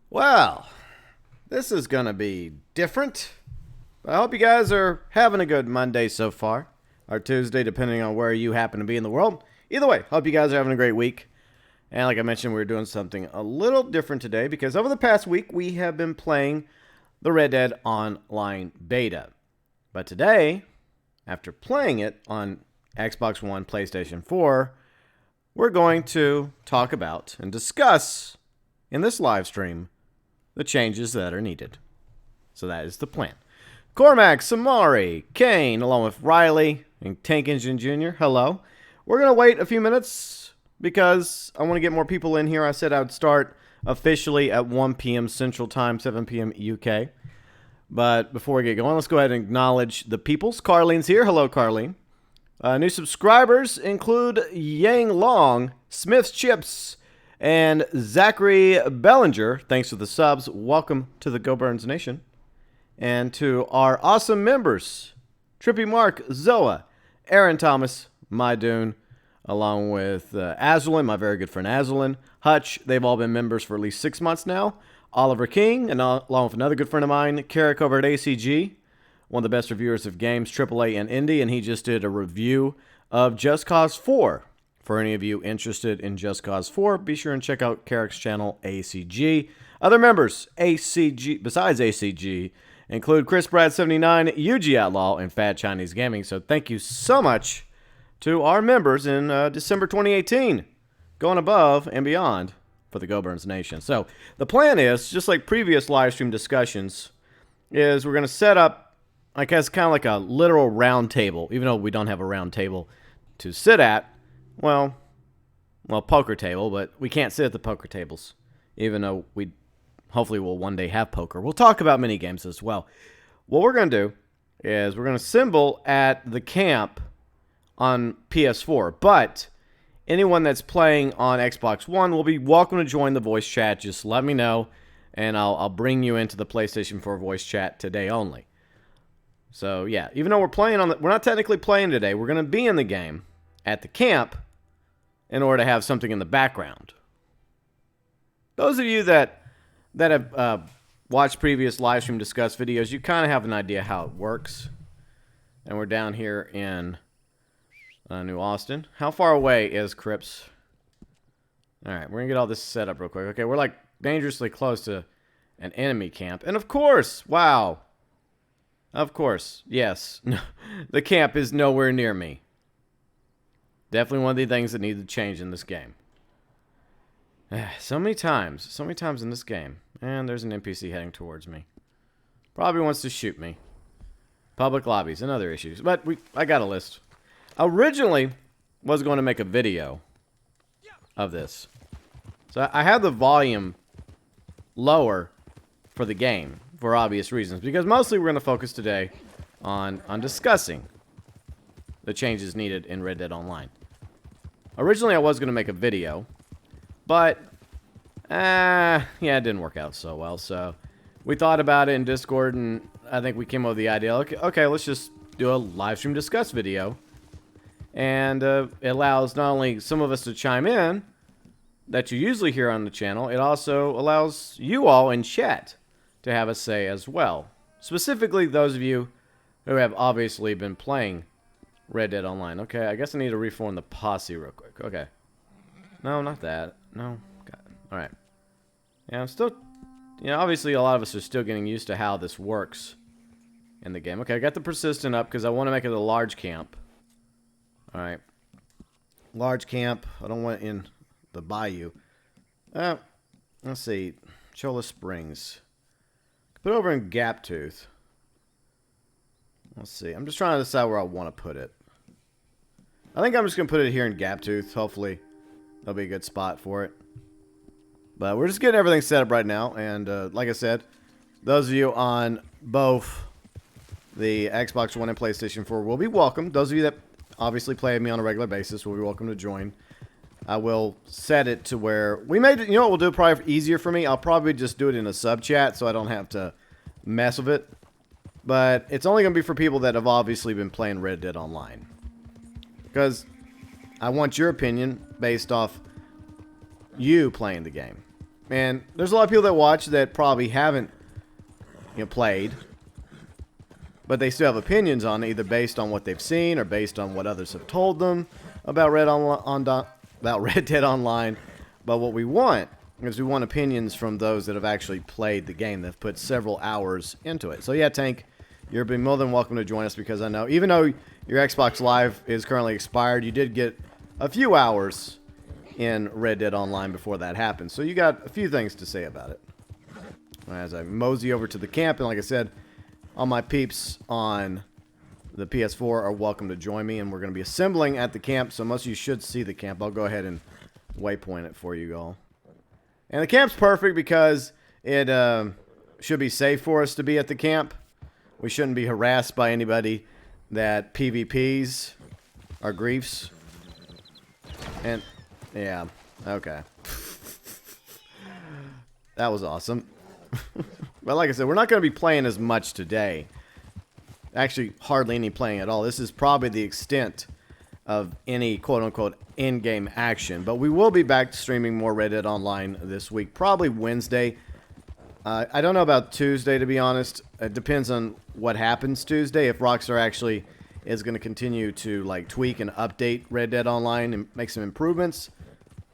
Well, this is going to be different. I hope you guys are having a good Monday so far, or Tuesday, depending on where you happen to be in the world. Either way, hope you guys are having a great week. And like I mentioned, we're doing something a little different today because over the past week, we have been playing the Red Dead Online beta. But today, after playing it on Xbox One, PlayStation 4, we're going to talk about and discuss in this live stream the changes that are needed. So that is the plan. Cormac, Samari, Kane, along with Riley and Tank Engine Jr., hello. We're going to wait a few minutes because I want to get more people in here. I said I would start officially at 1 p.m. Central Time, 7 p.m. UK. But before we get going, let's go ahead and acknowledge the peoples. Carlene's here. Hello, Carlene. New subscribers include Yang Long, Smith's Chips, and Zachary Bellinger. Thanks for the subs. Welcome to the GeauxBurns Nation. And to our awesome members, Trippy Mark, Zoa, Aaron Thomas, MyDune, along with Azralynn, my very good friend Azralynn, Hutch. They've all been members for at least 6 months now. Oliver King, and along with another good friend of mine, Carrick over at ACG, one of the best reviewers of games, AAA and Indie, and he just did a review of Just Cause 4. For any of you interested in Just Cause 4, be sure and check out Carrick's channel, ACG. Other members, ACG, besides ACG, include Chris Brad 79, UG Outlaw, and Fat Chinese Gaming. So thank you so much to our members in December 2018, going above and beyond for the GeauxBurns Nation. So the plan is, just like previous live stream discussions, is we're going to set up, I guess, kind of like a literal round table, even though we don't have a round table to sit at. Well, poker table, but we can't sit at the poker tables, even though we hopefully will one day have poker. We'll talk about mini games as well. What we're going to do is we're going to assemble at the camp on PS4, but anyone that's playing on Xbox One will be welcome to join the voice chat. Just let me know, and I'll bring you into the PlayStation 4 voice chat today only. So yeah, even though we're not technically playing today, we're going to be in the game at the camp in order to have something in the background. Those of you that have watched previous live stream discuss videos, you kind of have an idea how it works. And we're down here in New Austin. How far away is Crips? Alright, we're going to get all this set up real quick. Okay, we're like dangerously close to an enemy camp. And of course, wow. Of course, yes. The camp is nowhere near me. Definitely one of the things that need to change in this game. So many times in this game. And there's an NPC heading towards me. Probably wants to shoot me. Public lobbies and other issues. But I got a list. Originally was going to make a video of this. So I have the volume lower for the game for obvious reasons. Because mostly we're going to focus today on discussing the changes needed in Red Dead Online. Originally I was going to make a video. But, yeah, it didn't work out so well. So we thought about it in Discord, and I think we came up with the idea, okay, let's just do a live stream discuss video. And it allows not only some of us to chime in, that you usually hear on the channel, it also allows you all in chat to have a say as well. Specifically those of you who have obviously been playing Red Dead Online. Okay, I guess I need to reform the posse real quick. Okay. No, not that. No. Alright. Yeah, I'm still... obviously a lot of us are still getting used to how this works in the game. Okay, I got the persistent up because I want to make it a large camp. Alright. Large camp. I don't want it in the bayou. Let's see. Cholla Springs. Put it over in Gaptooth. Let's see. I'm just trying to decide where I want to put it. I think I'm just going to put it here in Gaptooth. Hopefully that'll be a good spot for it. But we're just getting everything set up right now. And like I said, those of you on both the Xbox One and PlayStation 4 will be welcome. Those of you that obviously play with me on a regular basis will be welcome to join. I will set it to where we made it. You know what we'll do probably easier for me? I'll probably just do it in a sub chat so I don't have to mess with it. But it's only going to be for people that have obviously been playing Red Dead Online. Because I want your opinion based off you playing the game. And there's a lot of people that watch that probably haven't played, but they still have opinions on it, either based on what they've seen or based on what others have told them about Red Dead Online. But what we want is we want opinions from those that have actually played the game, that have put several hours into it. So yeah, Tank, you're being more than welcome to join us, because I know even though your Xbox Live is currently expired, you did get a few hours in Red Dead Online before that happened. So you got a few things to say about it. As I mosey over to the camp, and like I said, all my peeps on the PS4 are welcome to join me, and we're going to be assembling at the camp, so most of you should see the camp. I'll go ahead and waypoint it for you all. And the camp's perfect because it should be safe for us to be at the camp. We shouldn't be harassed by anybody that PvPs our griefs. And, yeah, okay. That was awesome. But like I said, we're not going to be playing as much today. Actually, hardly any playing at all. This is probably the extent of any quote-unquote in-game action. But we will be back streaming more Red Dead Online this week. Probably Wednesday. I don't know about Tuesday, to be honest. It depends on what happens Tuesday. If Rockstar actually is going to continue to like tweak and update Red Dead Online and make some improvements,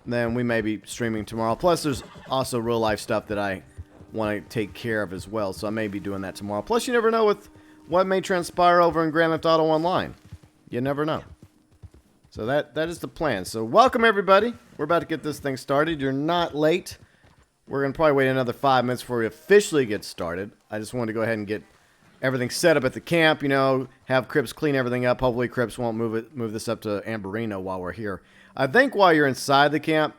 then we may be streaming tomorrow. Plus, there's also real-life stuff that I want to take care of as well, so I may be doing that tomorrow. Plus, you never know with what may transpire over in Grand Theft Auto Online. You never know. So that is the plan. So welcome, everybody. We're about to get this thing started. You're not late. We're going to probably wait another 5 minutes before we officially get started. I just wanted to go ahead and get everything set up at the camp, have Crips clean everything up. Hopefully Crips won't move this up to Amberino while we're here. I think while you're inside the camp,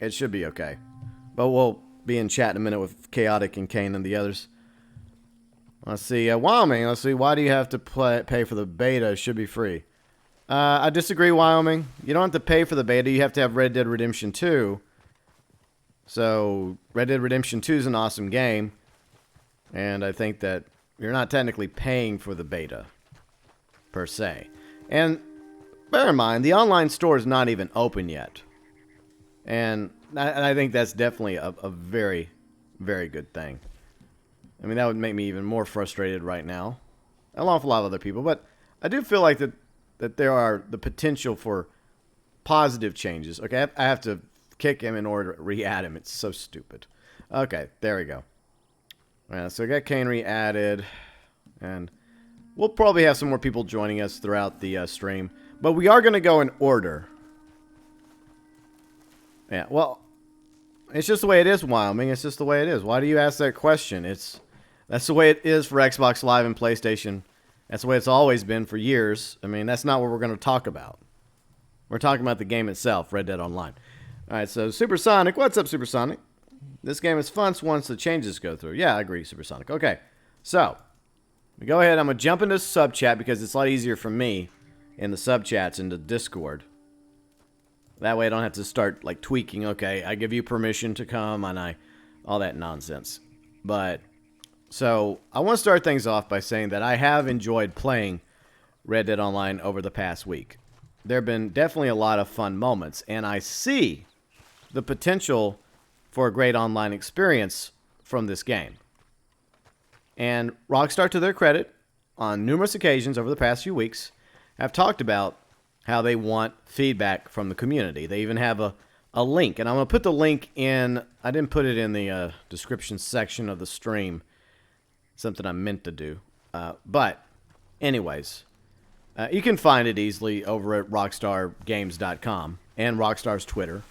it should be okay. But we'll be in chat in a minute with Chaotic and Kane and the others. Let's see. Wyoming, let's see. Why do you have to pay for the beta? It should be free. I disagree, Wyoming. You don't have to pay for the beta. You have to have Red Dead Redemption 2. So, Red Dead Redemption 2 is an awesome game. And I think that you're not technically paying for the beta, per se. And bear in mind, the online store is not even open yet. And I think that's definitely a very, very good thing. I mean, that would make me even more frustrated right now, along with a lot of other people. But I do feel like that there are the potential for positive changes. Okay, I have to kick him in order to re-add him. It's so stupid. Okay, there we go. Yeah, so I got Kane re-added, and we'll probably have some more people joining us throughout the stream. But we are going to go in order. Yeah, well, it's just the way it is, Wyoming. It's just the way it is. Why do you ask that question? That's the way it is for Xbox Live and PlayStation. That's the way it's always been for years. I mean, that's not what we're going to talk about. We're talking about the game itself, Red Dead Online. All right, so Supersonic. What's up, Supersonic? This game is fun once the changes go through. Yeah, I agree, Supersonic. Okay, so we go ahead. I'm going to jump into sub chat because it's a lot easier for me in the sub chats into Discord. That way I don't have to start like tweaking. Okay, I give you permission to come and all that nonsense. But so I want to start things off by saying that I have enjoyed playing Red Dead Online over the past week. There have been definitely a lot of fun moments, and I see the potential for a great online experience from this game. And Rockstar, to their credit, on numerous occasions over the past few weeks, have talked about how they want feedback from the community. They even have a link, and I'm going to put the link in. I didn't put it in the description section of the stream. Something I meant to do. But anyways, you can find it easily over at rockstargames.com and Rockstar's Twitter.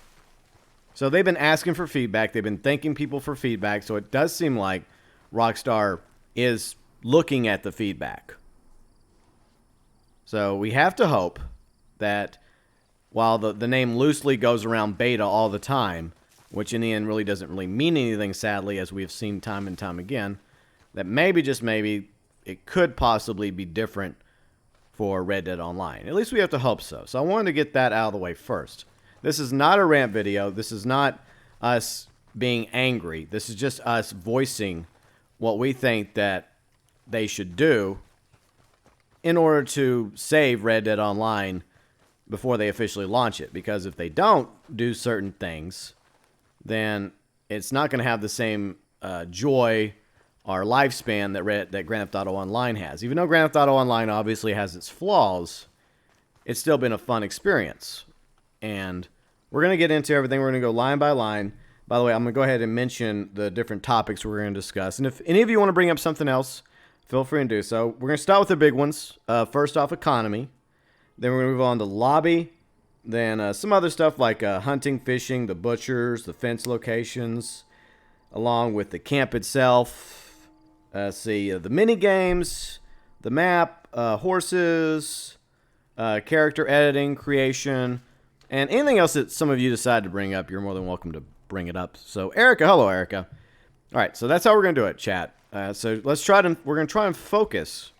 So they've been asking for feedback. They've been thanking people for feedback. So it does seem like Rockstar is looking at the feedback. So we have to hope that while the name loosely goes around beta all the time, which in the end really doesn't really mean anything, sadly, as we've seen time and time again, that maybe, just maybe, it could possibly be different for Red Dead Online. At least we have to hope so. So I wanted to get that out of the way first. This is not a rant video. This is not us being angry. This is just us voicing what we think that they should do in order to save Red Dead Online before they officially launch it. Because if they don't do certain things, then it's not going to have the same joy or lifespan that Grand Theft Auto Online has. Even though Grand Theft Auto Online obviously has its flaws, it's still been a fun experience. And we're going to get into everything. We're going to go line by line. By the way, I'm going to go ahead and mention the different topics we're going to discuss. And if any of you want to bring up something else, feel free and do so. We're going to start with the big ones. First off, economy. Then we're going to move on to lobby. Then some other stuff like hunting, fishing, the butchers, the fence locations, along with the camp itself. The mini games, the map, horses, character editing, creation, and anything else that some of you decide to bring up. You're more than welcome to bring it up. So, Erica, hello, Erica. All right, so that's how we're going to do it, chat. So we're going to try and focus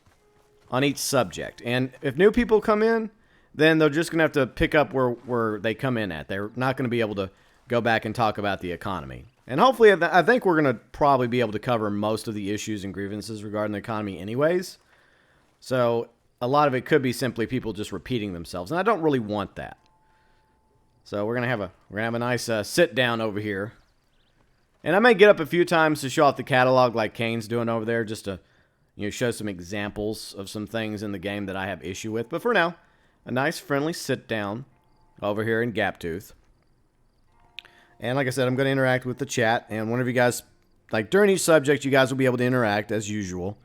on each subject. And if new people come in, then they're just going to have to pick up where they come in at. They're not going to be able to go back and talk about the economy. And hopefully, I think we're going to probably be able to cover most of the issues and grievances regarding the economy anyways. So a lot of it could be simply people just repeating themselves. And I don't really want that. So we're going to have a nice sit down over here. And I may get up a few times to show off the catalog like Kane's doing over there, just to show some examples of some things in the game that I have issue with. But for now, a nice friendly sit down over here in Gaptooth. And like I said, I'm going to interact with the chat. And one of you guys, like during each subject, you guys will be able to interact as usual.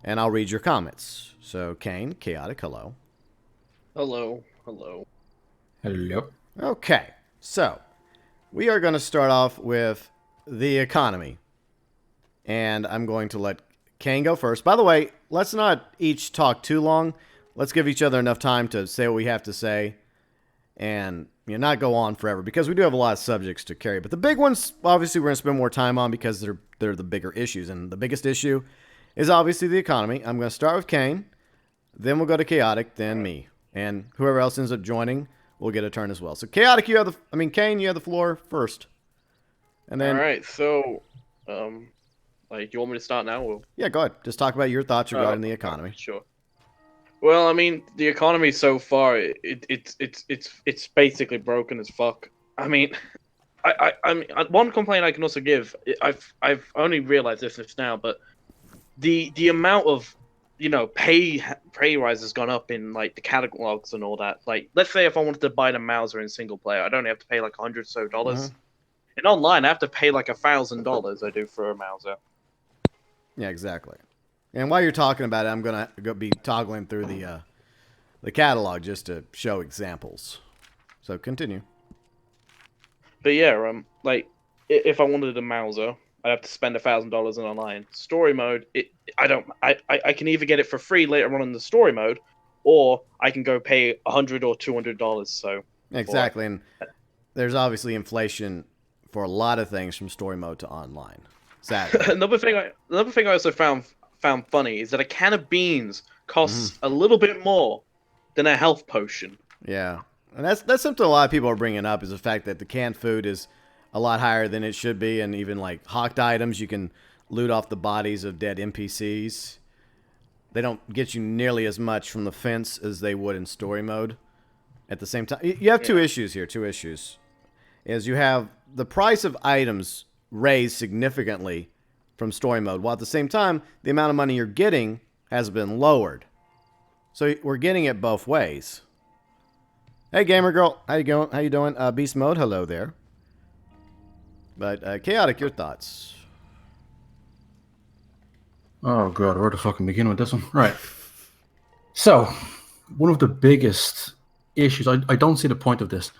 And I'll read your comments. So Kane, Chaotic, hello. Hello. Hello. Hello. Okay, so we are going to start off with the economy. And I'm going to let Kane go first. By the way, let's not each talk too long. Let's give each other enough time to say what we have to say and not go on forever because we do have a lot of subjects to carry. But the big ones, obviously, we're going to spend more time on because they're the bigger issues. And the biggest issue is obviously the economy. I'm going to start with Kane, then we'll go to Chaotic, then me. And whoever else ends up joining will get a turn as well. So Chaotic, Kane, you have the floor first. And then, all right, so, you want me to start now? Or? Yeah, go ahead. Just talk about your thoughts regarding the economy. Sure. Well, I mean, the economy so far, it's basically broken as fuck. I mean, I mean, one complaint I can also give, I've only realized this now, but the amount of pay rise has gone up in like the catalogs and all that. Like, let's say if I wanted to buy the Mauser in single player, I'd only have to pay like $100 or so. And online, I have to pay like $1,000. I do for a Mauser. Yeah, exactly. And while you're talking about it, I'm gonna be toggling through the catalog just to show examples. So continue. But yeah, like if I wanted a Mauser, I'd have to spend $1,000 in online story mode. I can either get it for free later on in the story mode, or I can go pay $100 or $200. So exactly, and there's obviously inflation for a lot of things from story mode to online. Sadly. another thing I also found funny is that a can of beans costs a little bit more than a health potion. Yeah, and that's something a lot of people are bringing up is the fact that the canned food is a lot higher than it should be, and even like hawked items, you can loot off the bodies of dead NPCs. They don't get you nearly as much from the fence as they would in story mode. At the same time, you have two issues here. Two issues is you have the price of items raised significantly from story mode, while at the same time, the amount of money you're getting has been lowered. So we're getting it both ways. Hey, gamer girl, how you going? How you doing? Beast mode, hello there. But Chaotic, your thoughts? Oh god, where to fucking begin with this one? Right. So, one of the biggest issues, I don't see the point of this.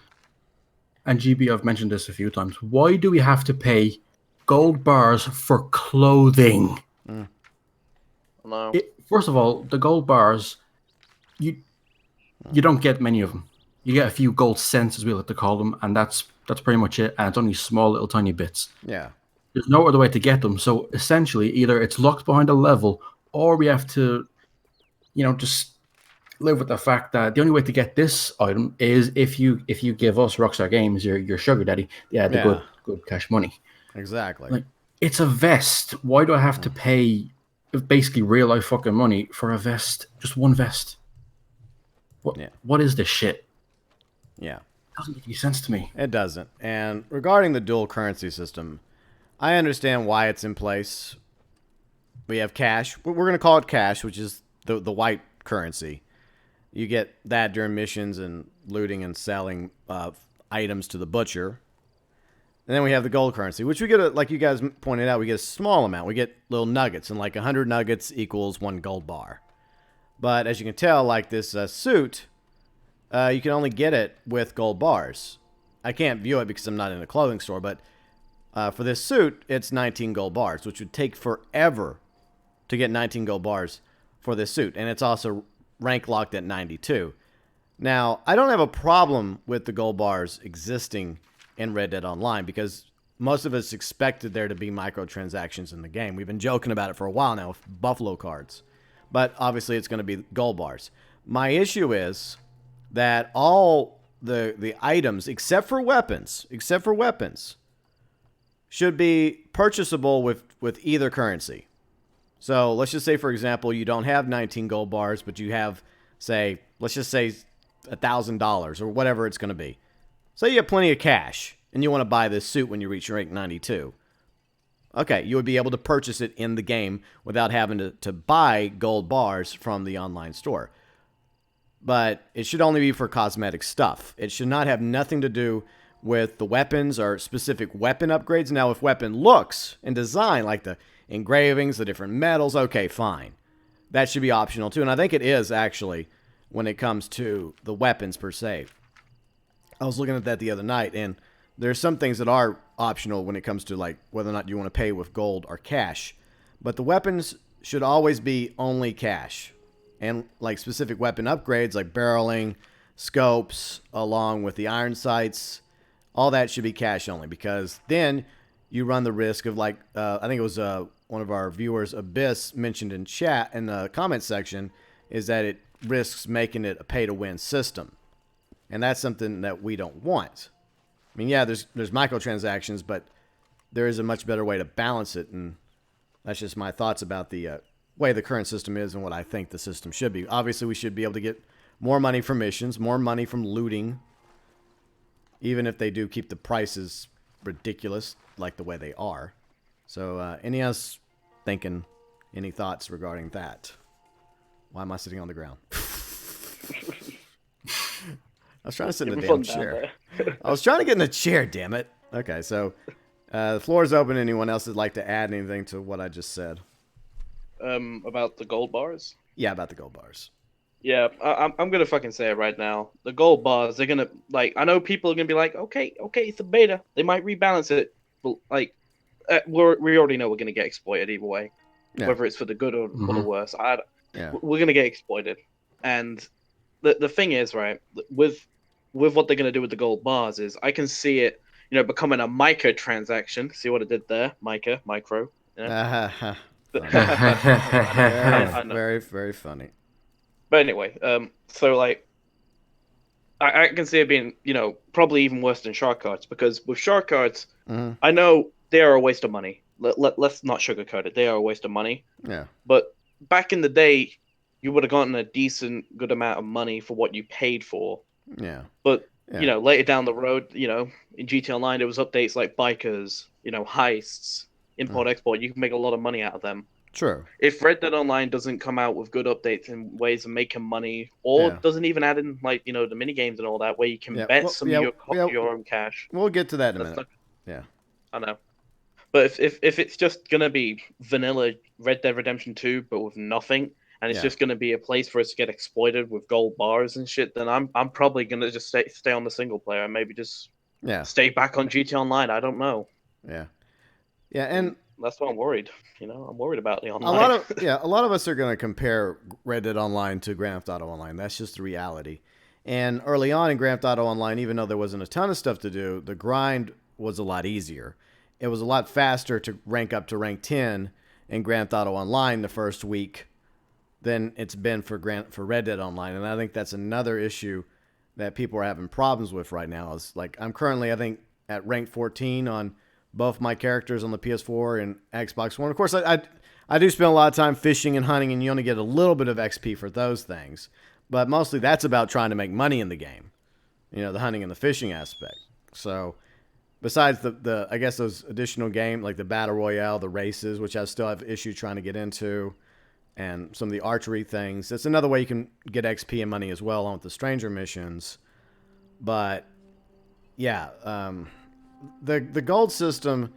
And GB, I've mentioned this a few times. Why do we have to pay gold bars for clothing? No. First of all, the gold bars, you don't get many of them. You get a few gold cents, as we like to call them, and that's pretty much it. And it's only small little tiny bits. Yeah. There's no other way to get them. So essentially, either it's locked behind a level, or we have to, just live with the fact that the only way to get this item is if you give us Rockstar Games your sugar daddy, the good cash money. Exactly. Like, it's a vest. Why do I have to pay basically real life fucking money for a vest? Just one vest. What is this shit? Yeah. It doesn't make any sense to me. It doesn't. And regarding the dual currency system, I understand why it's in place. We have cash. We're going to call it cash, which is the white currency. You get that during missions and looting and selling items to the butcher. And then we have the gold currency, which we get, like you guys pointed out, we get a small amount. We get little nuggets, and like 100 nuggets equals 1 gold bar. But as you can tell, like this suit, you can only get it with gold bars. I can't view it because I'm not in a clothing store, but for this suit, it's 19 gold bars, which would take forever to get 19 gold bars for this suit. And it's also rank locked at 92. Now, I don't have a problem with the gold bars existing in Red Dead Online because most of us expected there to be microtransactions in the game. We've been joking about it for a while now with Buffalo cards. But obviously it's going to be gold bars. My issue is that all the items, except for weapons, should be purchasable with either currency. So let's just say, for example, you don't have 19 gold bars, but you have, say, let's just say $1,000 or whatever it's going to be. Say you have plenty of cash and you want to buy this suit when you reach rank 92. Okay, you would be able to purchase it in the game without having to buy gold bars from the online store. But it should only be for cosmetic stuff. It should not have nothing to do with the weapons or specific weapon upgrades. Now, if weapon looks and design, like the engravings, the different metals, okay, fine. That should be optional too. And I think it is actually when it comes to the weapons per se. I was looking at that the other night, and there's some things that are optional when it comes to like whether or not you want to pay with gold or cash. But the weapons should always be only cash. And like specific weapon upgrades like barreling, scopes, along with the iron sights, all that should be cash only, because then you run the risk of like, I think it was one of our viewers, Abyss, mentioned in chat in the comment section, is that it risks making it a pay-to-win system. And that's something that we don't want. I mean, yeah, there's microtransactions, but there is a much better way to balance it, and that's just my thoughts about the way the current system is and what I think the system should be. Obviously, we should be able to get more money from missions, more money from looting, even if they do keep the prices ridiculous like the way they are. So, any else thinking, any thoughts regarding that? Why am I sitting on the ground? I was trying to sit in a damn chair. I was trying to get in a chair, damn it. Okay, so the floor is open. Anyone else would like to add anything to what I just said? About the gold bars? Yeah, about the gold bars. Yeah, I'm gonna fucking say it right now. The gold bars, they're gonna, like, I know people are gonna be like, okay, it's a beta. They might rebalance it, but like, we already know we're gonna get exploited either way, whether it's for the good or for the worse. We're gonna get exploited, and the thing is, right, with what they're gonna do with the gold bars is, I can see it, becoming a microtransaction. See what it did there, micro. Yeah. Very, very funny. But anyway, so like, I can see it being, probably even worse than shark cards, because with shark cards, I know they are a waste of money. Let's not sugarcoat it. They are a waste of money. Yeah. But back in the day, you would have gotten a decent, good amount of money for what you paid for. Yeah. But, later down the road, in GTA Online, there was updates like bikers, heists, import-export. You can make a lot of money out of them. True. If Red Dead Online doesn't come out with good updates and ways of making money, or doesn't even add in, like, the minigames and all that, where you can bet some of your own cash. We'll get to that in a minute. Yeah. I know. But if it's just going to be vanilla Red Dead Redemption 2, but with nothing, and it's just going to be a place for us to get exploited with gold bars and shit, then I'm probably going to just stay on the single player and maybe just stay back on GTA Online. I don't know. Yeah. Yeah, and that's why I'm worried. I'm worried about the online. A lot of us are going to compare Red Dead Online to Grand Theft Auto Online. That's just the reality. And early on in Grand Theft Auto Online, even though there wasn't a ton of stuff to do, the grind was a lot easier. It was a lot faster to rank up to rank 10 in Grand Theft Auto Online the first week than it's been for Red Dead Online. And I think that's another issue that people are having problems with right now. Is like, I'm currently, I think, at rank 14 on both my characters on the PS4 and Xbox One. Of course, I do spend a lot of time fishing and hunting, and you only get a little bit of XP for those things. But mostly that's about trying to make money in the game. The hunting and the fishing aspect. So besides the I guess those additional game like the battle royale, the races, which I still have issue trying to get into, and some of the archery things. It's another way you can get XP and money as well on with the stranger missions. But yeah, the gold system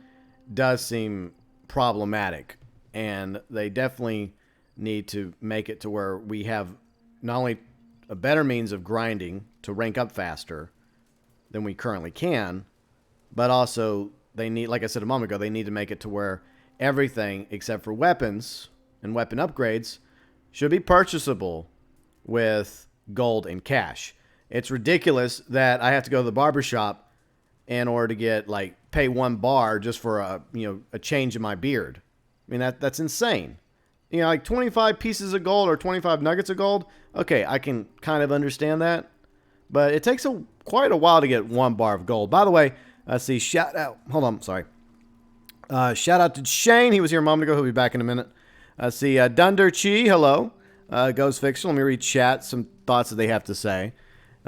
does seem problematic, and they definitely need to make it to where we have not only a better means of grinding to rank up faster than we currently can, but also they need, like I said a moment ago, they need to make it to where everything except for weapons and weapon upgrades should be purchasable with gold and cash. It's ridiculous that I have to go to the barbershop in order to get pay 1 bar just for a change in my beard. I mean, that's insane. 25 pieces of gold or 25 nuggets of gold. Okay, I can kind of understand that, but it takes quite a while to get 1 bar of gold. By the way, see, shout out. Hold on, sorry. Shout out to Shane. He was here a moment ago. He'll be back in a minute. See, Dunder Chi, hello. Ghost Fiction. Let me read chat, some thoughts that they have to say.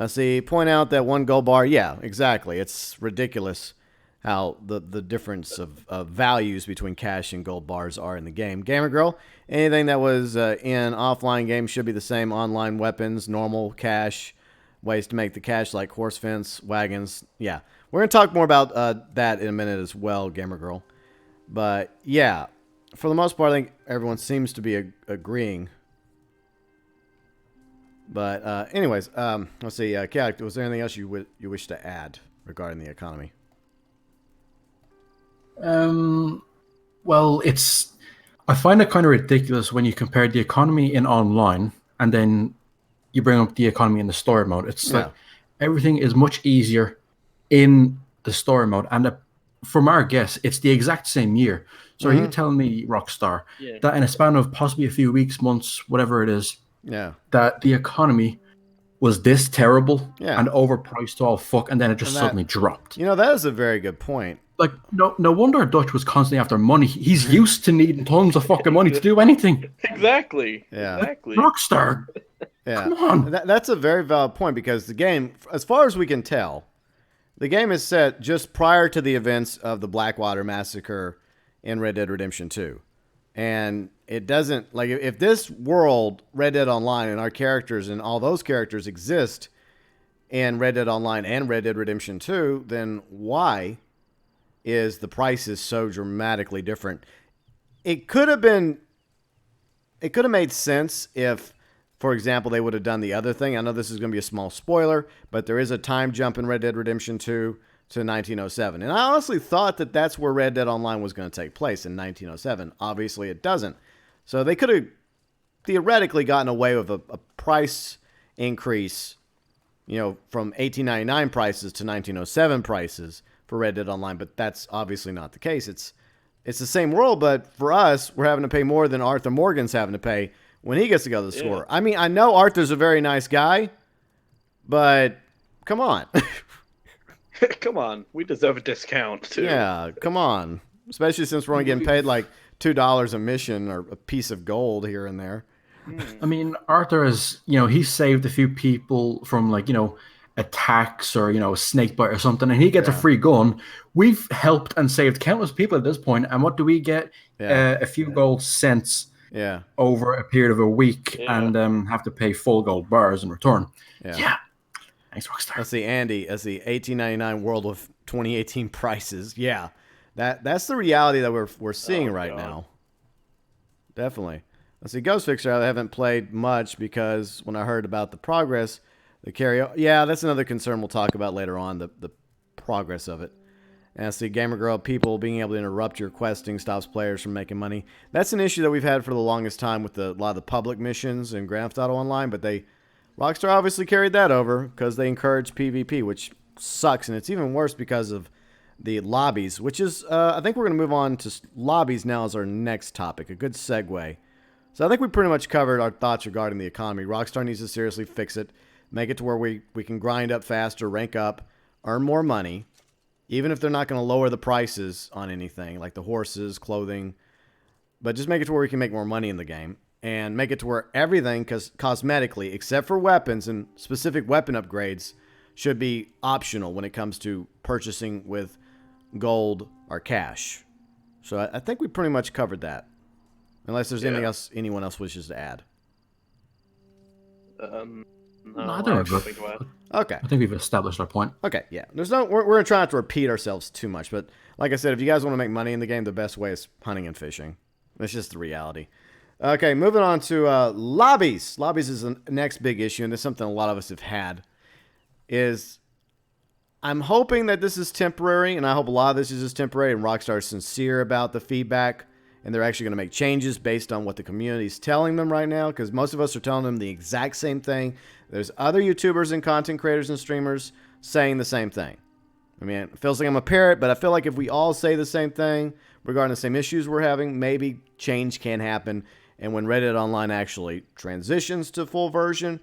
See, point out that 1 gold bar. Yeah, exactly. It's ridiculous how the difference of values between cash and gold bars are in the game. Gamer Girl, anything that was in offline games should be the same. Online weapons, normal cash, ways to make the cash like horse fence, wagons. Yeah, we're going to talk more about that in a minute as well, Gamer Girl. But yeah, for the most part, I think everyone seems to be agreeing. But anyways, let's see. Kat, was there anything else you wish to add regarding the economy? Well, I find it kind of ridiculous when you compare the economy in online and then you bring up the economy in the story mode. It's like everything is much easier in the story mode. And from our guess, it's the exact same year. So are you telling me, Rockstar, that in a span of possibly a few weeks, months, whatever it is, that the economy was this terrible and overpriced to all fuck, and then it just suddenly dropped? That is a very good point. Like, no wonder Dutch was constantly after money. He's used to needing tons of fucking money to do anything. Exactly. Yeah. Exactly. Rockstar. Yeah. Come on. That's a very valid point, because the game, as far as we can tell, the game is set just prior to the events of the Blackwater Massacre in Red Dead Redemption 2. And it doesn't, if this world, Red Dead Online, and our characters and all those characters exist in Red Dead Online and Red Dead Redemption 2, then why is the prices so dramatically different? It could have made sense if, for example, they would have done the other thing. I know this is going to be a small spoiler, but there is a time jump in Red Dead Redemption 2 to 1907. And I honestly thought that that's where Red Dead Online was going to take place, in 1907. Obviously, it doesn't. So they could have theoretically gotten away with a price increase, from 1899 prices to 1907 prices for Red Dead Online, but that's obviously not the case. It's the same world, but for us, we're having to pay more than Arthur Morgan's having to pay when he gets to go to the store. I mean, I know Arthur's a very nice guy, but come on. Come on, we deserve a discount too. Yeah, come on. Especially since we're only getting paid like $2 a mission or a piece of gold here and there. I mean, Arthur is, he saved a few people from attacks or, a snake bite or something, and he gets a free gun. We've helped and saved countless people at this point, and what do we get? A few gold cents over a period of a week and have to pay full gold bars in return. Yeah. Thanks, Rockstar. Let's see, Andy, as the 1899 world of 2018 prices. Yeah, that's the reality that we're seeing now. Definitely. Let's see, Ghost Fixer, I haven't played much because when I heard about the progress, the carry. Yeah, that's another concern we'll talk about later on, the progress of it. And I see, Gamer Girl, people being able to interrupt your questing stops players from making money. That's an issue that we've had for the longest time with a lot of the public missions in Grand Theft Auto Online, but Rockstar obviously carried that over because they encourage PvP, which sucks, and it's even worse because of the lobbies, which is, I think we're going to move on to lobbies now as our next topic, a good segue. So I think we pretty much covered our thoughts regarding the economy. Rockstar needs to seriously fix it, make it to where we can grind up faster, rank up, earn more money, even if they're not going to lower the prices on anything, like the horses, clothing, but just make it to where we can make more money in the game. And make it to where everything, because cosmetically, except for weapons and specific weapon upgrades, should be optional when it comes to purchasing with gold, or cash. So I think we pretty much covered that. Unless there's anything else anyone else wishes to add. No, I think we're good. think about it. Okay. I think we've established our point. Okay, yeah. We're trying not to repeat ourselves too much, but like I said, if you guys want to make money in the game, the best way is hunting and fishing. That's just the reality. Okay, moving on to lobbies. Lobbies is the next big issue, and it's something a lot of us have had. I'm hoping that this is temporary, and I hope a lot of this is just temporary, and Rockstar is sincere about the feedback, and they're actually going to make changes based on what the community is telling them right now, because most of us are telling them the exact same thing. There's other YouTubers and content creators and streamers saying the same thing. I mean, it feels like I'm a parrot, but I feel like if we all say the same thing regarding the same issues we're having, maybe change can happen. And when Reddit Online actually transitions to full version,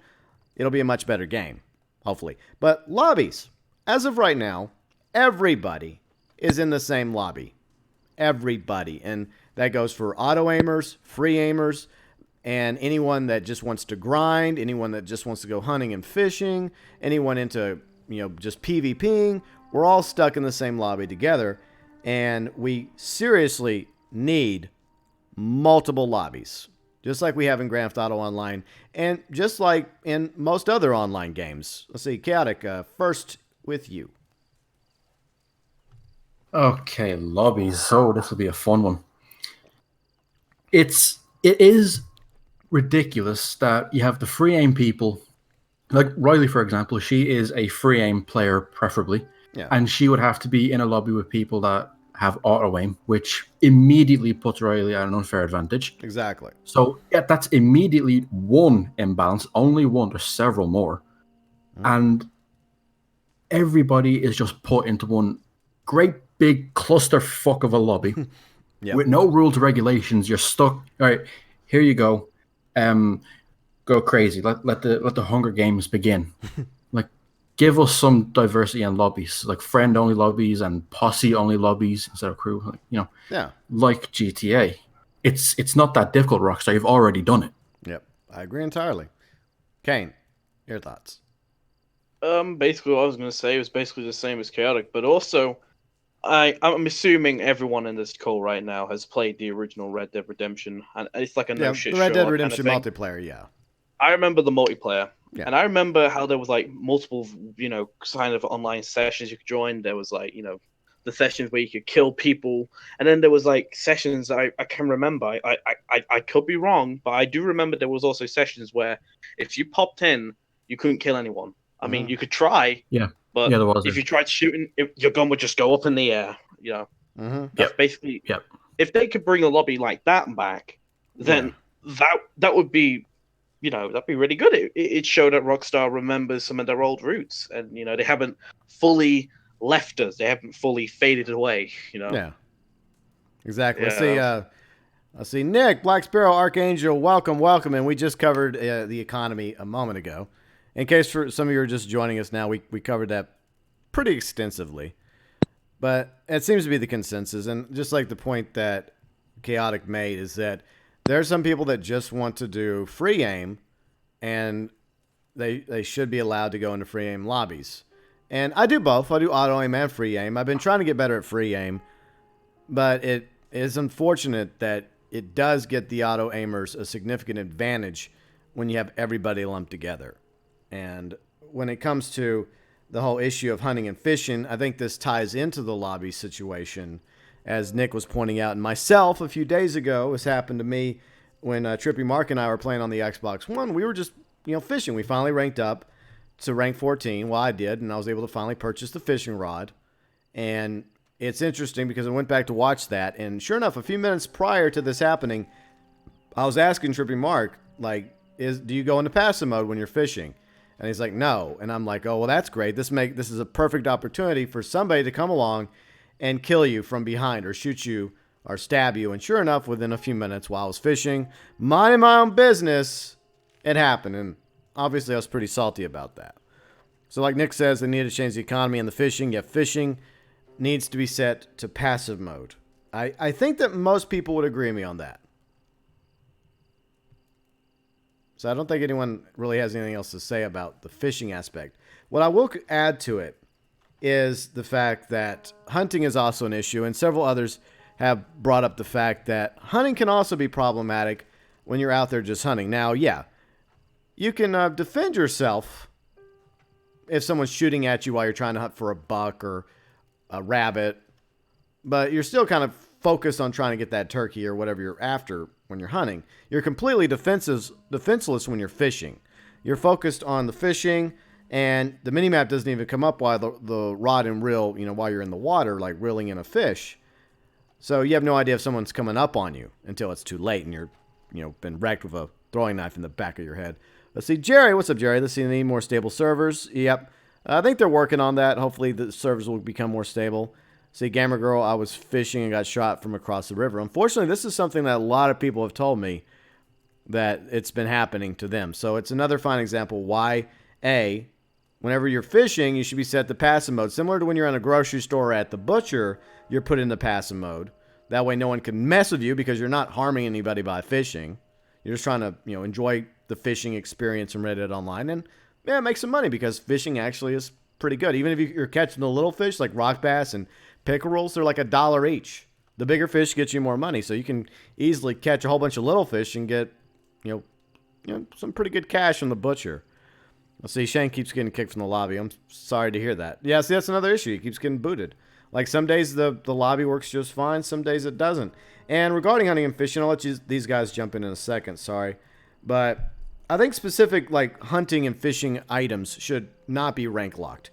it'll be a much better game, hopefully. But lobbies, as of right now, everybody is in the same lobby. Everybody. And that goes for auto-aimers, free aimers, and anyone that just wants to grind, anyone that just wants to go hunting and fishing, anyone into, just PvPing. We're all stuck in the same lobby together, and we seriously need multiple lobbies, just like we have in Grand Theft Auto Online, and just like in most other online games. Let's see, Chaotic, first with you. Okay, lobbies. So this will be a fun one. It is ridiculous that you have the free aim people, like Riley, for example. She is a free aim player, preferably, and she would have to be in a lobby with people that have auto aim, which immediately puts Riley at an unfair advantage. Exactly. So yeah, that's immediately one imbalance. Only one. There's several more, and everybody is just put into one great big clusterfuck of a lobby with no rules or regulations. You're stuck. All right, here you go. Go crazy. Let the Hunger Games begin. Like, give us some diversity in lobbies, like friend only lobbies and posse only lobbies instead of crew. Like GTA. It's not that difficult, Rockstar. You've already done it. Yep, I agree entirely. Kane, your thoughts? Basically, what I was going to say was basically the same as Chaotic, but also, I'm assuming everyone in this call right now has played the original Red Dead Redemption, and it's like a no shit the Red Dead show Redemption kind of multiplayer. Yeah, I remember the multiplayer, Yeah. and I remember how there was like multiple, kind of online sessions you could join. There was like, the sessions where you could kill people, and then there was like sessions I can remember. I could be wrong, but I do remember there was also sessions where if you popped in, you couldn't kill anyone. I mean, you could try, but there was if you tried shooting, your gun would just go up in the air. That's basically. If they could bring a lobby like that back, then that would be, that'd be really good. It showed that Rockstar remembers some of their old roots, and they haven't fully left us. They haven't fully faded away. Yeah, exactly. Yeah. Let's see, Nick, Black Sparrow, Archangel, welcome, and we just covered the economy a moment ago. In case for some of you are just joining us now, we covered that pretty extensively. But it seems to be the consensus, and just like the point that Chaotic made is that there are some people that just want to do free aim, and they should be allowed to go into free aim lobbies. And I do both. I do auto aim and free aim. I've been trying to get better at free aim, but it is unfortunate that it does get the auto aimers a significant advantage when you have everybody lumped together. And when it comes to the whole issue of hunting and fishing, I think this ties into the lobby situation, as Nick was pointing out, and myself a few days ago. This happened to me when Trippy Mark and I were playing on the Xbox One. We were just, fishing. We finally ranked up to rank 14. Well, I did, and I was able to finally purchase the fishing rod. And it's interesting because I went back to watch that, and sure enough, a few minutes prior to this happening, I was asking Trippy Mark, like, do you go into passive mode when you're fishing? And he's like, no. And I'm like, oh, well, that's great. This is a perfect opportunity for somebody to come along and kill you from behind or shoot you or stab you. And sure enough, within a few minutes while I was fishing, minding my own business, it happened. And obviously I was pretty salty about that. So like Nick says, they need to change the economy and the fishing. Yeah, fishing needs to be set to passive mode. I think that most people would agree with me on that. So I don't think anyone really has anything else to say about the fishing aspect. What I will add to it is the fact that hunting is also an issue, and several others have brought up the fact that hunting can also be problematic when you're out there just hunting. Now, yeah, you can defend yourself if someone's shooting at you while you're trying to hunt for a buck or a rabbit, but you're still kind of focused on trying to get that turkey or whatever you're after when you're hunting. You're completely defenseless when you're fishing. You're focused on the fishing, and the minimap doesn't even come up while the rod and reel, while you're in the water, like reeling in a fish. So you have no idea if someone's coming up on you until it's too late and you're, been wrecked with a throwing knife in the back of your head. Let's see, Jerry. What's up, Jerry? Let's see, they need more stable servers. Yep. I think they're working on that. Hopefully the servers will become more stable. See, Gamer Girl, I was fishing and got shot from across the river. Unfortunately, this is something that a lot of people have told me that it's been happening to them. So it's another fine example why, whenever you're fishing, you should be set to passive mode. Similar to when you're in a grocery store or at the butcher, you're put in the passive mode. That way no one can mess with you because you're not harming anybody by fishing. You're just trying to, enjoy the fishing experience from Reddit Online and, make some money because fishing actually is pretty good. Even if you're catching the little fish like rock bass and pickerels, they're like $1 each. The bigger fish gets you more money, so you can easily catch a whole bunch of little fish and get, some pretty good cash from the butcher. Let's see, Shane keeps getting kicked from the lobby. I'm sorry to hear that. Yeah, see, that's another issue. He keeps getting booted. Like, some days the lobby works just fine, some days it doesn't. And regarding hunting and fishing, I'll let these guys jump in a second, sorry. But I think specific, like, hunting and fishing items should not be rank locked.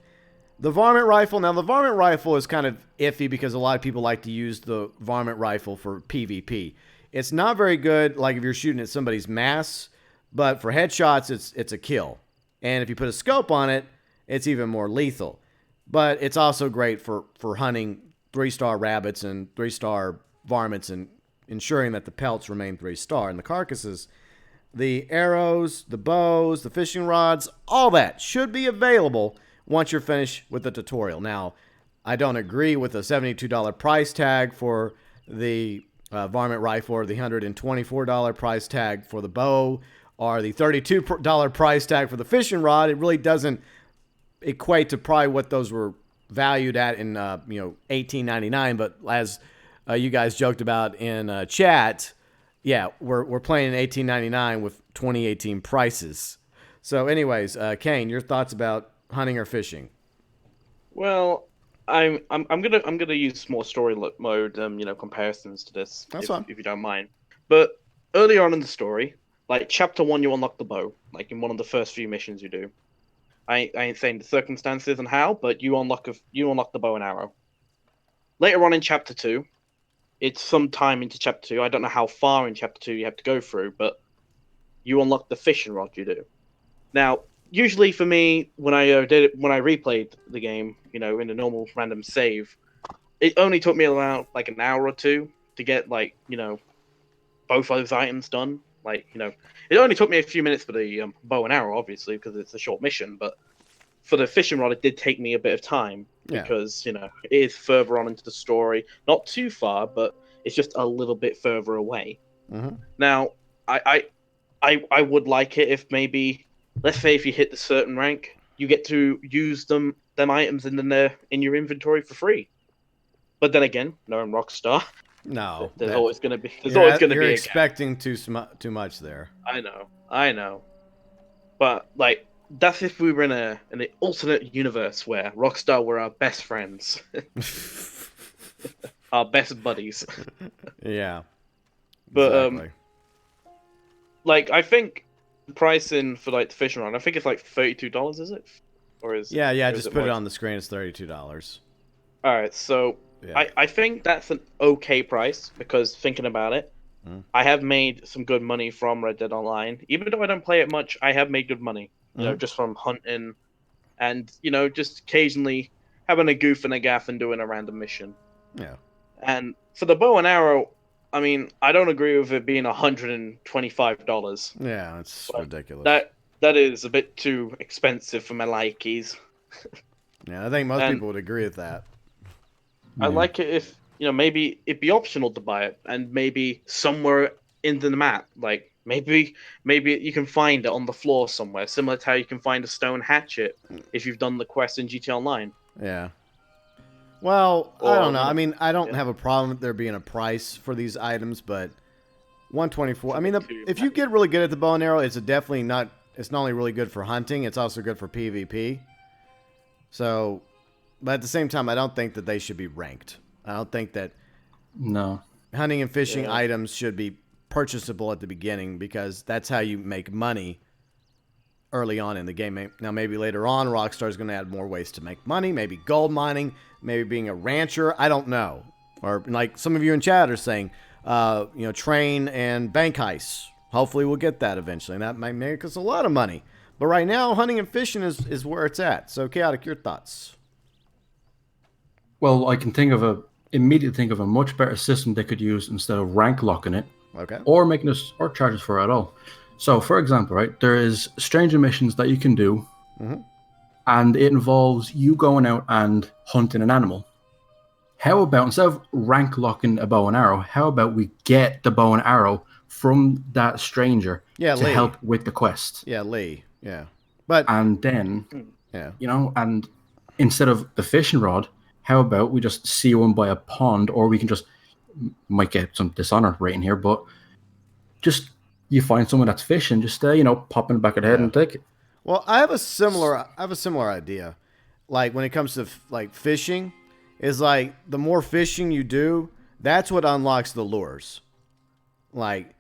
The varmint rifle, now the varmint rifle is kind of iffy because a lot of people like to use the varmint rifle for PvP. It's not very good, like, if you're shooting at somebody's mass, but for headshots, it's a kill. And if you put a scope on it, it's even more lethal. But it's also great for hunting 3-star rabbits and 3-star varmints and ensuring that the pelts remain 3-star. And the carcasses, the arrows, the bows, the fishing rods, all that should be available once you're finished with the tutorial. Now, I don't agree with the $72 price tag for the varmint rifle or the $124 price tag for the bow or the $32 price tag for the fishing rod. It really doesn't equate to probably what those were valued at in $18.99. But as you guys joked about in chat, yeah, we're playing in $18.99 with 2018 prices. So, anyways, Kane, your thoughts about hunting or fishing? Well, I'm gonna use more story mode comparisons to this. That's fine. If you don't mind. But earlier on in the story, like chapter 1, you unlock the bow, like in one of the first few missions you do. I ain't saying the circumstances and how, but you unlock the bow and arrow. Later on in chapter 2, it's some time into chapter 2. I don't know how far in chapter 2 you have to go through, but you unlock the fishing rod. You do. Now, usually for me, when I replayed the game, in a normal random save, it only took me around like an hour or two to get both those items done. It only took me a few minutes for the bow and arrow, obviously, because it's a short mission. But for the fishing rod, it did take me a bit of time because it is further on into the story, not too far, but it's just a little bit further away. Mm-hmm. Now, I would like it if maybe, let's say, if you hit the certain rank, you get to use them items in your inventory for free. But then again, knowing Rockstar. No, there's always going to be. You're expecting too much there. I know, but that's if we were in an alternate universe where Rockstar were our best friends, our best buddies. Yeah, but exactly. I think the pricing for the fishing rod, I think it's $32, is it? Or is just put it on the screen. It's $32. All right, so. Yeah. I think that's an okay price because thinking about it, I have made some good money from Red Dead Online. Even though I don't play it much, I have made good money, just from hunting and, just occasionally having a goof and a gaff and doing a random mission. Yeah. And for the bow and arrow, I mean, I don't agree with it being $125. Yeah, it's ridiculous. That is a bit too expensive for my likies. Yeah, I think most people would agree with that. I like it if, maybe it'd be optional to buy it, and maybe somewhere in the map, maybe you can find it on the floor somewhere, similar to how you can find a stone hatchet if you've done the quest in GTA Online. Yeah. Well, I Or, don't know. you know, I mean, I don't yeah. have a problem with there being a price for these items, but 124. I mean, Too if you get really good at the bow and arrow, it's definitely not. It's not only really good for hunting; it's also good for PvP. So, but at the same time, I don't think that they should be ranked. I don't think that No. hunting and fishing Yeah. items should be purchasable at the beginning because that's how you make money early on in the game. Now, maybe later on, Rockstar's going to add more ways to make money. Maybe gold mining, maybe being a rancher. I don't know. Or like some of you in chat are saying, train and bank heists. Hopefully, we'll get that eventually, and that might make us a lot of money. But right now, hunting and fishing is where it's at. So, Chaotic, your thoughts? Well, I can immediately think of a much better system they could use instead of rank locking it Okay. or making us or charges for it at all. So, for example, right, there is stranger missions that you can do, and it involves you going out and hunting an animal. How about instead of rank locking a bow and arrow, how about we get the bow and arrow from that stranger Yeah, to Lee. help with the quest? Yeah, Lee. Yeah. But, And then, yeah. and instead of the fishing rod, how about we just see one by a pond, or we can just might get some dishonor rating here, but just you find someone that's fishing, just pop in the back of the head and take it. Well, I have a similar idea. Like when it comes to like fishing, is like the more fishing you do, that's what unlocks the lures. Like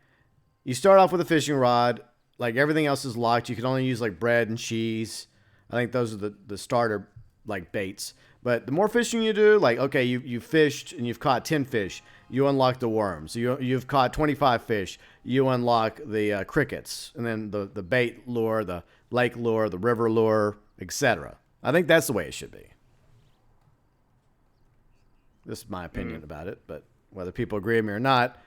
you start off with a fishing rod, like everything else is locked. You can only use like bread and cheese. I think those are the starter like baits. But the more fishing you do, like okay, you fished and you've caught 10 fish, you unlock the worms. You've caught 25 fish, you unlock the crickets, and then the bait lure, the lake lure, the river lure, etc. I think that's the way it should be. This is my opinion about it, but whether people agree with me or not,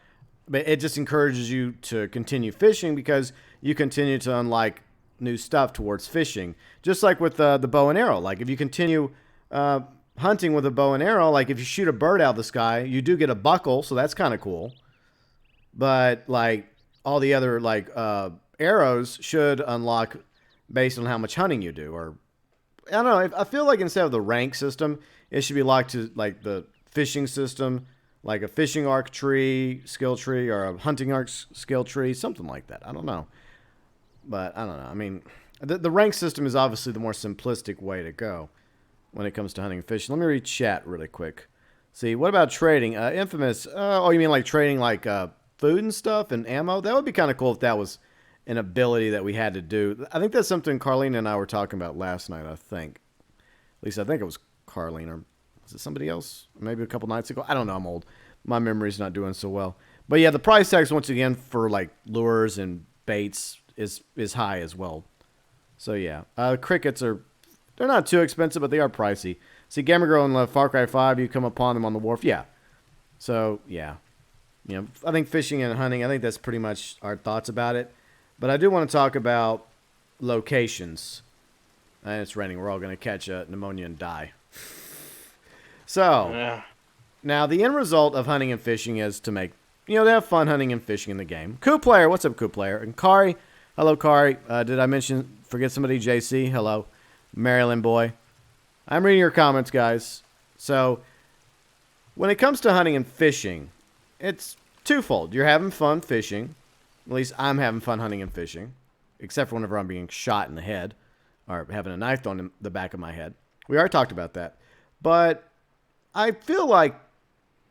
but it just encourages you to continue fishing because you continue to unlock new stuff towards fishing. Just like with the bow and arrow. Like if you continue hunting with a bow and arrow, like if you shoot a bird out of the sky, you do get a buckle, so that's kind of cool. But like all the other like arrows should unlock based on how much hunting you do. Or I don't know. I feel like instead of the rank system, it should be locked to like the fishing system, like a fishing arc tree, skill tree, or a hunting arc skill tree, something like that. I don't know. But I don't know. I mean, the rank system is obviously the more simplistic way to go when it comes to hunting and fishing. Let me read chat really quick. See, what about trading? Infamous. Oh, you mean like trading like food and stuff and ammo? That would be kind of cool if that was an ability that we had to do. I think that's something Carlene and I were talking about last night, I think. At least I think it was Carlene, or was it somebody else? Maybe a couple nights ago. I don't know. I'm old. My memory's not doing so well. But yeah, the price tags, once again, for like lures and baits is high as well. So yeah. Crickets they're not too expensive, but they are pricey. See, Gamer Girl in Far Cry 5, you come upon them on the wharf. Yeah. So, yeah. I think fishing and hunting, I think that's pretty much our thoughts about it. But I do want to talk about locations. And it's raining. We're all going to catch pneumonia and die. So, now the end result of hunting and fishing is to make, to have fun hunting and fishing in the game. Coup Player, what's up, Coup Player? And Kari, hello, Kari. Did I forget somebody? JC, hello. Maryland boy. I'm reading your comments, guys. So, when it comes to hunting and fishing, it's twofold. You're having fun fishing. At least I'm having fun hunting and fishing. Except for whenever I'm being shot in the head. Or having a knife thrown in the back of my head. We already talked about that. But I feel like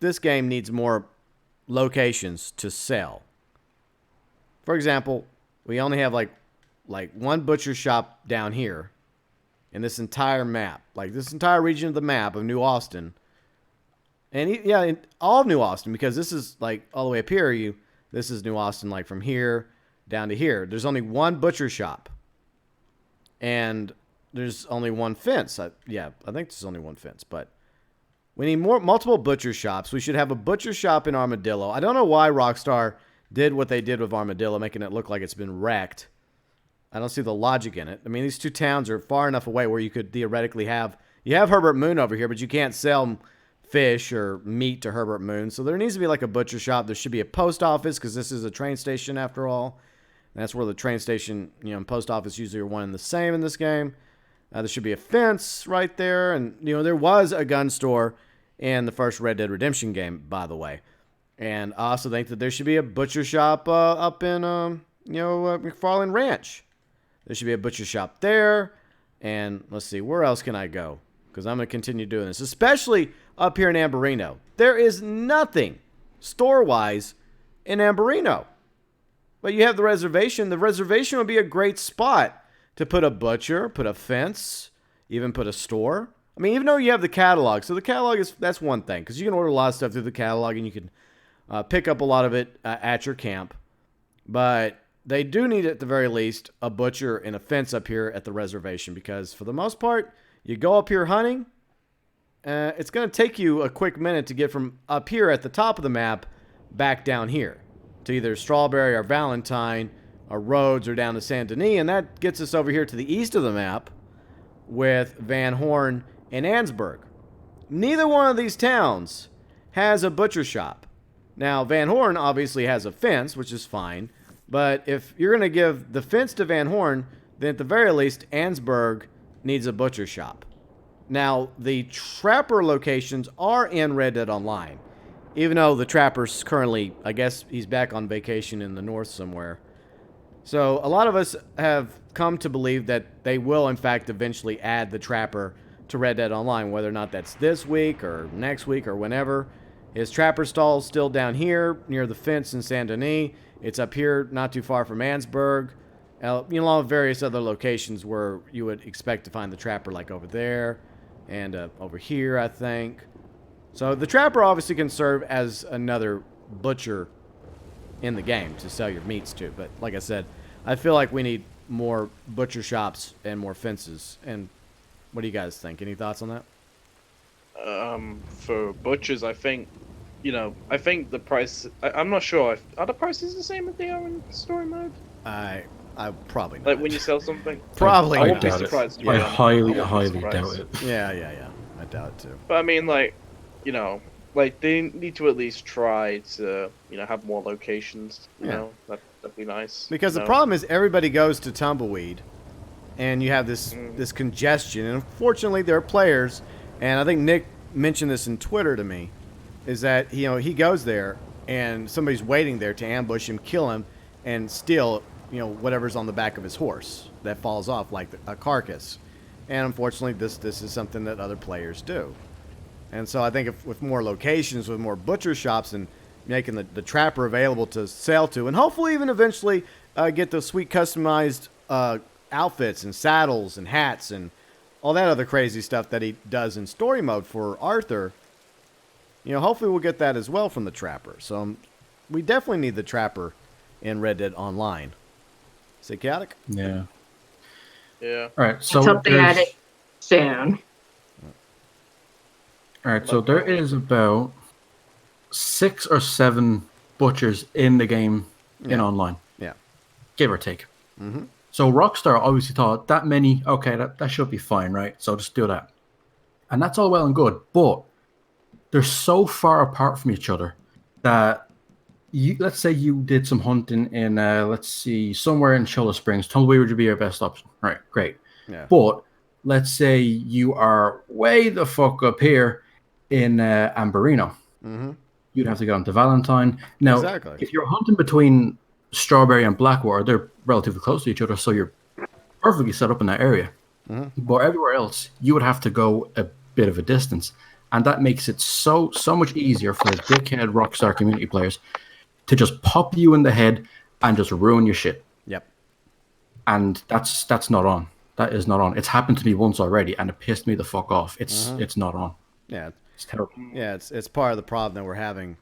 this game needs more locations to sell. For example, we only have like one butcher shop down here in this entire map. Like this entire region of the map of New Austin. And in all of New Austin, because this is like all the way up here, this is New Austin, like from here down to here. There's only one butcher shop. And there's only one fence. I think there's only one fence, but we need multiple butcher shops. We should have a butcher shop in Armadillo. I don't know why Rockstar did what they did with Armadillo, making it look like it's been wrecked. I don't see the logic in it. I mean, these two towns are far enough away where you could theoretically have Herbert Moon over here, but you can't sell fish or meat to Herbert Moon. So there needs to be like a butcher shop. There should be a post office because this is a train station after all. And that's where the train station, and post office usually are one and the same in this game. There should be a fence right there. And, there was a gun store in the first Red Dead Redemption game, by the way. And I also think that there should be a butcher shop up in, McFarlane Ranch. There should be a butcher shop there. And let's see, where else can I go? Because I'm going to continue doing this, especially up here in Amberino. There is nothing store-wise in Amberino. But you have the reservation. The reservation would be a great spot to put a butcher, put a fence, even put a store. I mean, even though you have the catalog. So the catalog that's one thing, because you can order a lot of stuff through the catalog and you can pick up a lot of it at your camp. But they do need, at the very least, a butcher and a fence up here at the reservation, because for the most part, you go up here hunting, it's going to take you a quick minute to get from up here at the top of the map back down here to either Strawberry or Valentine or Rhodes or down to Saint Denis, and that gets us over here to the east of the map with Van Horn and Ansburg. Neither one of these towns has a butcher shop. Now, Van Horn obviously has a fence, which is fine, but if you're going to give the fence to Van Horn, then at the very least, Ansburg needs a butcher shop. Now, the Trapper locations are in Red Dead Online, even though the Trapper's currently, I guess he's back on vacation in the north somewhere. So a lot of us have come to believe that they will, in fact, eventually add the Trapper to Red Dead Online, whether or not that's this week or next week or whenever. His Trapper stall's still down here near the fence in Saint Denis. It's up here not too far from Ansburg. Along with various other locations where you would expect to find the Trapper, like over there and over here, I think. So the Trapper obviously can serve as another butcher in the game to sell your meats to. But like I said, I feel like we need more butcher shops and more fences. And what do you guys think? Any thoughts on that? For butchers, I think, I think the price. I'm not sure. Are the prices the same as they are in story mode? I probably not. Like when you sell something? Probably I not. won't be surprised. I highly doubt it. Yeah. I doubt it too. But I mean, they need to at least try to, have more locations. You know, that'd be nice. Because the problem is everybody goes to Tumbleweed, and you have this congestion. And unfortunately, there are players, and I think Nick mentioned this in Twitter to me, is that he goes there and somebody's waiting there to ambush him, kill him, and steal whatever's on the back of his horse that falls off like a carcass. And unfortunately, this is something that other players do. And so I think if with more locations, with more butcher shops, and making the Trapper available to sell to, and hopefully even eventually get those sweet customized outfits and saddles and hats and all that other crazy stuff that he does in story mode for Arthur, hopefully we'll get that as well from the Trapper. So we definitely need the Trapper in Red Dead Online. Is it chaotic? Yeah. Yeah. All right. So let's hope they add it soon. All right. So there is about 6 or 7 butchers in the game in online. Yeah. Give or take. Mm-hmm. So Rockstar obviously thought that many, okay, that should be fine, right? So just do that. And that's all well and good. But they're so far apart from each other that let's say you did some hunting in, somewhere in Chilla Springs. Tumbleweed would be your best option. Right, great. Yeah. But let's say you are way the fuck up here in Amberino. Mm-hmm. You'd have to go into Valentine. Now, Exactly. if you're hunting between Strawberry and Blackwater, they're relatively close to each other, so you're perfectly set up in that area. Mm-hmm. But everywhere else, you would have to go a bit of a distance. And that makes it so much easier for the dickhead Rockstar community players to just pop you in the head and just ruin your shit. Yep. And that's not on. That is not on. It's happened to me once already, and it pissed me the fuck off. It's not on. Yeah. It's terrible. Yeah, it's part of the problem that we're having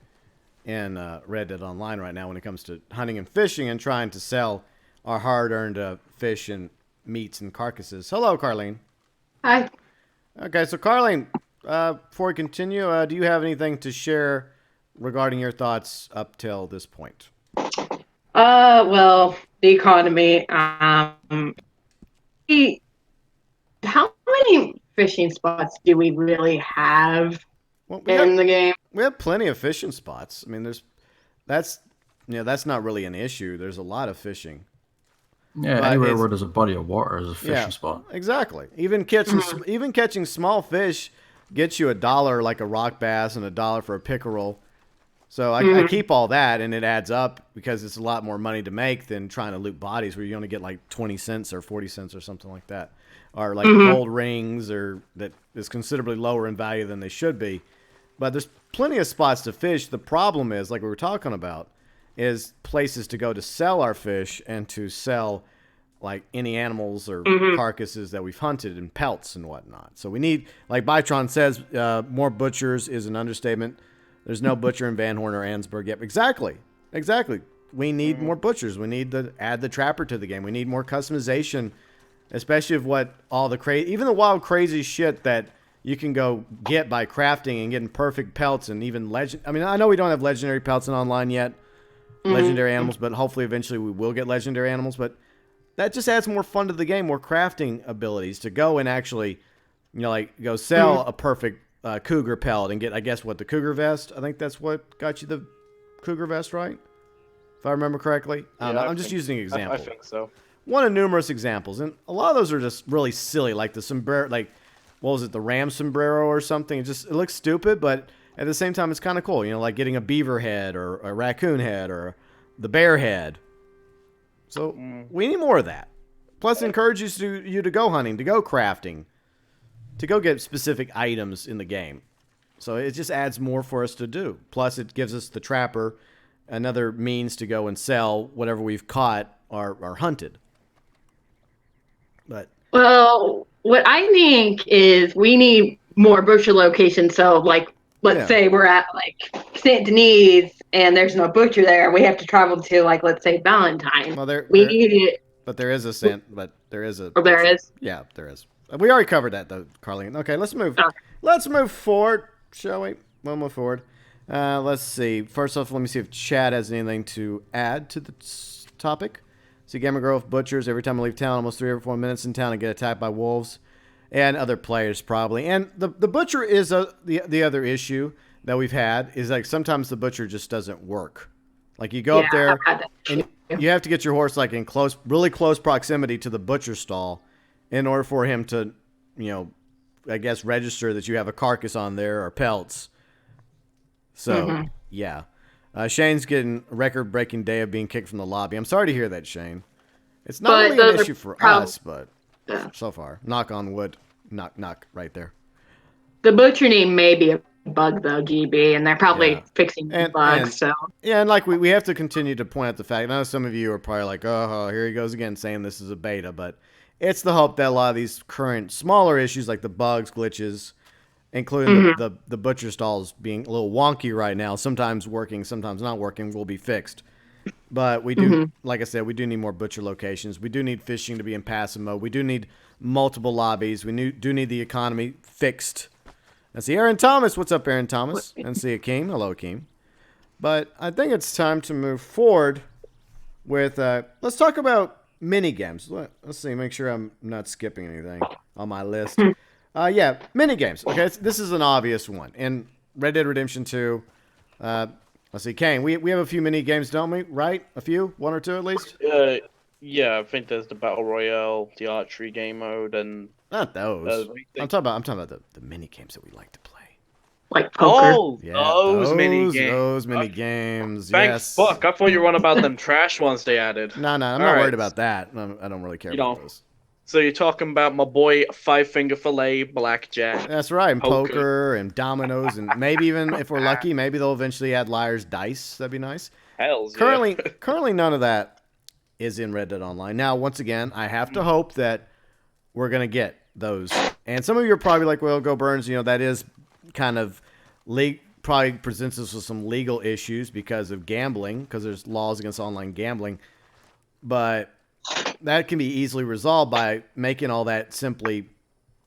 in Red Dead Online right now when it comes to hunting and fishing and trying to sell our hard-earned fish and meats and carcasses. Hello, Carlene. Hi. Okay, so Carlene, before we continue, do you have anything to share regarding your thoughts up till this point? Well, the economy. How many fishing spots do we really have Well, in the game? we have plenty of fishing spots. I mean, that's not really an issue. There's a lot of fishing. Yeah, But anywhere it's- where there's a body of water is a fishing spot. Exactly. Even catching small fish gets you $1 like a rock bass and $1 for a pickerel. So I keep all that, and it adds up because it's a lot more money to make than trying to loot bodies where you only get like 20 cents or 40 cents or something like that. Or like gold rings or that is considerably lower in value than they should be. But there's plenty of spots to fish. The problem is, like we were talking about, is places to go to sell our fish and to sell like any animals or carcasses that we've hunted and pelts and whatnot. So we need, like Bytron says, more butchers is an understatement. There's no butcher in Van Horn or Ansburg yet. Exactly. We need more butchers. We need to add the trapper to the game. We need more customization, especially of what all the crazy, even the wild crazy shit that you can go get by crafting and getting perfect pelts and even legend. I mean, I know we don't have legendary pelts in online yet, legendary animals, but hopefully eventually we will get legendary animals. But that just adds more fun to the game, more crafting abilities to go and actually, like go sell a perfect cougar pelt and get, I guess, what, the cougar vest? I think that's what got you the cougar vest, right? If I remember correctly. I don't know. I'm just using an example. I think so. One of numerous examples. And a lot of those are just really silly, like the sombrero, like, what was it, the ram sombrero or something? It looks stupid, but at the same time, it's kind of cool. Like getting a beaver head or a raccoon head or the bear head. So we need more of that. Plus, it encourages you to go hunting, to go crafting, to go get specific items in the game. So it just adds more for us to do. Plus, it gives us the trapper another means to go and sell whatever we've caught or hunted. But Well, what I think is we need more butcher locations. So, like, let's say we're at like Saint Denis and there's no butcher there. We have to travel to, like, let's say Valentine. Well, we need it. But there is a there is a. Or there is. Yeah, there is. We already covered that though, Carlene. Okay, let's move. Okay. Let's move forward, shall we? We'll move forward. Let's see. First off, let me see if Chad has anything to add to the topic. See, Gamer Grove butchers. Every time I leave town, almost 3 or 4 minutes in town, I get attacked by wolves and other players probably. And the butcher is the other issue that we've had is like sometimes the butcher just doesn't work. Like you go up there and you have to get your horse like in really close proximity to the butcher stall in order for him to, I guess register that you have a carcass on there or pelts. So, yeah. Shane's getting a record-breaking day of being kicked from the lobby. I'm sorry to hear that, Shane. It's not really an issue for us, but so far. Knock on wood. Knock, knock, right there. The butcher name may be a bug, though, GB, and they're probably fixing the bugs, so... Yeah, and like we have to continue to point out the fact, I know some of you are probably like, oh, here he goes again saying this is a beta, but it's the hope that a lot of these current smaller issues like the bugs, glitches, including the butcher stalls being a little wonky right now, sometimes working, sometimes not working, will be fixed. But we do, like I said, we do need more butcher locations. We do need fishing to be in passive mode. We do need multiple lobbies. We do need the economy fixed. I see Aaron Thomas. What's up, Aaron Thomas? And see Akeem. Hello, Akeem. But I think it's time to move forward with, let's talk about minigames. Let's see, make sure I'm not skipping anything on my list. Yeah, minigames. Okay, this is an obvious one. In Red Dead Redemption 2, let's see, Kane, we have a few minigames, don't we? Right? A few? 1 or 2 at least? Yeah, I think there's the Battle Royale, the Archery game mode, and... Not those. I'm talking about the minigames that we like to play. Like poker. Oh, Yeah, those minigames. Those minigames, Thanks, fuck. I thought you were on about them trash ones they added. No, I'm not worried about that. I don't really care about those. So you're talking about my boy Five Finger Fillet Blackjack. That's right, and poker and dominoes, and maybe even, if we're lucky, maybe they'll eventually add Liar's Dice. That'd be nice. Hells yeah. Currently, none of that is in Red Dead Online. Now, once again, I have to hope that we're going to get those. And some of you are probably like, well, GeauxBurns, that is kind of probably presents us with some legal issues because of gambling, because there's laws against online gambling. But that can be easily resolved by making all that simply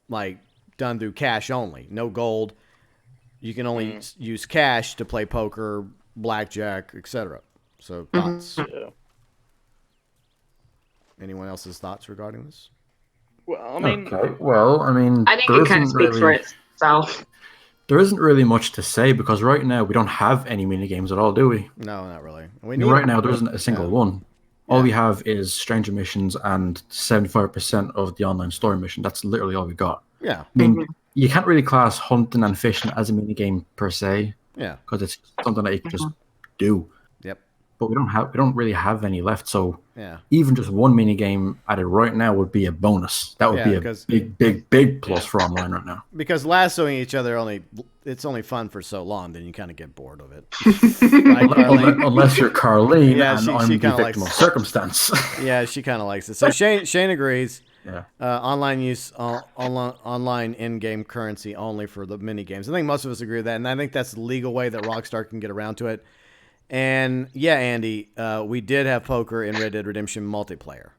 like done through cash only. No gold. You can only use cash to play poker, blackjack, etc. So thoughts? Yeah. Anyone else's thoughts regarding this? Well, I mean, I think it kind of speaks for itself. There isn't really much to say because right now we don't have any mini games at all, do we? No, not really. Right now there isn't a single one. All we have is stranger missions and 75% of the online story mission. That's literally all we got. Yeah. I mean, you can't really class hunting and fishing as a minigame per se, Yeah. because it's something that you can just do. Yep. But we don't really have any left. So Yeah. even just one minigame added right now would be a bonus. That would Yeah, be a 'cause- big plus for online right now. Because lassoing each other it's only fun for so long, then you kind of get bored of it. Unless you're Carlene Yeah, and she I'm the kinda victim likes- of circumstance. Yeah, she kind of likes it. So Shane agrees. Yeah. Online use, online in-game currency only for the mini games. I think most of us agree with that, and I think that's the legal way that Rockstar can get around to it. And yeah, Andy, we did have poker in Red Dead Redemption multiplayer,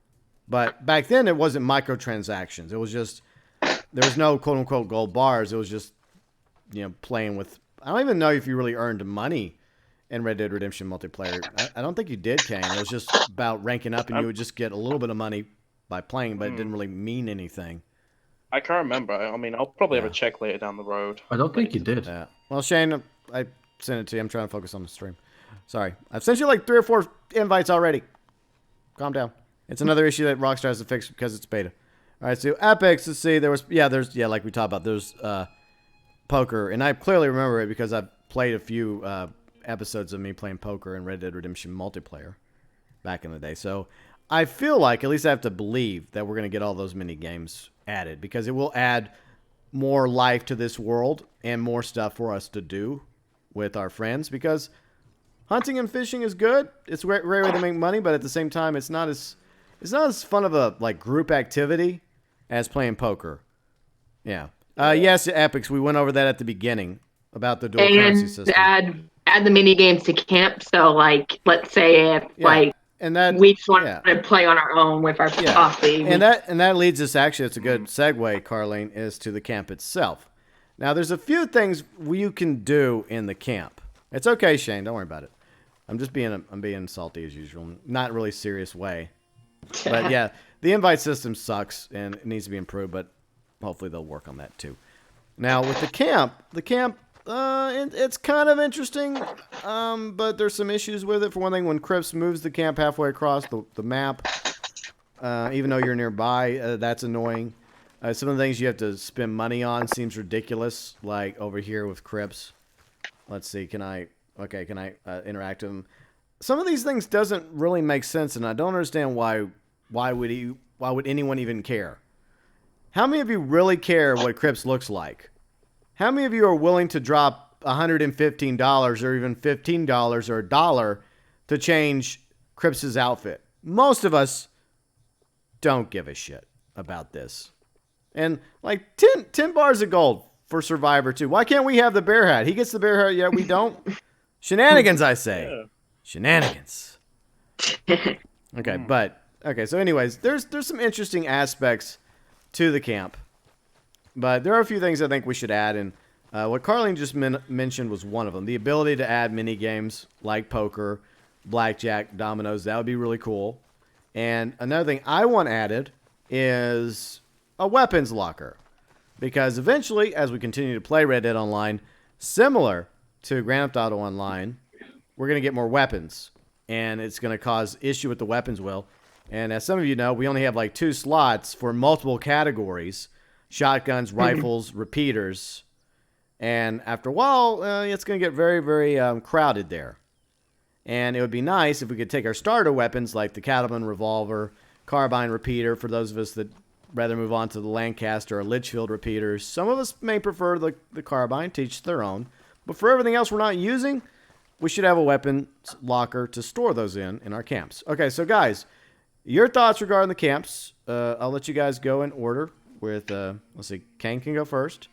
but back then it wasn't microtransactions. It was just there was no quote unquote gold bars. It was just playing with. I don't even know if you really earned money in Red Dead Redemption multiplayer. I don't think you did, Kane. It was just about ranking up, and you would just get a little bit of money by playing, but it didn't really mean anything. I can't remember. I mean, I'll probably have a check later down the road. I don't think you did. Yeah. Well, Shane, I sent it to you. I'm trying to focus on the stream. Sorry. I've sent you like 3 or 4 invites already. Calm down. It's another issue that Rockstar has to fix because it's beta. All right, so Apex, let's see. There's like we talked about, there's poker. And I clearly remember it because I've played a few episodes of me playing poker in Red Dead Redemption multiplayer back in the day. So I feel like, at least I have to believe, that we're going to get all those mini games added because it will add more life to this world and more stuff for us to do with our friends because hunting and fishing is good. It's a great way to make money, but at the same time, it's not as fun of a like group activity as playing poker. Yeah. Yes, Epics. We went over that at the beginning about the dual currency system. Add the mini games to camp. So like, let's say if and that we just want to play on our own with our posse. And that leads us, actually, it's a good segue, Carlene, is to the camp itself. Now, there's a few things you can do in the camp. It's okay, Shane. Don't worry about it. I'm being salty as usual. Not in a really serious way. But yeah, the invite system sucks and it needs to be improved, but hopefully they'll work on that too. Now, with the camp, it's kind of interesting, but there's some issues with it. For one thing, when Crips moves the camp halfway across the map, even though you're nearby, that's annoying. Some of the things you have to spend money on seems ridiculous, like over here with Crips. Let's see, can I interact with them? Some of these things doesn't really make sense, and I don't understand why would anyone even care? How many of you really care what Crips looks like? How many of you are willing to drop $115 or even $15 or $1 to change Crips' outfit? Most of us don't give a shit about this. And like 10 bars of gold for Survivor 2. Why can't we have the bear hat? He gets the bear hat, yet we don't? Shenanigans, I say. Yeah. Shenanigans. Okay, so anyways, there's some interesting aspects to the camp. But there are a few things I think we should add, and what Carlene just mentioned was one of them. The ability to add mini games like poker, blackjack, dominoes. That would be really cool. And another thing I want added is a weapons locker. Because eventually, as we continue to play Red Dead Online, similar to Grand Theft Auto Online, we're going to get more weapons. And it's going to cause issue with the weapons wheel. And as some of you know, we only have like 2 slots for multiple categories. Shotguns, rifles, repeaters. And after a while, it's going to get very, very crowded there. And it would be nice if we could take our starter weapons like the Cattleman revolver, carbine repeater, for those of us that rather move on to the Lancaster or Litchfield repeaters. Some of us may prefer the carbine, to each their own. But for everything else we're not using, we should have a weapons locker to store those in our camps. Okay, so guys, your thoughts regarding the camps. I'll let you guys go in order. With let's see, Kane can go first,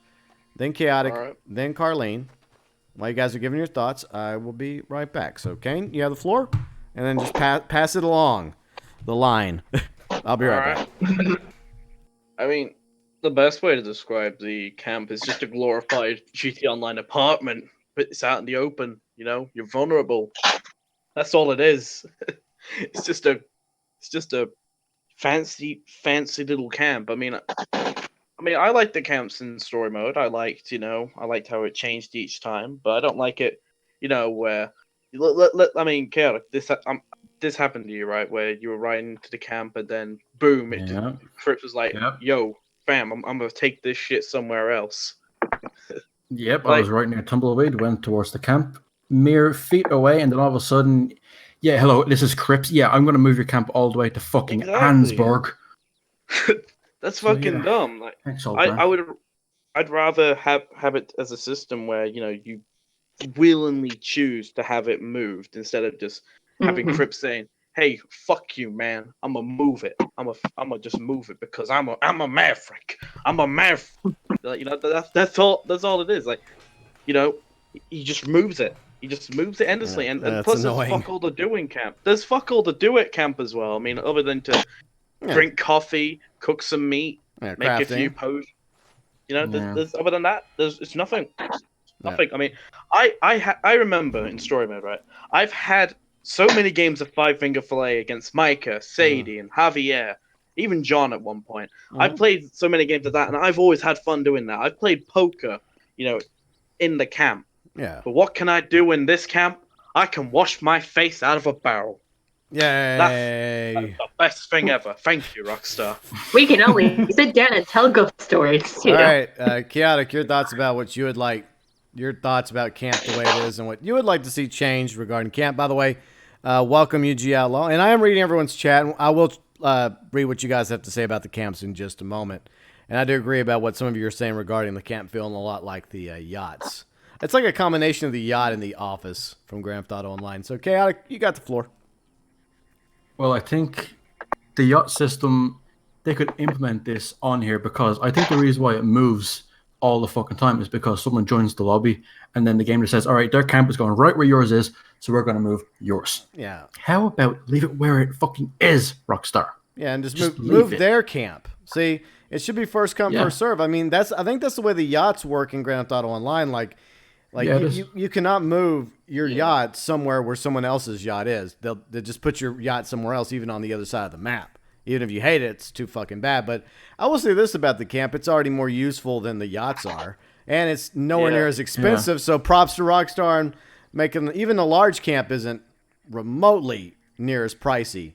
then Chaotic, then Carlene. While you guys are giving your thoughts, I will be right back. So Kane, you have the floor, and then just pass it along the line. I'll be right back. I mean, the best way to describe the camp is just a glorified GT Online apartment, but it's out in the open. You know, you're vulnerable. That's all it is. It's just a fancy little camp. I mean, I like the camps in story mode. I liked how it changed each time, but I don't like it, where I mean, Chaotic, this happened to you, right? Where you were riding to the camp and then boom, Crips was like, yo, fam, I'm gonna take this shit somewhere else. Yep, I Like- was right near Tumbleweed, went towards the camp, mere feet away, and then all of a sudden, yeah, hello, this is Crips. Yeah, I'm going to move your camp all the way to fucking Exactly. Ansburg. That's So, fucking yeah. dumb. Like, Thanks, old man. I'd rather have it as a system where you willingly choose to have it moved instead of just having Mhm. Crips saying, "Hey, fuck you, man. I'm gonna move it. I'm gonna just move it because I'm a maverick. I'm a maverick." Like, that's all it is. Like, he just moves it. He just moves it endlessly, Yeah, and that's plus there's annoying. fuck all the doing camp. There's fuck all the do it camp as well. I mean, other than to Yeah. drink coffee, cook some meat, Yeah, make a few crafting. posts. Yeah. There's other than that, it's nothing. Yeah. Nothing. I mean, I remember in story mode, right? I've had so many games of Five Finger Fillet against Micah, Sadie, and Javier, even John at one point. I've played so many games of that, and I've always had fun doing that. I've played poker, in the camp. Yeah. But what can I do in this camp? I can wash my face out of a barrel. Yay. That's the best thing ever. Thank you, Rockstar. We can only sit down and tell ghost stories. All right, Chaotic, your thoughts about what you would like, your thoughts about camp the way it is, and what you would like to see changed regarding camp. By the way, welcome UG Outlaw, and I am reading everyone's chat. And I will read what you guys have to say about the camps in just a moment. And I do agree about what some of you are saying regarding the camp feeling a lot like the yachts. It's like a combination of the yacht and the office from Grand Theft Auto Online. So, Chaotic, you got the floor. Well, I think the yacht system, they could implement this on here because I think the reason why it moves all the fucking time is because someone joins the lobby and then the game just says, all right, their camp is going right where yours is, so we're going to move yours. Yeah. How about leave it where it fucking is, Rockstar? Yeah, and just Just move leave it. their camp. See, it should be first come, Yeah. first serve. I mean, I think that's the way the yachts work in Grand Theft Auto Online. Like Yeah, it is. you cannot move your yacht somewhere where someone else's yacht is. They'll just put your yacht somewhere else, even on the other side of the map. Even if you hate it, it's too fucking bad. But I will say this about the camp: it's already more useful than the yachts are, and it's nowhere near as expensive. So props to Rockstar and making even a large camp isn't remotely near as pricey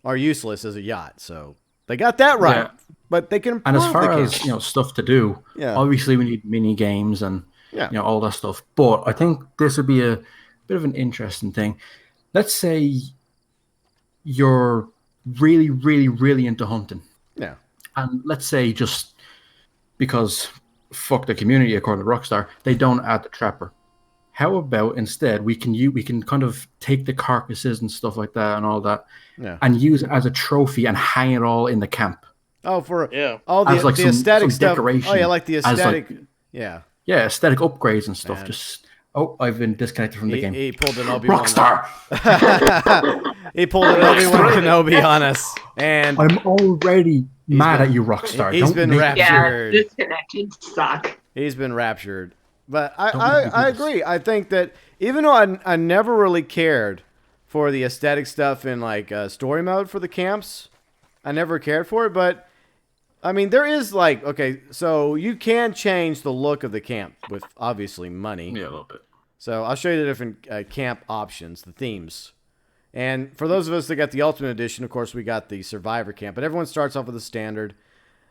or useless as a yacht. So they got that right. Yeah. But they can improve And as far the camp. as stuff to do, Yeah. obviously we need mini games and Yeah. all that stuff. But I think this would be a bit of an interesting thing. Let's say you're really, really, really into hunting, Yeah. and let's say just because fuck the community, according to Rockstar, they don't add the trapper. How about instead we can kind of take the carcasses and stuff like that and all that, Yeah. and use it as a trophy and hang it all in the camp. Oh, for Yeah. all the, As, like, the some aesthetic stuff. decoration. Oh yeah, like the As, like- aesthetic. Yeah. Yeah, aesthetic upgrades and stuff. Man. Just I've been disconnected from the game. He pulled an Obi-Wan. Rockstar. He pulled an Obi-Wan Kenobi on us, and I'm already mad been- at you, Rockstar. he's Don't been make- wrapped- Yeah, Captured. disconnected suck. he's been raptured. But Don't make me I do this. agree. I think that even though I never really cared for the aesthetic stuff in like story mode for the camps, I never cared for it. But I mean, there is like, okay, so you can change the look of the camp with obviously money. Yeah, a little bit. So I'll show you the different camp options, the themes. And for those of us that got the Ultimate Edition, of course, we got the Survivor camp. But everyone starts off with the standard.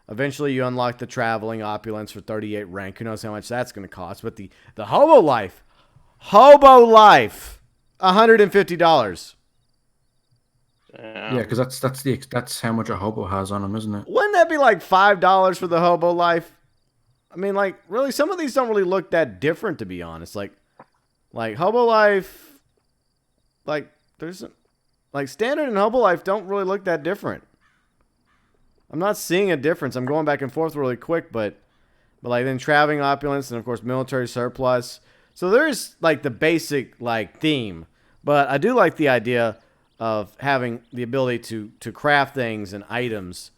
Eventually, you unlock the Traveling Opulence for 38 rank. Who knows how much that's going to cost. But the Hobo Life, $150. Yeah, because that's how much a hobo has on him, isn't it? Wouldn't that be like $5 for the Hobo Life? I mean, like, really, some of these don't really look that different, to be honest. Like Hobo Life, like, there's, like, Standard and Hobo Life don't really look that different. I'm not seeing a difference. I'm going back and forth really quick, but like, then Traveling Opulence and, of course, Military Surplus. So there's, like, the basic, like, theme. But I do like the idea of having the ability to craft things and items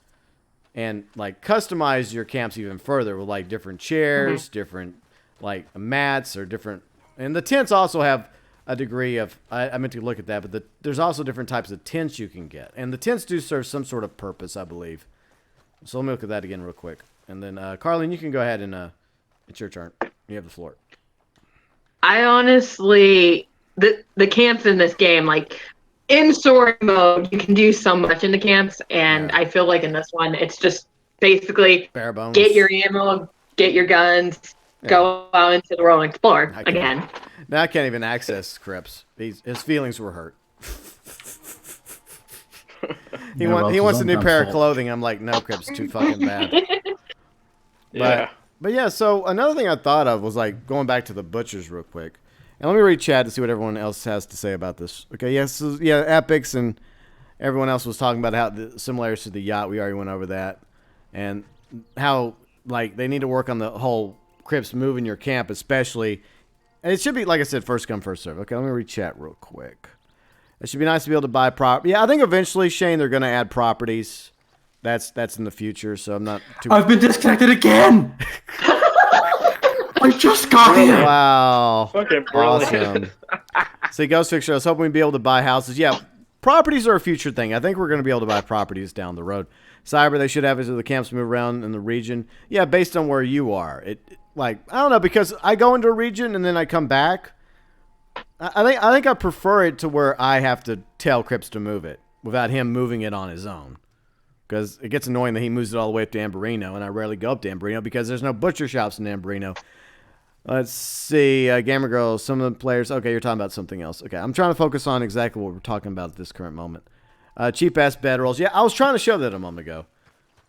and like customize your camps even further with like different chairs, different like mats or different, and the tents also have a degree of, I meant to look at that, but there's also different types of tents you can get, and the tents do serve some sort of purpose, I believe. So let me look at that again real quick, and then Carlene, you can go ahead and it's your turn. You have the floor. I honestly, the camps in this game, like in story mode, you can do so much in the camps, and Yeah. I feel like in this one, it's just basically Bare bones. get your ammo, get your guns, go out into the world and explore again. Now I can't even access Crips. His feelings were hurt. He wants a new pair of clothing. I'm like, no, Crips, too fucking bad. Yeah. But yeah, so another thing I thought of was like going back to the butchers real quick. And let me read chat to see what everyone else has to say about this. Okay, yes, so, yeah, Epics and everyone else was talking about how the similarities to the yacht. We already went over that. And how, like, they need to work on the whole Crips moving your camp, especially. And it should be, like I said, first come, first serve. Okay, let me read chat real quick. It should be nice to be able to buy property. Yeah, I think eventually, Shane, they're going to add properties. That's in the future, so I'm not too... I've been disconnected again! I just got here! Wow. Fucking brilliant. Awesome. See, Ghost Fixer, I was hoping we'd be able to buy houses. Yeah, properties are a future thing. I think we're going to be able to buy properties down the road. Cyber, they should have it so the camps move around in the region. Yeah, based on where you are. Like, I don't know, because I go into a region and then I come back. I think I prefer it to where I have to tell Crips to move it without him moving it on his own. Because it gets annoying that he moves it all the way up to Amberino, and I rarely go up to Amberino because there's no butcher shops in Amberino. Let's see. Gamer Girl, some of the players... Okay, you're talking about something else. Okay, I'm trying to focus on exactly what we're talking about at this current moment. Cheap-ass bedrolls. Yeah, I was trying to show that a moment ago.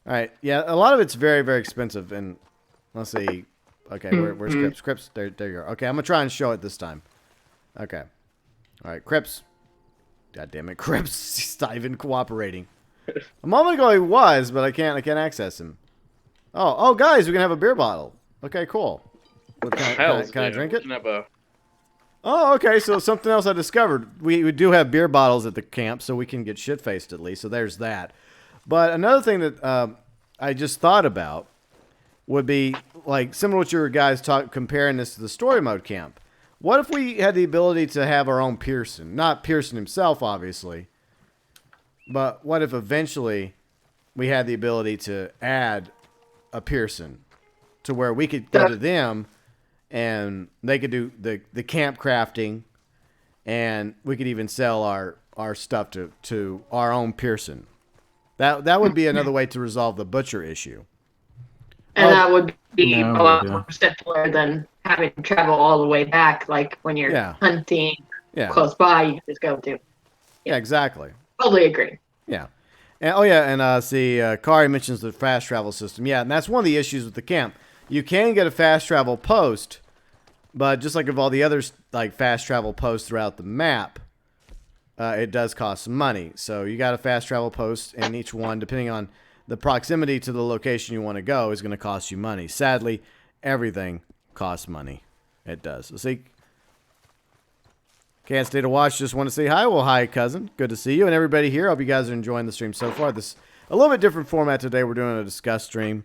All right, yeah, a lot of it's very, very expensive. And let's see. Okay, where's Crips? Crips, there you go. Okay, I'm going to try and show it this time. Okay. All right, Crips. God damn it, Crips. He's not even cooperating. A moment ago he was, but I can't access him. Oh, guys, we can have a beer bottle. Okay, cool. Can I drink it? Oh, okay, so something else I discovered. We do have beer bottles at the camp, so we can get shit-faced at least, so there's that. But another thing that I just thought about would be, like, similar to your guys comparing this to the story mode camp. What if we had the ability to have our own Pearson? Not Pearson himself, obviously. But what if eventually we had the ability to add a Pearson to where we could go to them and they could do the camp crafting and we could even sell our stuff to our own Pearson. That would be another way to resolve the butcher issue. And that would be a lot more simpler than having to travel all the way back, like when you're hunting close by, you just go to. Yeah, exactly. Totally agree. Yeah. And see, Kari mentions the fast travel system. Yeah, and that's one of the issues with the camp. You can get a fast travel post, but just like of all the others, like fast travel posts throughout the map, it does cost some money. So you got a fast travel post, and each one, depending on the proximity to the location you want to go, is going to cost you money. Sadly, everything costs money. It does. So see, can't stay to watch. Just want to say hi. Well, hi, cousin. Good to see you and everybody here. Hope you guys are enjoying the stream so far. This a little bit different format today. We're doing a discuss stream.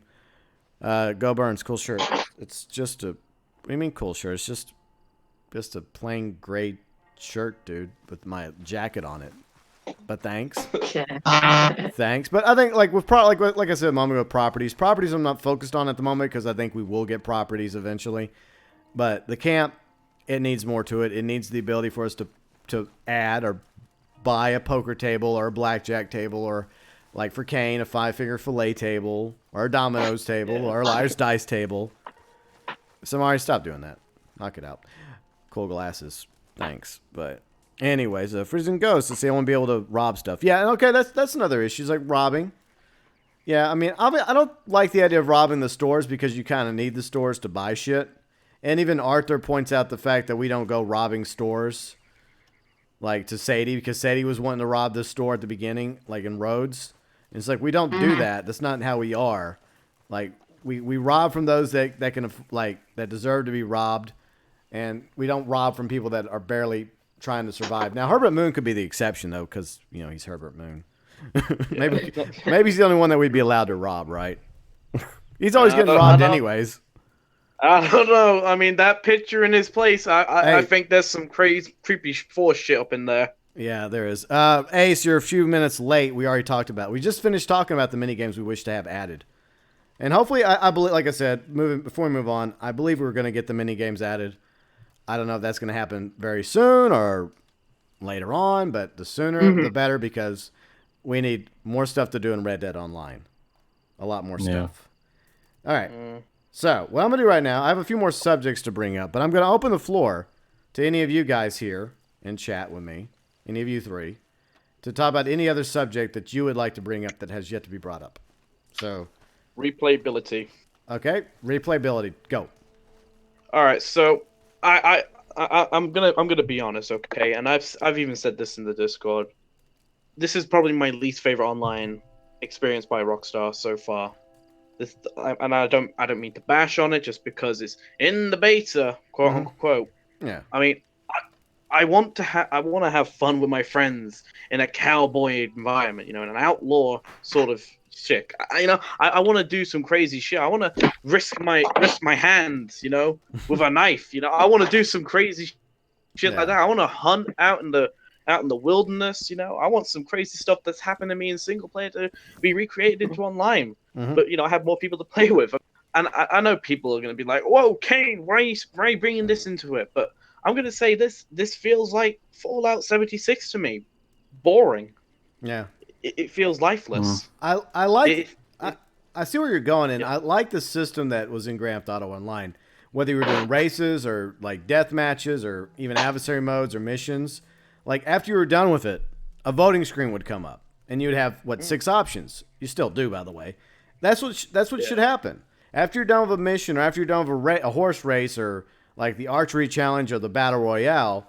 GeauxBurns, cool shirt. It's just a... What do you mean cool shirt? It's just a plain gray shirt, dude, with my jacket on it. But thanks. Thanks. But I think like with like I said a moment ago, properties I'm not focused on at the moment because I think we will get properties eventually. But the camp, it needs more to it. It needs the ability for us to add or buy a poker table or a blackjack table or, like for Kane, a 5-figure fillet table or a dominoes table or a liar's dice table. Samari, stop doing that. Knock it out. Cool glasses. Thanks. But anyways, Freezing Ghost. Let's see, I want to be able to rob stuff. Yeah, okay, that's another issue. It's like robbing. Yeah, I mean, I don't like the idea of robbing the stores because you kind of need the stores to buy shit. And even Arthur points out the fact that we don't go robbing stores, like to Sadie, because Sadie was wanting to rob this store at the beginning, like in Rhodes. And it's like, we don't do that. That's not how we are. Like, we rob from those that can, like, that deserve to be robbed. And we don't rob from people that are barely trying to survive. Now, Herbert Moon could be the exception, though, because, you know, he's Herbert Moon. maybe he's the only one that we'd be allowed to rob, right? He's always getting robbed anyways. I don't know. I mean, that picture in his place, I think there's some crazy, creepy force shit up in there. Yeah, there is. Ace, you're a few minutes late. We already talked about. We just finished talking about the minigames we wish to have added. And hopefully, I believe, like I said, before we move on, I believe we're going to get the minigames added. I don't know if that's going to happen very soon or later on, but the sooner, the better, because we need more stuff to do in Red Dead Online. a lot more Yeah. stuff. All right. So what I'm going to do right now, I have a few more subjects to bring up, but I'm going to open the floor to any of you guys here in chat with me, any of you three, to talk about any other subject that you would like to bring up that has yet to be brought up. So, Replayability. okay, replayability, go. All right, so I'm gonna be honest, okay, and I've even said this in the Discord. This is probably my least favorite online experience by Rockstar so far. And I don't mean to bash on it just because it's in the beta, quote unquote. Yeah. I mean, I want to have fun with my friends in a cowboy environment, in an outlaw sort of shit. I want to do some crazy shit. I want to risk my hands, with a knife. I want to do some crazy shit like that. I want to hunt out in the wilderness. I want some crazy stuff that's happened to me in single player to be recreated into online. But I have more people to play with, and I know people are going to be like, "Whoa, Kane, why are you bringing this into it?" But I'm going to say this feels like Fallout 76 to me. Boring. Yeah. It feels lifeless. I like I see where you're going, and I like the system that was in Grand Theft Auto Online. Whether you were doing races or like death matches or even adversary modes or missions, like after you were done with it, a voting screen would come up, and you would have 6 options. You still do, by the way. That's what should happen. After you're done with a mission, or after you're done with a horse race, or like the archery challenge or the battle royale,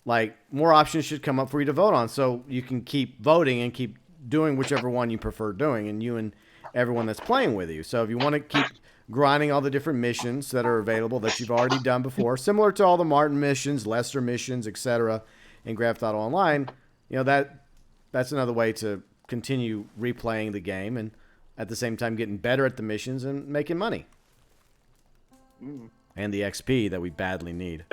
like more options should come up for you to vote on, so you can keep voting and keep doing whichever one you prefer doing, and you and everyone that's playing with you. So if you want to keep grinding all the different missions that are available that you've already done before, similar to all the Martin missions, Lester missions, etc., in Grand Theft Auto Online, that's another way to continue replaying the game and at the same time getting better at the missions and making money. And the XP that we badly need.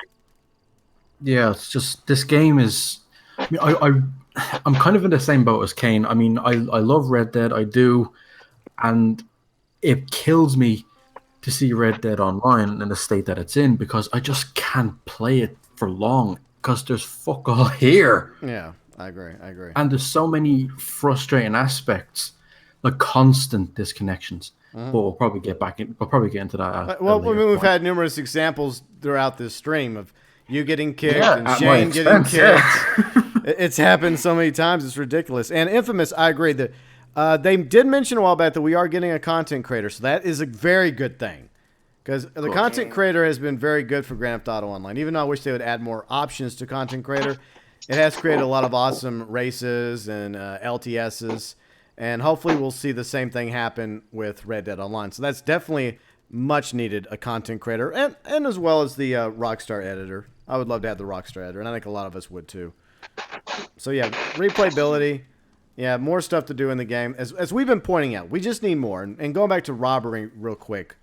Yeah, it's just this game is. I mean, I'm kind of in the same boat as Kane. I mean, I love Red Dead, I do, and it kills me to see Red Dead Online in the state that it's in because I just can't play it for long because there's fuck all here. Yeah, I agree. And there's so many frustrating aspects, like constant disconnections. But we'll probably get into that. We've had numerous examples throughout this stream of you getting kicked and at Shane my getting expense, kicked. It's happened so many times. It's ridiculous. And Infamous, I agree that they did mention a while back that we are getting a content creator. So that is a very good thing. Because the content creator has been very good for Grand Theft Auto Online. Even though I wish they would add more options to content creator, it has created a lot of awesome races and LTSs. And hopefully we'll see the same thing happen with Red Dead Online. So that's definitely much needed, a content creator. And as well as the Rockstar editor. I would love to have the Rockstar editor. And I think a lot of us would too. So yeah, replayability. Yeah, more stuff to do in the game. As we've been pointing out, we just need more. And going back to robbery real quick.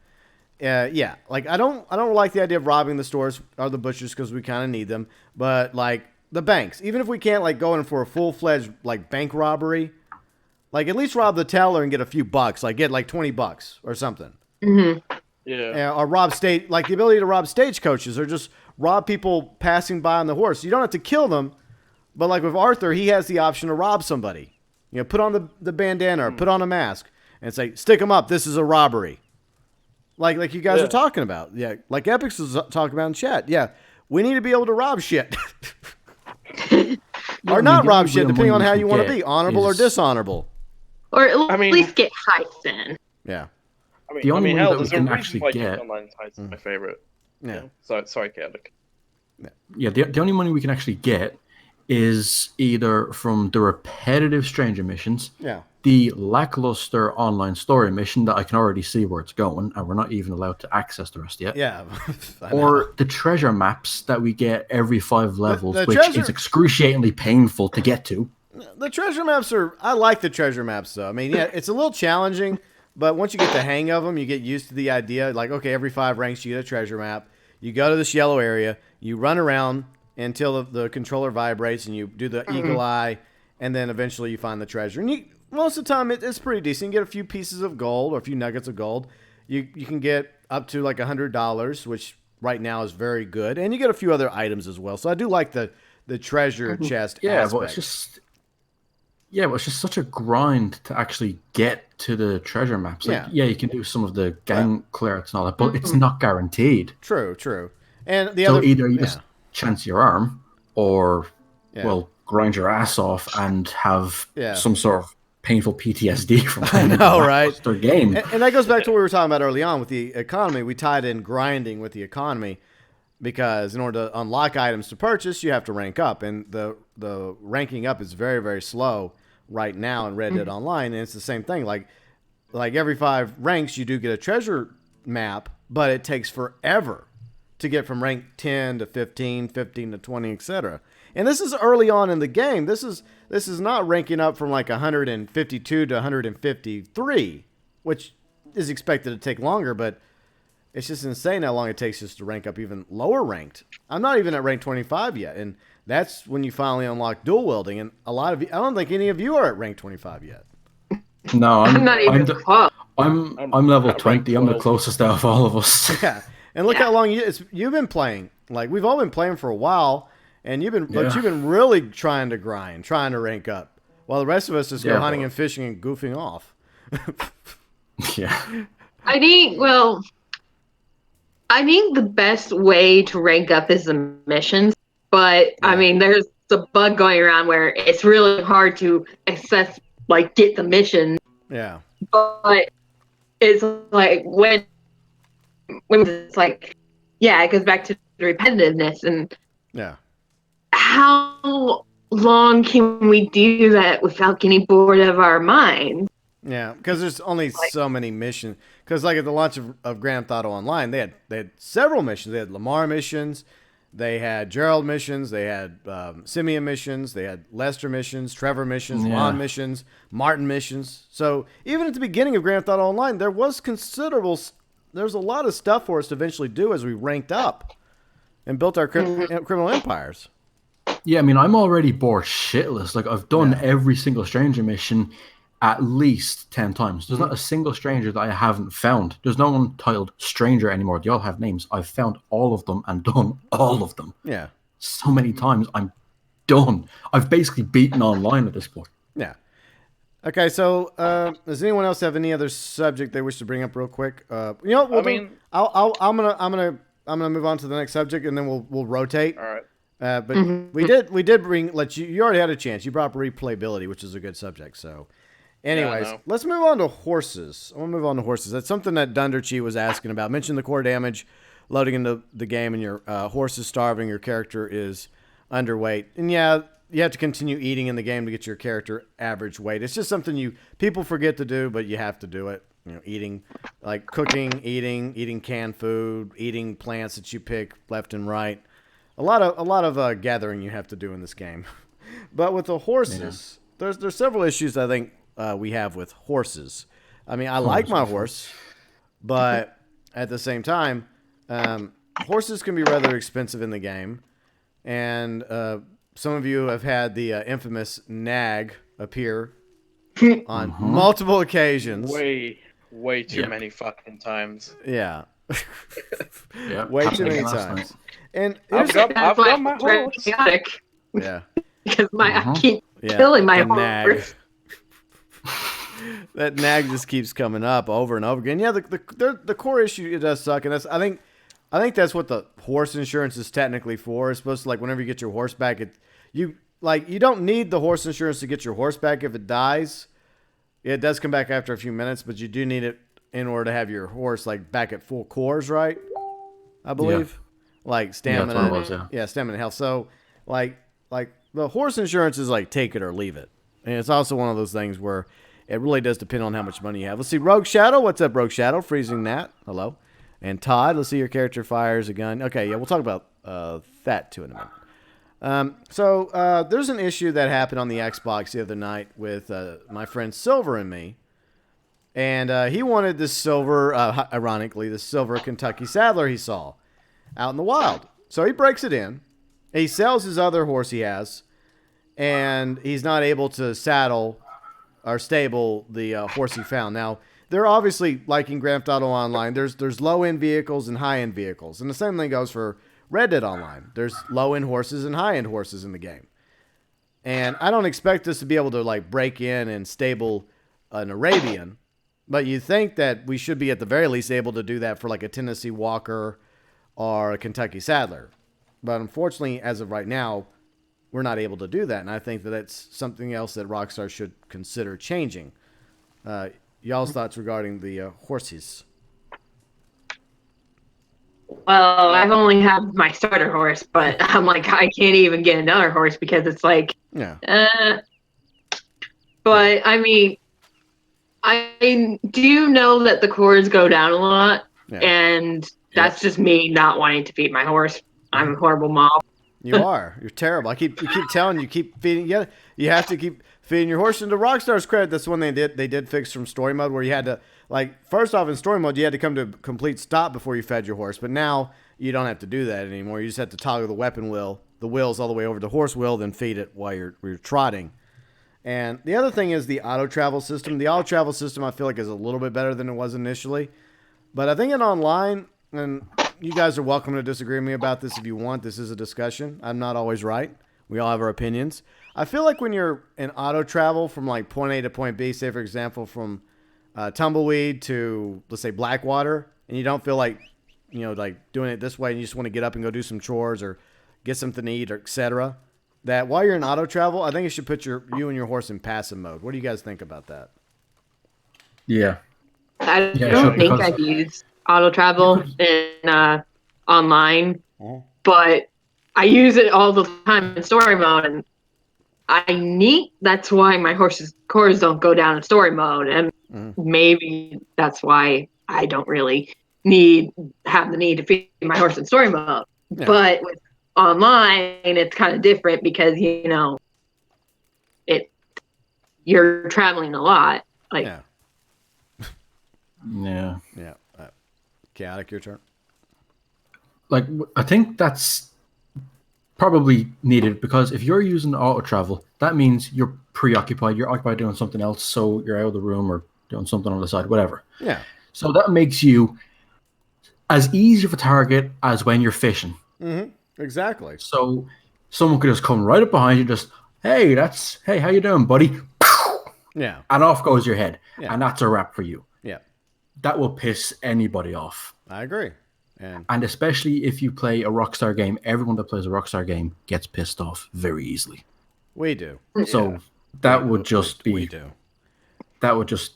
Yeah, like I don't like the idea of robbing the stores or the butchers because we kind of need them. But like the banks, even if we can't like go in for a full-fledged like bank robbery, like at least rob the teller and get a few bucks, like get like $20 or something. Yeah. Or rob like the ability to rob stagecoaches or just rob people passing by on the horse. You don't have to kill them, but like with Arthur, he has the option to rob somebody. Put on the bandana or put on a mask and say, stick them up. This is a robbery. Like you guys are talking about. Yeah. Like Epix was talking about in chat. Yeah. We need to be able to rob shit. Or not rob shit, depending on how you want to be. Honorable or dishonorable. Or at least get heists in. Yeah. The only one that we there's can a reason actually why get. online heists is my favorite. Yeah. Sorry, Chaotic. Yeah, the only money we can actually get is either from the repetitive stranger missions, the lackluster online story mission that I can already see where it's going, and we're not even allowed to access the rest yet. Yeah. Or the treasure maps that we get every 5 levels, which is excruciatingly painful to get to. The treasure maps I like the treasure maps though. I mean, yeah, it's a little challenging, but once you get the hang of them, you get used to the idea. Like, okay, every 5 ranks you get a treasure map. You go to this yellow area, you run around until the controller vibrates and you do the eagle eye, and then eventually you find the treasure. And most of the time it's pretty decent. You get a few pieces of gold or a few nuggets of gold. You can get up to like $100, which right now is very good. And you get a few other items as well. So I do like the treasure chest aspect. But it's just such a grind to actually get to the treasure maps. Like, Yeah. yeah, you can do some of the gang clerics and all that, but it's Mhm. not guaranteed. True. And the So other, either you yeah, just chance your arm, or yeah, well, grind your ass off and have yeah. some sort of painful PTSD from I playing a know, right? lackluster game. And that goes back to what we were talking about early on with the economy. We tied in grinding with the economy because in order to unlock items to purchase, you have to rank up, and the ranking up is very, very slow right now in Red Dead Online, and it's the same thing. Like every 5 ranks, you do get a treasure map, but it takes forever to get from rank 10 to 15, 15 to 20, etc. And this is early on in the game. This is not ranking up from like 152 to 153, which is expected to take longer, but it's just insane how long it takes just to rank up even lower ranked. I'm not even at rank 25 yet, and that's when you finally unlock dual wielding. And a lot of you, I don't think any of you are at rank 25 yet. No, I'm not even close. I'm level at rank 20. I'm the 12. closest out of all of us. Yeah, and look how long you've been playing. Like we've all been playing for a while, and you've been really trying to grind, trying to rank up, while the rest of us just go hunting and fishing and goofing off. Yeah. I think the best way to rank up is the missions, but I mean, there's a bug going around where it's really hard to access, like, get the mission. Yeah. But it's like when it's like, yeah, it goes back to the repetitiveness and Yeah. how long can we do that without getting bored of our minds? Yeah, because there's only so many missions. Because like at the launch of Grand Theft Auto Online, they had several missions. They had Lamar missions, they had Gerald missions, they had Simeon missions, they had Lester missions, Trevor missions, Ron missions, Martin missions. So even at the beginning of Grand Theft Auto Online, there was there's a lot of stuff for us to eventually do as we ranked up and built our criminal empires. Yeah, I mean, I'm already bored shitless. Like, I've done every single stranger mission at least 10 times. There's not a single stranger that I haven't found. There's no one titled stranger anymore. They all have names. I've found all of them and done all of them. Yeah. So many times, I'm done. I've basically beaten online at this point. Yeah. Okay, so does anyone else have any other subject they wish to bring up real quick? I'm gonna move on to the next subject, and then we'll rotate. All right. But we did bring you already had a chance. You brought up replayability, which is a good subject. So, anyways, let's move on to horses. I want to move on to horses. That's something that Dunderchi was asking about. Mentioned the core damage loading into the game, and your horse is starving. Your character is underweight, and yeah, you have to continue eating in the game to get your character average weight. It's just something people forget to do, but you have to do it. You know, eating, like cooking, eating canned food, eating plants that you pick left and right. A lot of gathering you have to do in this game. But with the horses, there's several issues I think we have with horses. I mean, I like my horse, but at the same time, horses can be rather expensive in the game. And some of you have had the infamous nag appear on multiple occasions. Way too many fucking times. Yeah. Yeah, Way too many times. And I've got my horse. Chaotic yeah. because I keep killing my horse. That nag just keeps coming up over and over again. Yeah, the core issue, it does suck, and I think that's what the horse insurance is technically for. It's supposed to, like, whenever you get your horse back, you don't need the horse insurance to get your horse back if it dies. It does come back after a few minutes, but you do need it in order to have your horse like back at full cores, right? I believe. Like stamina. Yeah, that's what it was, yeah, stamina and health. So like the horse insurance is like take it or leave it. And it's also one of those things where it really does depend on how much money you have. Let's see, Rogue Shadow. What's up, Rogue Shadow? Freezing Nat. Hello. And Todd, let's see, your character fires a gun. Okay, yeah, we'll talk about that too in a minute. So there's an issue that happened on the Xbox the other night with my friend Silver and me. And he wanted this silver, ironically, this silver Kentucky Saddler he saw out in the wild. So he breaks it in. He sells his other horse he has. And he's not able to saddle or stable the horse he found. Now, they're obviously, like in Grand Theft Auto Online, there's low-end vehicles and high-end vehicles. And the same thing goes for Red Dead Online. There's low-end horses and high-end horses in the game. And I don't expect us to be able to like break in and stable an Arabian But you think that we should be at the very least able to do that for like a Tennessee Walker or a Kentucky Saddler. But unfortunately, as of right now, we're not able to do that. And I think that that's something else that Rockstar should consider changing. Y'all's thoughts regarding the horses? Well, I've only had my starter horse, but I'm like, I can't even get another horse because it's like, Yeah. But I mean, I do know that the cores go down a lot, and that's just me not wanting to feed my horse. I'm a horrible mom. You are. You're terrible. You keep telling you keep feeding. Yeah, you have to keep feeding your horse. And to Rockstar's credit, that's one they did fix from story mode, where you had to, like, first off in story mode you had to come to a complete stop before you fed your horse. But now you don't have to do that anymore. You just have to toggle the weapon wheel, the wheels all the way over to horse wheel, then feed it while you're trotting. And the other thing is the auto travel system. The auto travel system I feel like is a little bit better than it was initially, but I think in online, and you guys are welcome to disagree with me about this if you want. This is a discussion. I'm not always right. We all have our opinions. I feel like when you're in auto travel from like point A to point B, say for example from Tumbleweed to, let's say, Blackwater, and you don't feel like, like doing it this way, and you just want to get up and go do some chores or get something to eat or etc., that while you're in auto travel, I think you should put you and your horse in passive mode. What do you guys think about that? Yeah. I don't think I've used auto travel in online, but I use it all the time in story mode, and that's why my horse's cores don't go down in story mode, and maybe that's why I don't really have the need to feed my horse in story mode. Yeah. But with online, it's kind of different because you're traveling a lot. Like, yeah. Chaotic, your turn. Like, I think that's probably needed because if you're using auto travel, that means you're preoccupied. You're occupied doing something else, so you're out of the room or doing something on the side, whatever. Yeah. So that makes you as easy of a target as when you're fishing. Mm-hmm. Exactly. So someone could just come right up behind you, just, hey, how you doing, buddy? Yeah. And off goes your head. Yeah. And that's a wrap for you. Yeah. That will piss anybody off. I agree. And especially if you play a Rockstar game, everyone that plays a Rockstar game gets pissed off very easily. We do. So that would just be... We do. That would just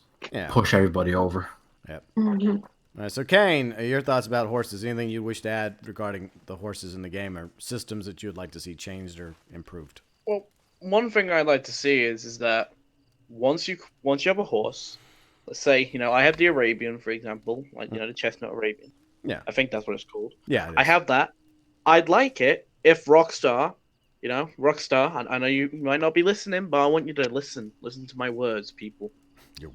push everybody over. Yep. Mm-hmm. All right, so Kane, your thoughts about horses? Anything you wish to add regarding the horses in the game, or systems that you would like to see changed or improved? Well, one thing I'd like to see is that once you have a horse, let's say I have the Arabian, for example, like the chestnut Arabian. Yeah, I think that's what it's called. Yeah, I have that. I'd like it if Rockstar, Rockstar. I know you might not be listening, but I want you to listen. Listen to my words, people.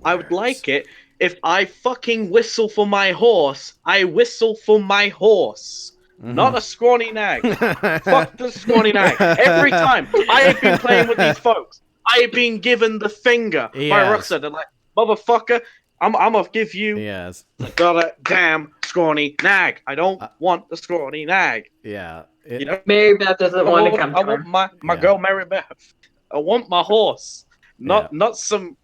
I would like it if I fucking whistle for my horse. I whistle for my horse. Not a scrawny nag. Fuck the scrawny nag. Every time I have been playing with these folks, I have been given the finger by Rockstar. They're like, motherfucker, I'm gonna give you the goddamn scrawny nag. I don't want the scrawny nag. Yeah. Mary Beth doesn't want to come. I want my girl Mary Beth. I want my horse. Not some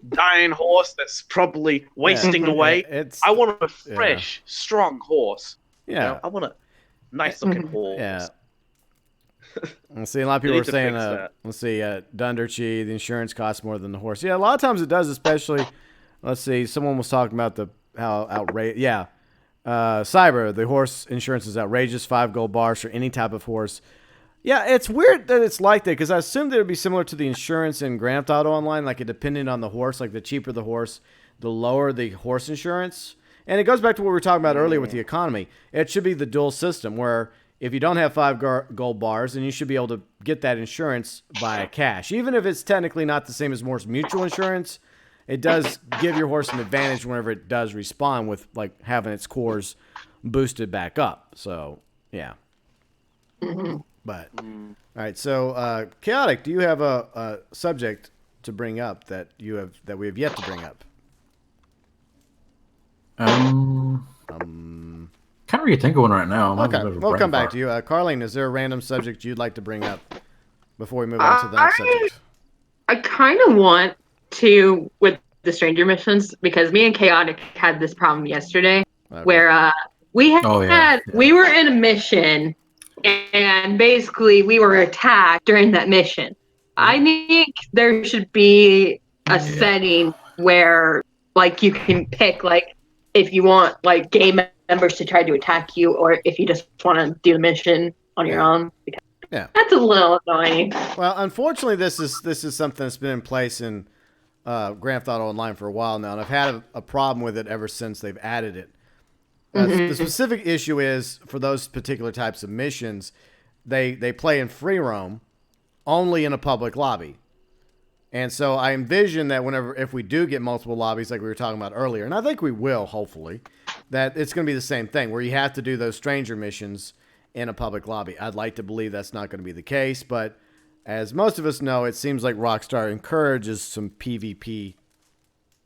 dying horse that's probably wasting away. I want a fresh, strong horse. Yeah. I want a nice looking horse. Yeah. Let's see, a lot of people are saying, let's see, Dunderchi, the insurance costs more than the horse. Yeah, a lot of times it does, especially, let's see, someone was talking about how outrageous, Cyber, the horse insurance is outrageous, 5 gold bars for any type of horse. Yeah, it's weird that it's like that, because I assumed it would be similar to the insurance in Grand Theft Auto Online, like it depended on the horse, like the cheaper the horse, the lower the horse insurance. And it goes back to what we were talking about earlier with the economy. It should be the dual system, where if you don't have 5 gold bars, then you should be able to get that insurance via cash. Even if it's technically not the same as horse mutual insurance, it does give your horse an advantage whenever it does respawn with like having its cores boosted back up. So, yeah. But, all right. So, Chaotic, do you have a subject to bring up that we have yet to bring up? Can't really think of one right now. Okay, we'll come back to you. Carlene, is there a random subject you'd like to bring up before we move on to the next subject? I kind of want to, with the stranger missions because me and Chaotic had this problem yesterday Okay. where we had Oh, yeah. we were in a mission and basically we were attacked during that mission. I think there should be a setting where like you can pick like if you want like game members to try to attack you or if you just want to do the mission on your own. Because Yeah. that's a little annoying. Well, unfortunately, this is something that's been in place in Grand Theft Auto Online for a while now, and I've had a problem with it ever since they've added it. The specific issue is for those particular types of missions, they play in free roam, only in a public lobby. And so I envision that if we do get multiple lobbies like we were talking about earlier, and I think we will, hopefully, that it's going to be the same thing where you have to do those stranger missions in a public lobby. I'd like to believe that's not going to be the case, but as most of us know, it seems like Rockstar encourages some PvP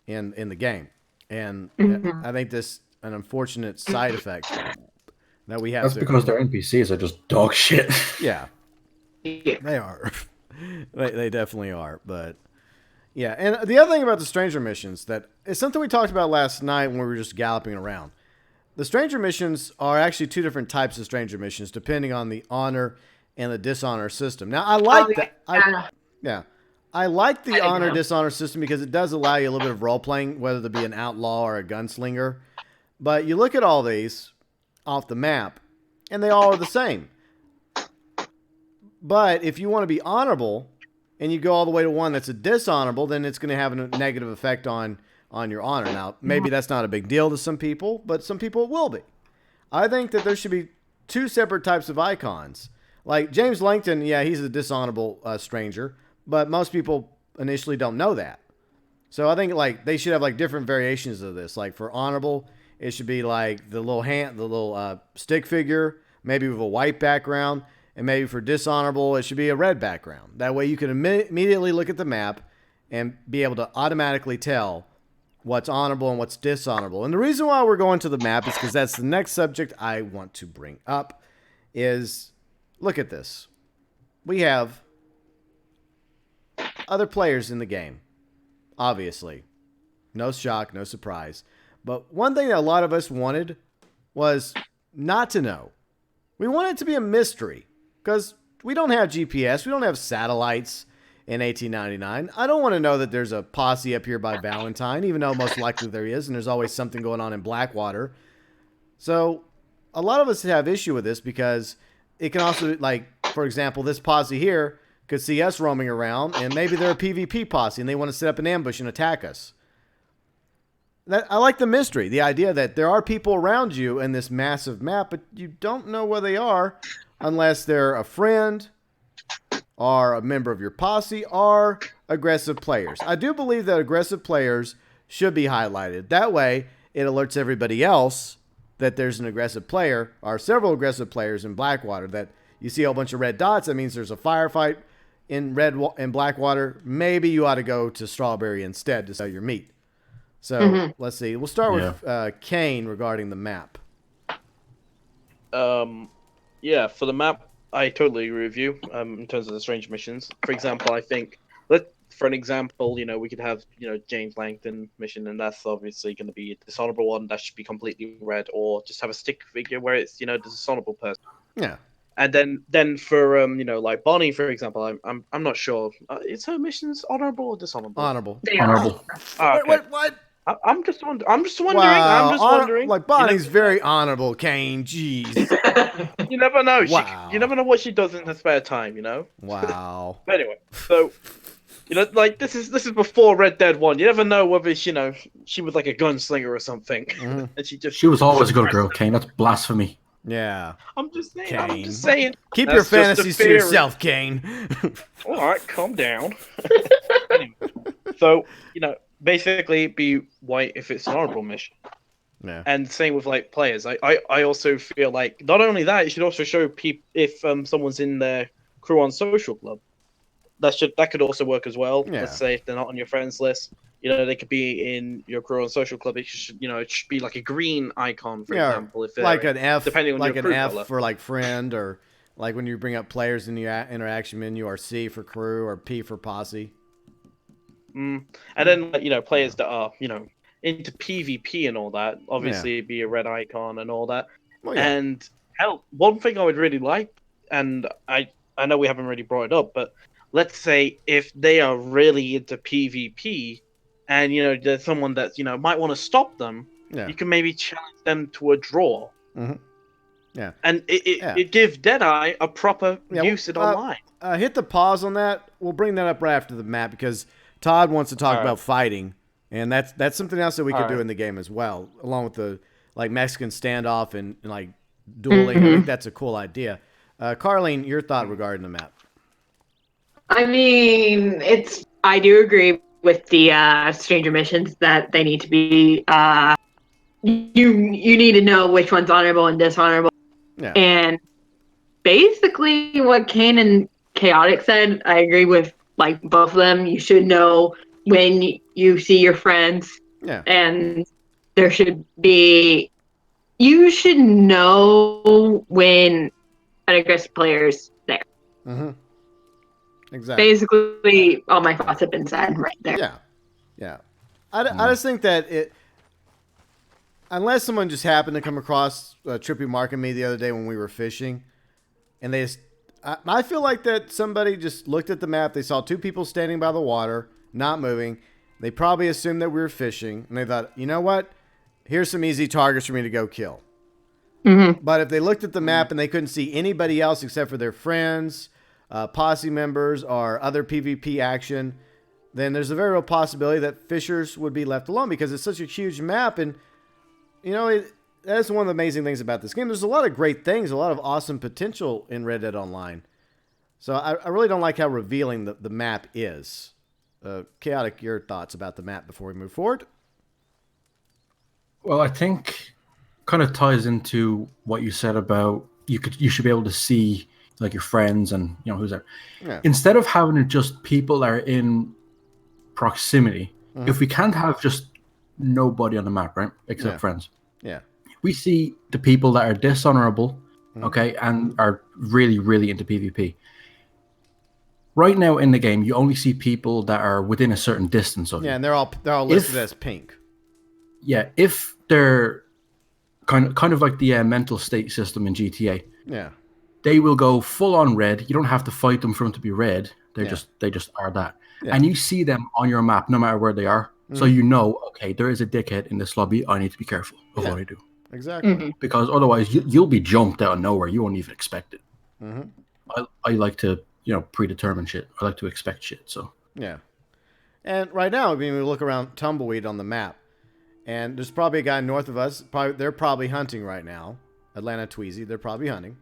in the game. And I think this an unfortunate side effect that we have. That's because their NPCs are just dog shit. Yeah. They are. they definitely are. But yeah, and the other thing about the stranger missions that is something we talked about last night when we were just galloping around. The stranger missions are actually two different types of stranger missions depending on the honor and the dishonor system. Now, I like that. I like the honor dishonor system because it does allow you a little bit of role playing, whether it be an outlaw or a gunslinger. But you look at all these off the map, and they all are the same. But if you want to be honorable, and you go all the way to one that's a dishonorable, then it's going to have a negative effect on your honor. Now, maybe that's not a big deal to some people, but some people it will be. I think that there should be two separate types of icons. Like James Langton, yeah, he's a dishonorable stranger, but most people initially don't know that. So I think like they should have like different variations of this. Like for honorable, it should be like the little stick figure, maybe with a white background, and maybe for dishonorable, it should be a red background. That way you can immediately look at the map and be able to automatically tell what's honorable and what's dishonorable. And the reason why we're going to the map is because that's the next subject I want to bring up is, look at this. We have other players in the game, obviously. No shock, no surprise. But one thing that a lot of us wanted was not to know. We want it to be a mystery because we don't have GPS. We don't have satellites in 1899. I don't want to know that there's a posse up here by Valentine, even though most likely there is, and there's always something going on in Blackwater. So a lot of us have issue with this because it can also, like, for example, this posse here could see us roaming around, and maybe they're a PvP posse, and they want to set up an ambush and attack us. I like the mystery, the idea that there are people around you in this massive map, but you don't know where they are unless they're a friend or a member of your posse or aggressive players. I do believe that aggressive players should be highlighted. That way, it alerts everybody else that there's an aggressive player or several aggressive players in Blackwater. That you see a whole bunch of red dots, that means there's a firefight in Blackwater. Maybe you ought to go to Strawberry instead to sell your meat. So let's see. We'll start with Kane regarding the map. Yeah, for the map, I totally agree with you. In terms of the strange missions, for example, I think for an example, we could have James Langton mission, and that's obviously going to be a dishonorable one. That should be completely red, or just have a stick figure where it's the dishonorable person. Yeah. And then for like Bonnie, for example, I'm not sure. Is her missions honorable or dishonorable? Honorable. Honorable. Oh, okay. What? I'm just wondering. Wow. I'm just wondering. Like Bonnie's very honorable, Kane. Jeez. You never know. Wow. You never know what she does in her spare time. Wow. But anyway, so like this is before Red Dead 1. You never know whether she was like a gunslinger or something, and she was always a good girl, Kane. That's blasphemy. Yeah. I'm just saying. Kane. I'm just saying. Keep your fantasies to yourself, Kane. All right, calm down. Anyway, so basically be white if it's an honorable mission. Yeah. And same with like players. I also feel like not only that, you should also show people if someone's in their crew on social club. That could also work as well. Yeah. Let's say if they're not on your friends list, they could be in your crew on social club. It should be like a green icon, for example. If like an F, depending on like your an crew F color. for like friend, or like when you bring up players in the interaction menu, or C for crew, or P for posse. And then players that are into PvP and all that, obviously be a red icon and all that. Well, yeah. And hell, one thing I would really like, and I know we haven't really brought it up, but let's say if they are really into PvP, and there's someone that might want to stop them, you can maybe challenge them to a draw. Mm-hmm. Yeah, and it gives Deadeye a proper use it online. Hit the pause on that. We'll bring that up right after the map because Todd wants to talk about fighting, and that's something else that we could do in the game as well, along with the Mexican standoff and like dueling. I think that's a cool idea. Carlene, your thought regarding the map? I mean, I do agree with the stranger missions that they need to be. You need to know which one's honorable and dishonorable. Yeah. And basically, what Kane and Chaotic said, I agree with both of them. You should know when you see your friends. Yeah. And there should be. You should know when an aggressive player's there. Mm-hmm. Exactly. Basically, all my thoughts have been said right there. Yeah. Yeah. I just think that unless someone just happened to come across Trippy Mark and me the other day when we were fishing, and I feel like that somebody just looked at the map, they saw two people standing by the water, not moving. They probably assumed that we were fishing, and they thought, you know what? Here's some easy targets for me to go kill. Mm-hmm. But if they looked at the map and they couldn't see anybody else except for their friends, posse members, or other PvP action, then there's a very real possibility that fishers would be left alone because it's such a huge map. And, that's one of the amazing things about this game. There's a lot of great things, a lot of awesome potential in Red Dead Online. So I really don't like how revealing the map is. Chaotic, your thoughts about the map before we move forward? Well, I think kind of ties into what you said about you should be able to see your friends and who's there. Yeah. Instead of having it just people that are in proximity, if we can't have just nobody on the map, right, except friends. Yeah. We see the people that are dishonorable, okay, and are really, really into PvP. Right now in the game, you only see people that are within a certain distance of you. Yeah, and they're all listed as pink. Yeah, if they're kind of like the mental state system in GTA. Yeah. They will go full on red. You don't have to fight them for them to be red. They just are that. Yeah. And you see them on your map no matter where they are. So okay, there is a dickhead in this lobby. I need to be careful of what I do. Exactly. Because otherwise you'll be jumped out of nowhere. You won't even expect it. I like to, predetermine shit. I like to expect shit. So yeah. And right now, we look around Tumbleweed on the map, and there's probably a guy north of us. They're probably hunting right now. Atlanta Tweezy. They're probably hunting.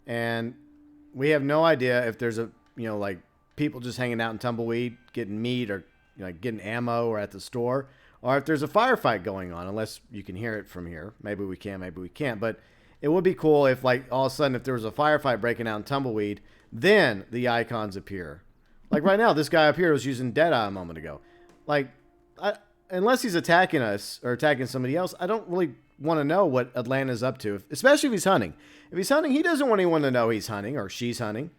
And we have no idea if there's people just hanging out in Tumbleweed, getting meat or getting ammo or at the store, or if there's a firefight going on, unless you can hear it from here. Maybe we can, maybe we can't. But it would be cool if all of a sudden if there was a firefight breaking out in Tumbleweed, then the icons appear. Like right now, this guy up here was using Deadeye a moment ago. Unless he's attacking us or attacking somebody else, I don't really want to know what Atlanta's up to, especially if he's hunting. If he's hunting, he doesn't want anyone to know he's hunting or she's hunting.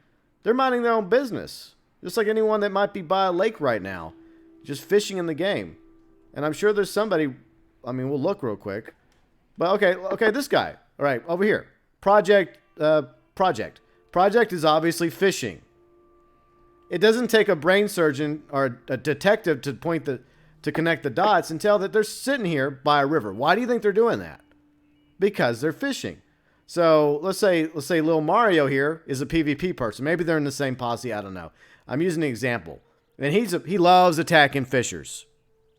They're minding their own business. Just like anyone that might be by a lake right now, just fishing in the game. And I'm sure there's somebody, we'll look real quick. But okay, this guy. All right, over here. Project is obviously fishing. It doesn't take a brain surgeon or a detective to connect the dots and tell that they're sitting here by a river. Why do you think they're doing that? Because they're fishing. So let's say Lil Mario here is a PvP person. Maybe they're in the same posse. I don't know. I'm using an example. And he loves attacking fishers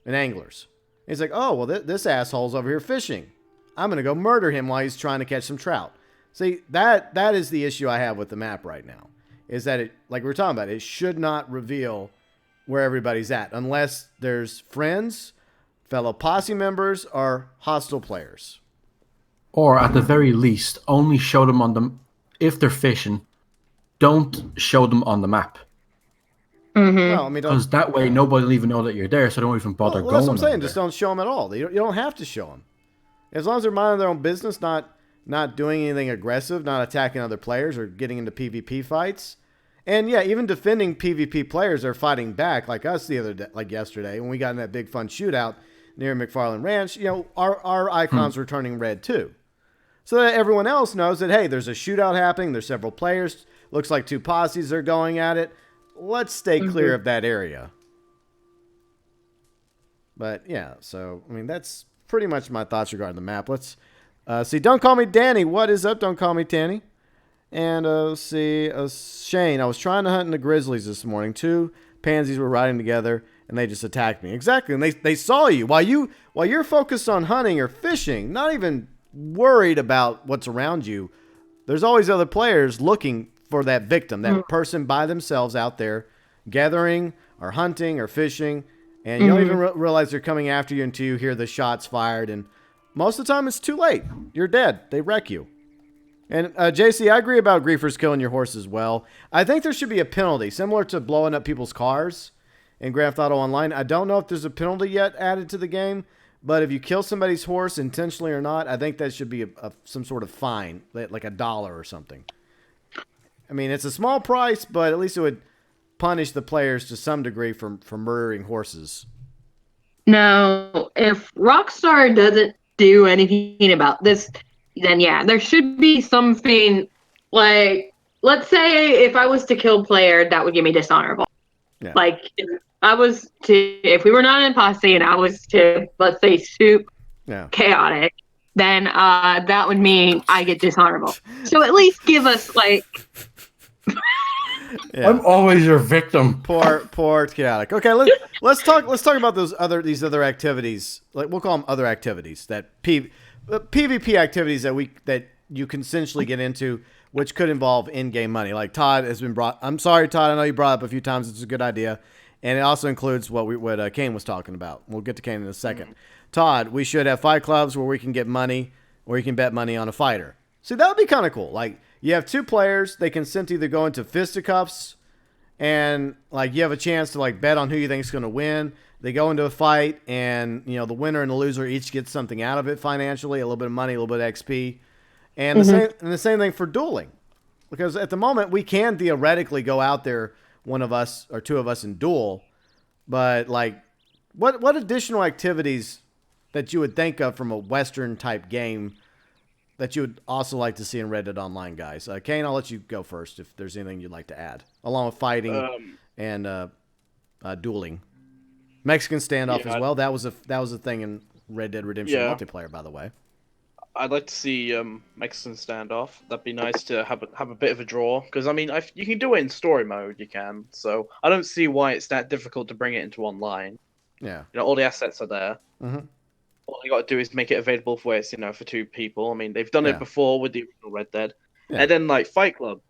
and anglers. And he's like, oh, well, this asshole's over here fishing. I'm going to go murder him while he's trying to catch some trout. See, that is the issue I have with the map right now. Is that it, like we were talking about, it should not reveal where everybody's at unless there's friends, fellow posse members, or hostile players. Or at the very least, only show them if they're fishing, don't show them on the map. Well, because that way nobody will even know that you're there, so don't even bother going. That's what I'm saying. Just don't show them at all. You don't have to show them. As long as they're minding their own business, not doing anything aggressive, not attacking other players or getting into PvP fights. And yeah, even defending PvP players are fighting back, like us the other day, like yesterday when we got in that big fun shootout near McFarland Ranch. You know, our icons were turning red too, so that everyone else knows that hey, there's a shootout happening. There's several players. Looks like 2 posses are going at it. Let's stay clear of that area. But yeah, so I mean that's pretty much my thoughts regarding the map. Let's see. Don't call me Danny. What is up? Don't call me Danny. And see, Shane, I was trying to hunt in the grizzlies this morning. 2 pansies were riding together, and they just attacked me. Exactly, and they saw you while you're focused on hunting or fishing, not even worried about what's around you. There's always other players looking for that victim, that person by themselves out there, gathering or hunting or fishing, and you don't even realize they're coming after you until you hear the shots fired. And most of the time, it's too late. You're dead. They wreck you. And JC, I agree about griefers killing your horse as well. I think there should be a penalty, similar to blowing up people's cars in Grand Theft Auto Online. I don't know if there's a penalty yet added to the game, but if you kill somebody's horse intentionally or not, I think that should be some sort of fine, like $1 or something. I mean, it's a small price, but at least it would punish the players to some degree for murdering horses. Now, if Rockstar doesn't do anything about this, then yeah, there should be something like, let's say if I was to kill a player, that would give me dishonorable. Yeah. Like if we were not in posse and I was to, let's say, shoot chaotic, then that would mean I get dishonorable. So at least give us like. Yeah. I'm always your victim. Poor chaotic. Okay, let's talk about these other activities. Like we'll call them other activities that PvP activities that you consensually get into, which could involve in-game money. Like Todd has been brought. I'm sorry, Todd. I know you brought up a few times. It's a good idea, and it also includes what Kane was talking about. We'll get to Kane in a second. Todd, we should have fight clubs where we can get money, where you can bet money on a fighter. See, that would be kind of cool. Like you have 2 players, they consent to either go into fisticuffs, and like you have a chance to like bet on who you think is going to win. They go into a fight, and you know the winner and the loser each get something out of it financially, a little bit of money, a little bit of XP, and the same thing for dueling, because at the moment we can theoretically go out there, one of us or 2 of us, and duel, but like what additional activities that you would think of from a Western type game that you would also like to see in Red Dead Online, guys? Kane, I'll let you go first if there's anything you'd like to add, along with fighting and dueling. Mexican standoff as well. That was a thing in Red Dead Redemption multiplayer, by the way. I'd like to see Mexican standoff. That'd be nice to have a bit of a draw, because I mean, you can do it in story mode. You can, so I don't see why it's that difficult to bring it into online. Yeah, you know, all the assets are there. Mm-hmm. All you got to do is make it available for it's, for 2 people. I mean, they've done it before with the original Red Dead, and then like Fight Club.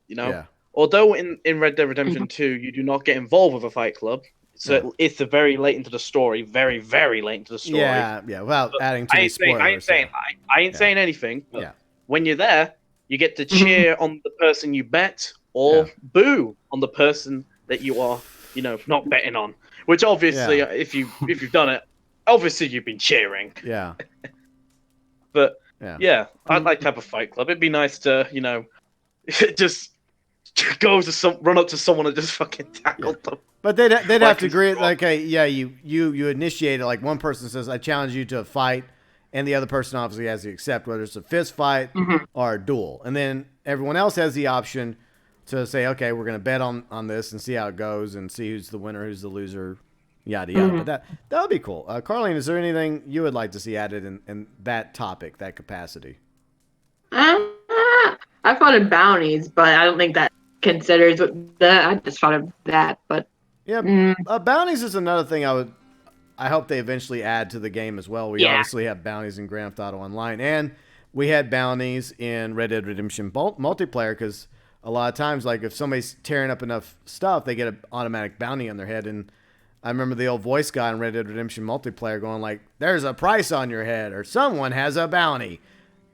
Although in Red Dead Redemption 2 you do not get involved with a fight club. So it's a very late into the story, very, very late into the story. Yeah, without adding to the spoilers. I ain't saying anything. But when you're there, you get to cheer on the person you bet, or boo on the person that you are, not betting on. Which obviously, if you've done it, obviously you've been cheering. Yeah. But I'd like to have a fight club. It'd be nice to, just run up to someone and just fucking tackle them. But they'd have to agree. Like, hey, you initiate it. Like one person says, "I challenge you to a fight," and the other person obviously has to accept whether it's a fist fight or a duel. And then everyone else has the option to say, "Okay, we're going to bet on this and see how it goes, and see who's the winner, who's the loser, yada yada." But that would be cool. Carlene, is there anything you would like to see added in that topic, that capacity? I thought of bounties, but I don't think that considers that. I just thought of that, but. Yeah, bounties is another thing I hope they eventually add to the game as well. We obviously have bounties in Grand Theft Auto Online, and we had bounties in Red Dead Redemption multiplayer, because a lot of times, like if somebody's tearing up enough stuff, they get an automatic bounty on their head. And I remember the old voice guy in Red Dead Redemption multiplayer going like, "There's a price on your head," or "Someone has a bounty."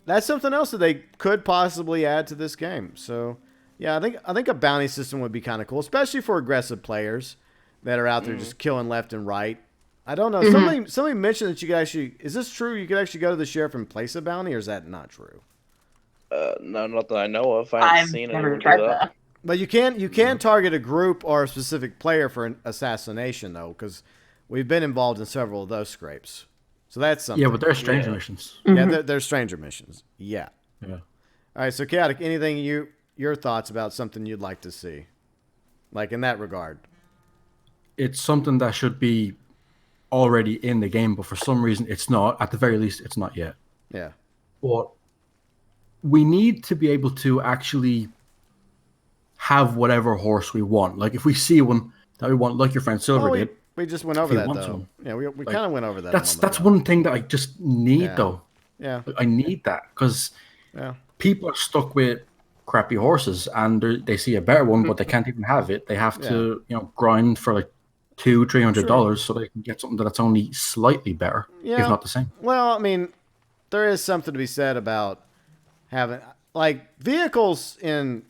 That's something else that they could possibly add to this game. So. Yeah, I think a bounty system would be kind of cool, especially for aggressive players that are out there just killing left and right. I don't know. Somebody mentioned that you could actually. Is this true? You could actually go to the sheriff and place a bounty, or is that not true? No, not that I know of. I haven't seen anyone do that. But you can target a group or a specific player for an assassination though, because we've been involved in several of those scrapes. So that's something. Yeah, but they're stranger missions. Yeah, they're stranger missions. Yeah. Yeah. All right, so Chaotic, anything your thoughts about something you'd like to see, like in that regard? It's something that should be already in the game, but for some reason it's not. At the very least, it's not yet. Yeah. But we need to be able to actually have whatever horse we want. Like if we see one that we want, like your friend Silver did. We just went over If that you want though. some. Yeah, we kind of went over that. That's one thing that I just need though. Yeah. I need that because people are stuck with crappy horses and they see a better one, but they can't even have it. They have to, grind for like $200-$300 so they can get something that's only slightly better, if not the same. Well, I mean, there is something to be said about having like vehicles in.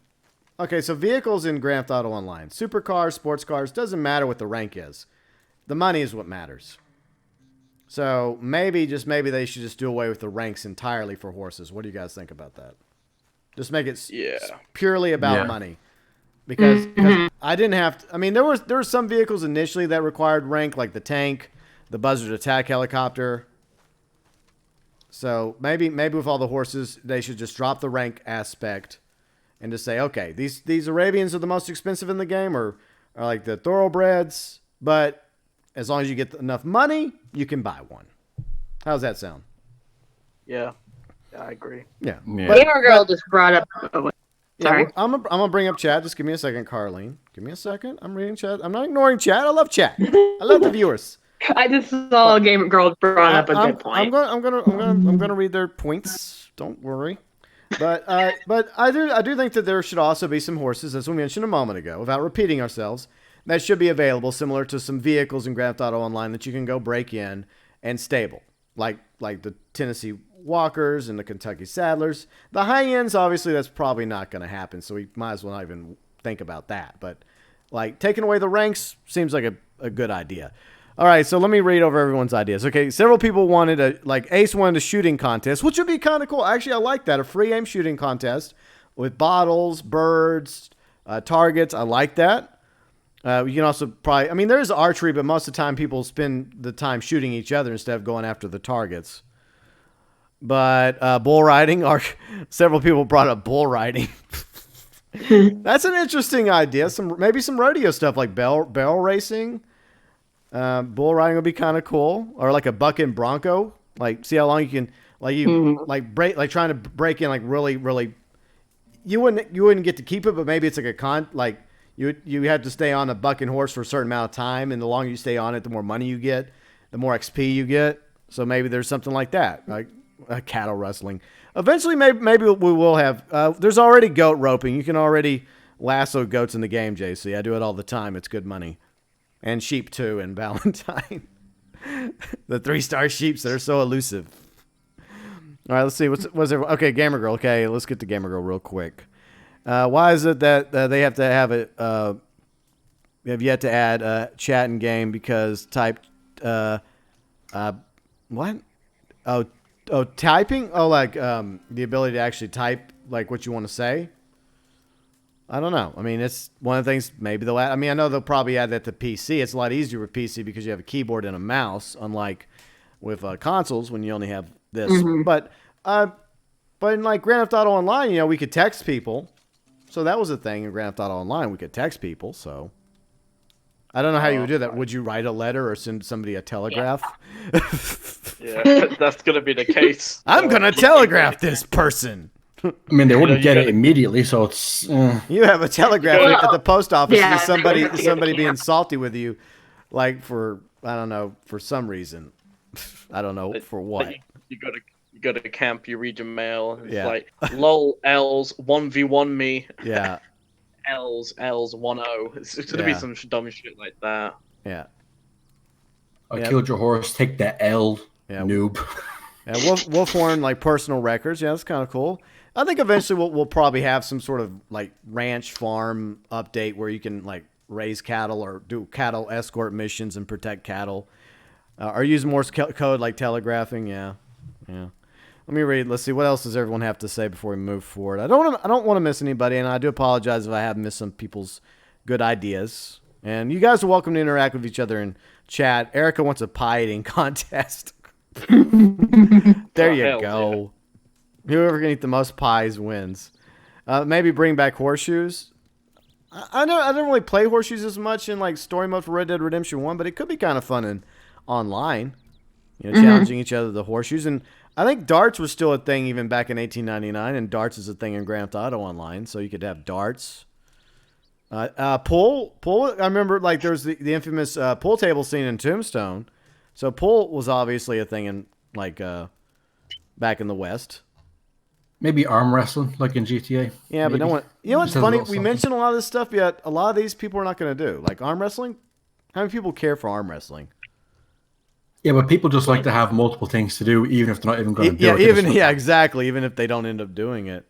Okay, so vehicles in Grand Theft Auto Online, supercars, sports cars, doesn't matter what the rank is. The money is what matters. So maybe they should just do away with the ranks entirely for horses. What do you guys think about that? Just make it purely about money. Because I didn't have to, I mean, there were some vehicles initially that required rank, like the tank, the buzzard attack helicopter. So maybe with all the horses, they should just drop the rank aspect and just say, okay, these Arabians are the most expensive in the game, or like the thoroughbreds, but as long as you get enough money, you can buy one. How's that sound? Yeah, I agree. Yeah. Gamer Girl just brought up. Oh, sorry. Yeah, I'm gonna bring up chat. Just give me a second, Carlene. Give me a second. I'm reading chat. I'm not ignoring chat. I love chat. I love the viewers. I just saw Gamer Girl brought up a good point. I'm gonna read their points. Don't worry. But I do think that there should also be some horses, as we mentioned a moment ago, without repeating ourselves, that should be available, similar to some vehicles in Grand Theft Auto Online that you can go break in and stable, like the Tennessee Walkers and the Kentucky Saddlers. The high ends, obviously, that's probably not going to happen, so we might as well not even think about that. But like taking away the ranks seems like a good idea. All right, so let me read over everyone's ideas. Okay, several people wanted Ace wanted a shooting contest, which would be kind of cool. Actually, I like that, a free aim shooting contest with bottles, birds, targets. I like that. You can also probably, I mean, there is archery, but most of the time people spend the time shooting each other instead of going after the targets. But bull riding, several people brought up bull riding. That's an interesting idea. Maybe some rodeo stuff like barrel racing. Bull riding would be kind of cool, or like a buck and bronco. Like, see how long you can, trying to break in, like really. You wouldn't get to keep it, but maybe it's like you have to stay on a buck and horse for a certain amount of time, and the longer you stay on it, the more money you get, the more XP you get. So maybe there's something like that, like cattle rustling. Eventually, maybe we will have. There's already goat roping. You can already lasso goats in the game, JC. I do it all the time. It's good money. And sheep too in Valentine. The 3-star sheeps that are so elusive. All right, let's see. What's there? Okay, Gamer Girl. Okay, let's get to Gamer Girl real quick. Why is it that they have to have it? We have yet to add chat in game because type. What? Oh, typing. Oh, like the ability to actually type like what you want to say. I don't know. I mean, it's one of the things. Maybe I mean, I know they'll probably add that to PC. It's a lot easier with PC because you have a keyboard and a mouse, unlike with consoles when you only have this. Mm-hmm. But in like Grand Theft Auto Online, we could text people. So that was a thing in Grand Theft Auto Online. We could text people. So I don't know how you would do that. Would you write a letter or send somebody a telegraph? Yeah, that's gonna be the case. I'm gonna telegraph this person. I mean, they wouldn't get it immediately, so it's... You have a telegraph at the post office. Yeah, somebody being salty with you, like for, I don't know, for some reason. I don't know for what. You go to camp, you read your mail, it's like, lol, L's, 1v1 me. Yeah. L's, 1-0. It's going to be some dumb shit like that. Yeah. I killed your horse, take the L, noob. Yeah, Wolfhorn, like personal records. Yeah, that's kind of cool. I think eventually we'll probably have some sort of like ranch farm update where you can like raise cattle or do cattle escort missions and protect cattle, or use Morse code like telegraphing. Yeah. Let me read. Let's see. What else does everyone have to say before we move forward? I don't want to miss anybody, and I do apologize if I have missed some people's good ideas. And you guys are welcome to interact with each other in chat. Erica wants a pie eating contest. There you go. Yeah. Whoever can eat the most pies wins. Maybe bring back horseshoes. I don't really play horseshoes as much in like story mode for Red Dead Redemption 1, but it could be kind of fun in online. Challenging each other with the horseshoes. And I think darts was still a thing even back in 1899, and darts is a thing in Grand Theft Auto Online, so you could have darts. Pool. I remember like there was the infamous pool table scene in Tombstone. So pool was obviously a thing in like back in the West. Maybe arm wrestling, like in GTA. Yeah, maybe. But no one. You know what's funny? We mentioned a lot of this stuff, yet a lot of these people are not going to do. Like arm wrestling. How many people care for arm wrestling? Yeah, but people just like to have multiple things to do, even if they're not even going to do it. Exactly. Even if they don't end up doing it.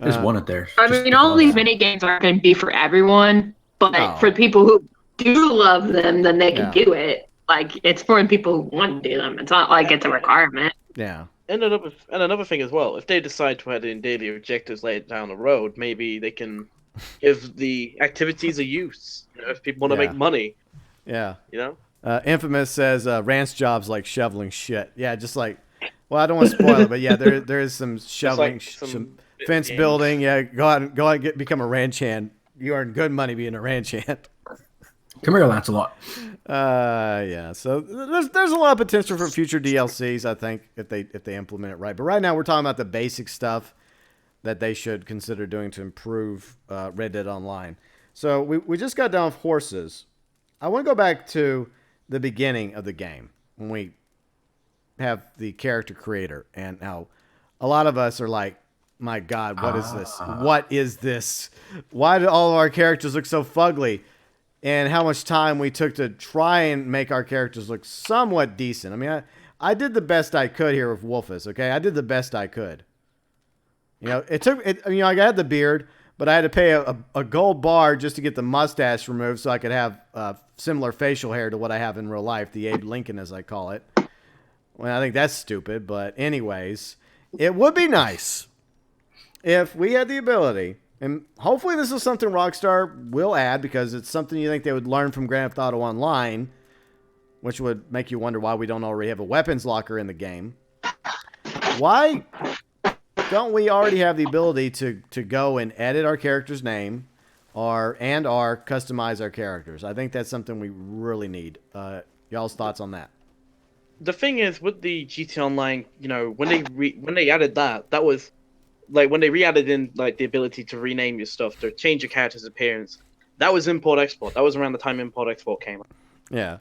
There's one at there. I mean, all these mini games aren't going to be for everyone, but for people who do love them, then they can do it. Like, it's for people who want to do them. It's not like it's a requirement. Yeah. And another thing as well, if they decide to add in daily objectives later down the road, maybe they can give the activities a use. If people want to make money. Yeah. Infamous says ranch jobs like shoveling shit. Yeah, just like, well, I don't want to spoil it, but yeah, there is some shoveling, some fence building. Yeah, go out and become a ranch hand. You earn good money being a ranch hand. Come here, Lancelot. Yeah. So there's a lot of potential for future DLCs, I think, if they implement it right. But right now we're talking about the basic stuff that they should consider doing to improve Red Dead Online. So we just got done with horses. I want to go back to the beginning of the game when we have the character creator and how a lot of us are like, my God, what is this? What is this? Why do all of our characters look so fugly? And how much time we took to try and make our characters look somewhat decent. I mean, I did the best I could here with Wolfus, okay? I did the best I could. It took, I had the beard, but I had to pay a gold bar just to get the mustache removed so I could have similar facial hair to what I have in real life, the Abe Lincoln, as I call it. Well, I think that's stupid, but anyways, it would be nice if we had the ability. And hopefully this is something Rockstar will add because it's something you think they would learn from Grand Theft Auto Online, which would make you wonder why we don't already have a weapons locker in the game. Why don't we already have the ability to go and edit our character's name or customize our characters? I think that's something we really need. Y'all's thoughts on that? The thing is, with the GT Online, when they added that was... Like, when they re-added in, like, the ability to rename your stuff, to change your character's appearance, that was import-export. That was around the time import-export came out. Yeah.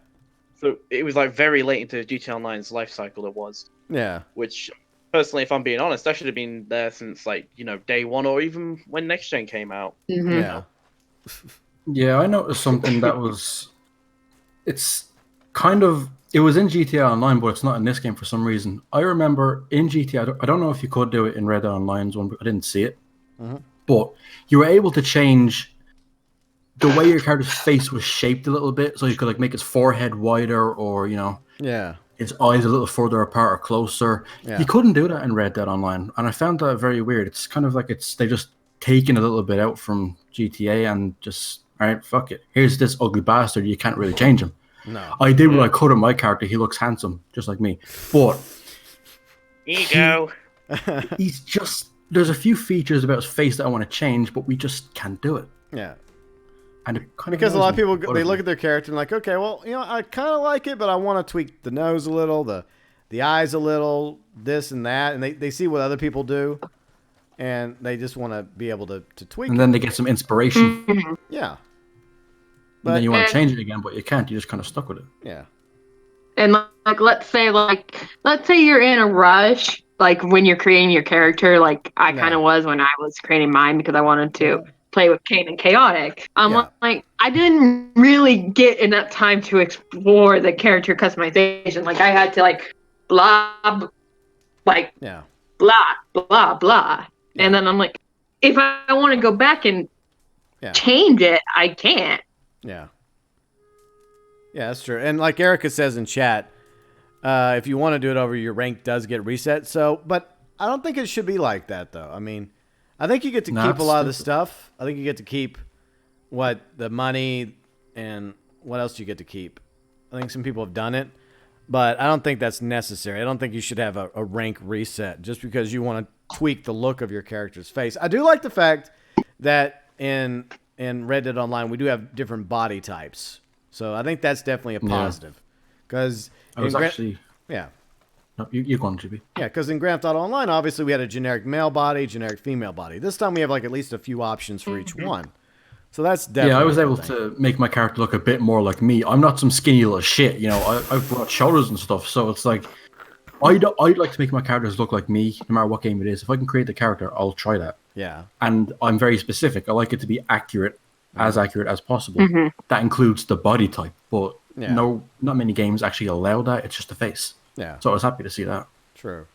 So it was, like, very late into GT Online's life cycle, it was. Yeah. Which, personally, if I'm being honest, that should have been there since, like, day one, or even when Next Gen came out. Mm-hmm. Yeah. Yeah, I noticed something that was... It's kind of... It was in GTA Online, but it's not in this game for some reason. I remember in GTA, I don't know if you could do it in Red Dead Online's one, but I didn't see it. Mm-hmm. But you were able to change the way your character's face was shaped a little bit, so you could like make his forehead wider, or his eyes a little further apart or closer. Yeah. You couldn't do that in Red Dead Online, and I found that very weird. It's kind of like they just taken a little bit out from GTA and just, all right, fuck it. Here's this ugly bastard. You can't really change him. No. I did what I could on my character. He looks handsome, just like me. But ego. He's just... There's a few features about his face that I want to change, but we just can't do it. Yeah. And because a lot of people, they look at their character and like, okay, well, I kind of like it, but I want to tweak the nose a little, the eyes a little, this and that, and they see what other people do, and they just want to be able to tweak. And then they get some inspiration. Yeah. And then you want to change it again, but you can't. You're just kind of stuck with it. Yeah. And let's say you're in a rush, like when you're creating your character, like I kind of was when I was creating mine because I wanted to play with Kane and Chaotic. Like I didn't really get enough time to explore the character customization. Like I had to blah, blah, blah. Yeah. And then I'm like, if I want to go back and change it, I can't. Yeah. Yeah, that's true. And like Erica says in chat, if you want to do it over, your rank does get reset. So, but I don't think it should be like that, though. I mean, I think you get to Nah, keep a lot of the it's stuff. I think you get to keep the money and what else do you get to keep? I think some people have done it, but I don't think that's necessary. I don't think you should have a rank reset just because you want to tweak the look of your character's face. I do like the fact that in Red Dead Online we do have different body types, so I think that's definitely a positive. Because I was actually... Yeah. No, you go on, GB. Yeah, because in Grand Theft Auto Online, obviously, we had a generic male body, generic female body. This time, we have like at least a few options for each one. So that's definitely... Yeah, I was able to make my character look a bit more like me. I'm not some skinny little shit, you know. I've got shoulders and stuff, so it's like... I'd like to make my characters look like me, no matter what game it is. If I can create the character, I'll try that. Yeah. And I'm very specific. I like it to be accurate as possible. That includes the body type, but not many games actually allow that. It's just the face. Yeah. So I was happy to see that. True.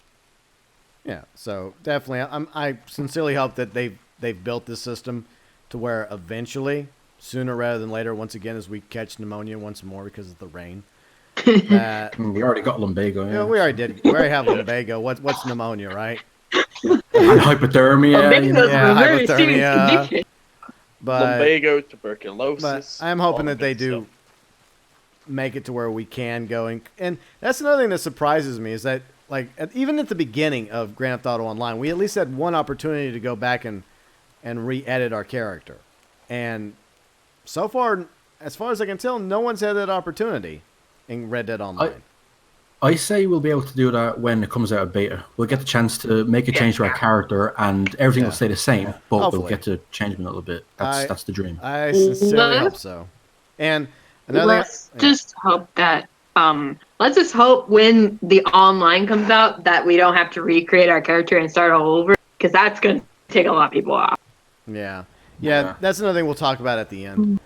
Yeah. So definitely, I sincerely hope that they've built this system to where eventually, sooner rather than later, once again, as we catch pneumonia once more because of the rain. That We already got lumbago. yeah, we already did. We already have lumbago. What's pneumonia, right? And hypothermia. You know? Yeah, hypothermia. But lumbago, tuberculosis. But I'm hoping that they do make it to where we can go and that's another thing that surprises me is that like even at the beginning of Grand Theft Auto Online, we at least had one opportunity to go back and re-edit our character, and so far, as far as I can tell, no one's had that opportunity in Red Dead Online. I say we'll be able to do that when it comes out of beta. We'll get the chance to make a change to our character, and everything will stay the same, but Hopefully. we'll get to change them a little bit. That's the dream. I sincerely hope so. And let's just hope that let's just hope when the online comes out that we don't have to recreate our character and start all over, because that's going to take a lot of people off. Yeah, that's another thing we'll talk about at the end.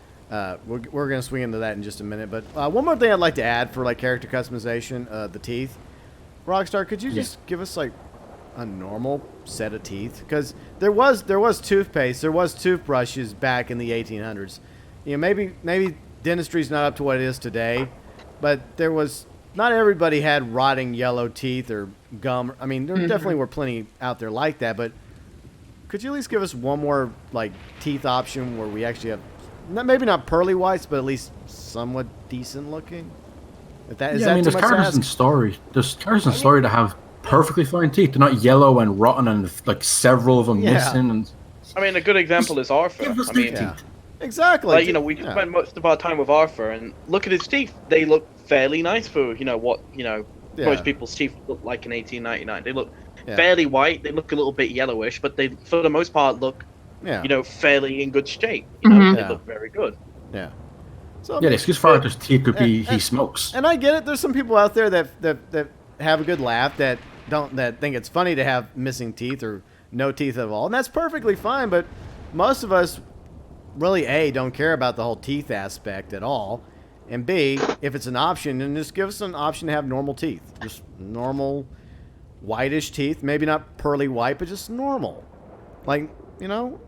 We're going to swing into that in just a minute. But one more thing I'd like to add for like character customization, the teeth. Rockstar, could you just give us like a normal set of teeth? Because there was toothpaste, there was toothbrushes back in the 1800s. You know, maybe dentistry's not up to what it is today, but not everybody had rotting yellow teeth or gum. I mean, there definitely were plenty out there like that, but could you at least give us one more like teeth option where we actually have maybe not pearly whites, but at least somewhat decent looking? Is that there's characters in story. There's characters in story that have perfectly fine teeth. They're not yellow and rotten and like several of them missing. And I mean, a good example is Arthur. I mean, exactly. Like, you know, we spent most of our time with Arthur, and look at his teeth. They look fairly nice for most people's teeth look like in 1899. They look fairly white. They look a little bit yellowish, but they, for the most part, look fairly in good shape. You know, they look very good. Yeah. So the excuse for Arthur's teeth could be he smokes. And I get it. There's some people out there that have a good laugh that think it's funny to have missing teeth or no teeth at all, and that's perfectly fine. But most of us really don't care about the whole teeth aspect at all, and B, if it's an option, then just give us an option to have normal teeth, just normal whitish teeth, maybe not pearly white, but just normal. Like, you know,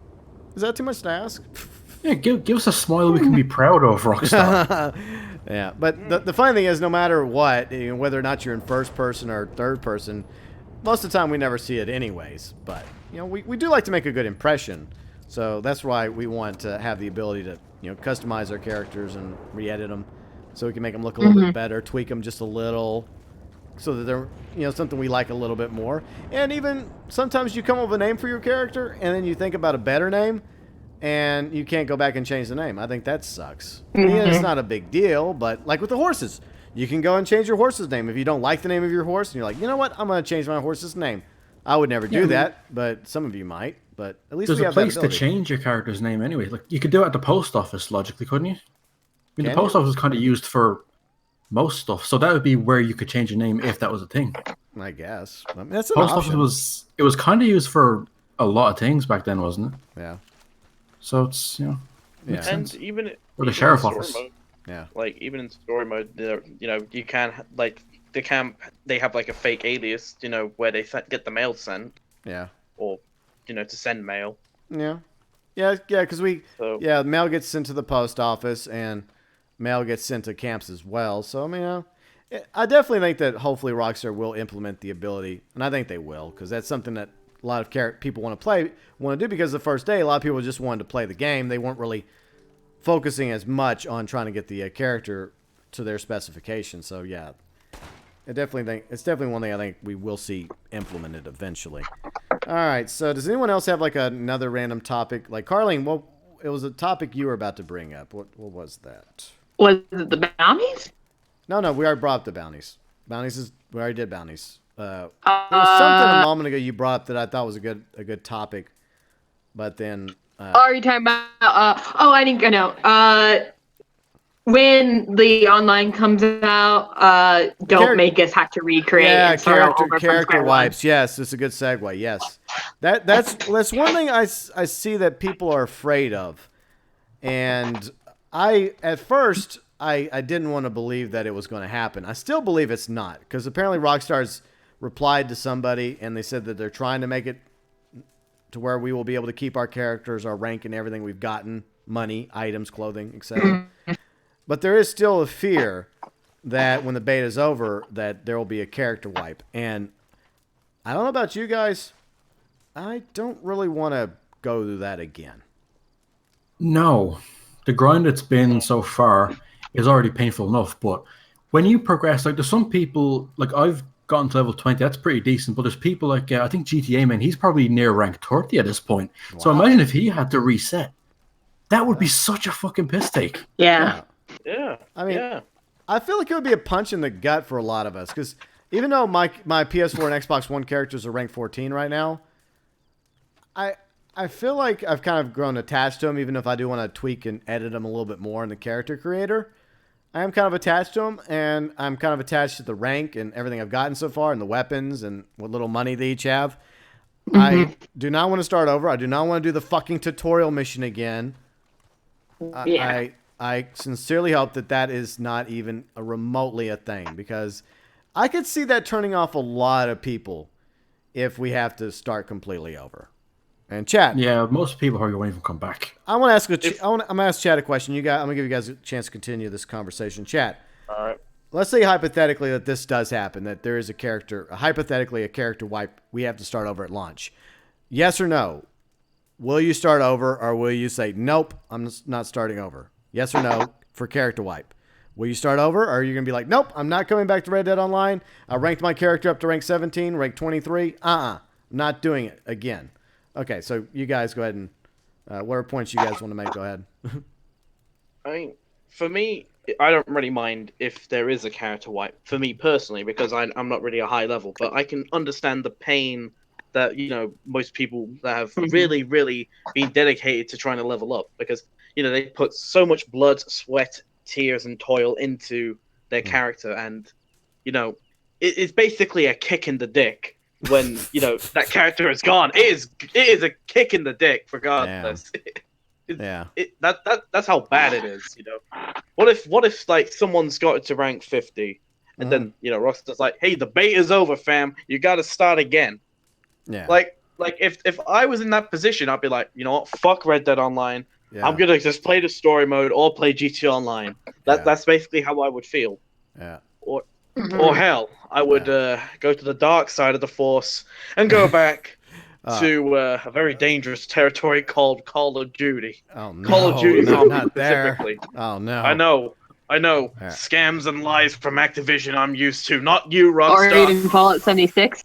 is that too much to ask? Yeah, give us a smile we can be proud of, Rockstar. Yeah, but the funny thing is, no matter what, you know, whether or not you're in first person or third person, most of the time we never see it anyways. But you know, we do like to make a good impression, so that's why we want to have the ability to, you know, customize our characters and re-edit them, so we can make them look a little bit better, tweak them just a little, so that they're, you know, something we like a little bit more. And even sometimes you come up with a name for your character, and then you think about a better name, and you can't go back and change the name. I think that sucks. Yeah, it's not a big deal, but like with the horses, you can go and change your horse's name. If you don't like the name of your horse, and you're like, you know what, I'm going to change my horse's name. I would never do that, but some of you might. But at least there's we a have that place to ability. change your character's name anyway. Like you could do it at the post office, logically, couldn't you? I mean, the post office is kind of used for most stuff, so that would be where you could change your name if that was a thing. I guess. I mean, that's an post option. office was kind of used for a lot of things back then, wasn't it? Yeah. So it's, you know, makes And sense. even Or the even sheriff in story office. mode, Yeah. like even in story mode, you know, you can they have like a fake alias, you know, where they get the mail sent. Yeah. Or, you know, to send mail. Yeah. Yeah, because mail gets sent to the post office, and mail gets sent to camps as well. So, I mean, I definitely think that hopefully Rockstar will implement the ability, and I think they will, because that's something that a lot of people want to do, because the first day, a lot of people just wanted to play the game. They weren't really focusing as much on trying to get the character to their specifications. So, yeah, it's definitely one thing I think we will see implemented eventually. All right, so does anyone else have like another random topic? Like, Carlene, well, it was a topic you were about to bring up. What was that? Was it the bounties? No, we already brought up the bounties. We already did bounties. There was something a moment ago you brought up that I thought was a good topic, but then. Are you talking about? I think I know. When the online comes out, don't make us have to recreate. Yeah, and character wipes. Yes, it's a good segue. Yes, that's one thing I see that people are afraid of, and at first I didn't want to believe that it was going to happen. I still believe it's not, because apparently Rockstar's replied to somebody and they said that they're trying to make it to where we will be able to keep our characters, our rank, and everything we've gotten, money, items, clothing, etc. But there is still a fear that when the beta is over, that there will be a character wipe. And I don't know about you guys, I don't really want to go through that again. No, the grind it's been so far is already painful enough. But when you progress, like there's some people, like I've gotten to level 20, that's pretty decent. But there's people like, I think GTA, man, he's probably near rank 30 at this point. Wow. So imagine if he had to reset. That would be such a fucking piss take. Yeah. I mean, I feel like it would be a punch in the gut for a lot of us. Because even though my PS4 and Xbox One characters are ranked 14 right now, I feel like I've kind of grown attached to them, even if I do want to tweak and edit them a little bit more in the character creator. I am kind of attached to them, and I'm kind of attached to the rank and everything I've gotten so far, and the weapons and what little money they each have. Mm-hmm. I do not want to start over. I do not want to do the fucking tutorial mission again. Yeah. I sincerely hope that is not even remotely a thing, because I could see that turning off a lot of people if we have to start completely over. And chat. Yeah, most people probably won't even come back. I'm gonna ask Chat a question. I'm gonna give you guys a chance to continue this conversation. Chat. All right. Let's say hypothetically that this does happen, that there is a character wipe. We have to start over at launch. Yes or no? Will you start over, or will you say nope? I'm not starting over. Yes or no for character wipe? Will you start over, or are you gonna be like, nope, I'm not coming back to Red Dead Online. I ranked my character up to rank 17, rank 23. Not doing it again. Okay, so you guys go ahead and what are points you guys want to make? Go ahead. I mean, for me, I don't really mind if there is a character wipe, for me personally, because I'm not really a high level, but I can understand the pain that, most people that have really, really been dedicated to trying to level up, because, they put so much blood, sweat, tears, and toil into their character, and, it's basically a kick in the dick. When that character is gone, it is a kick in the dick, regardless. That's how bad it is. What if like someone's got it to rank 50, and then Rockstar's like, hey, the beta's over, fam. You got to start again. Yeah. Like if I was in that position, I'd be like, you know what? Fuck Red Dead Online. Yeah. I'm gonna just play the story mode or play GTA Online. That's basically how I would feel. Yeah. Or hell, I would go to the dark side of the Force and go back to a very dangerous territory called Call of Duty. Oh, no. Call of Duty not specifically. There. Oh, no. I know. Yeah. Scams and lies from Activision I'm used to, not you, Rockstar. Or even Fallout 76.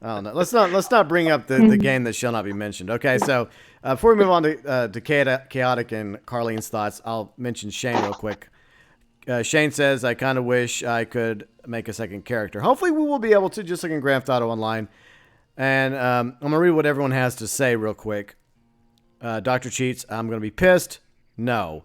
Oh, no. Let's not bring up the game that shall not be mentioned. Okay, so before we move on to Chaotic and Carlene's thoughts, I'll mention Shane real quick. Shane says, I kind of wish I could make a second character. Hopefully we will be able to, just like in Grand Theft Auto Online. And I'm going to read what everyone has to say real quick. Dr. Cheats, I'm going to be pissed. No.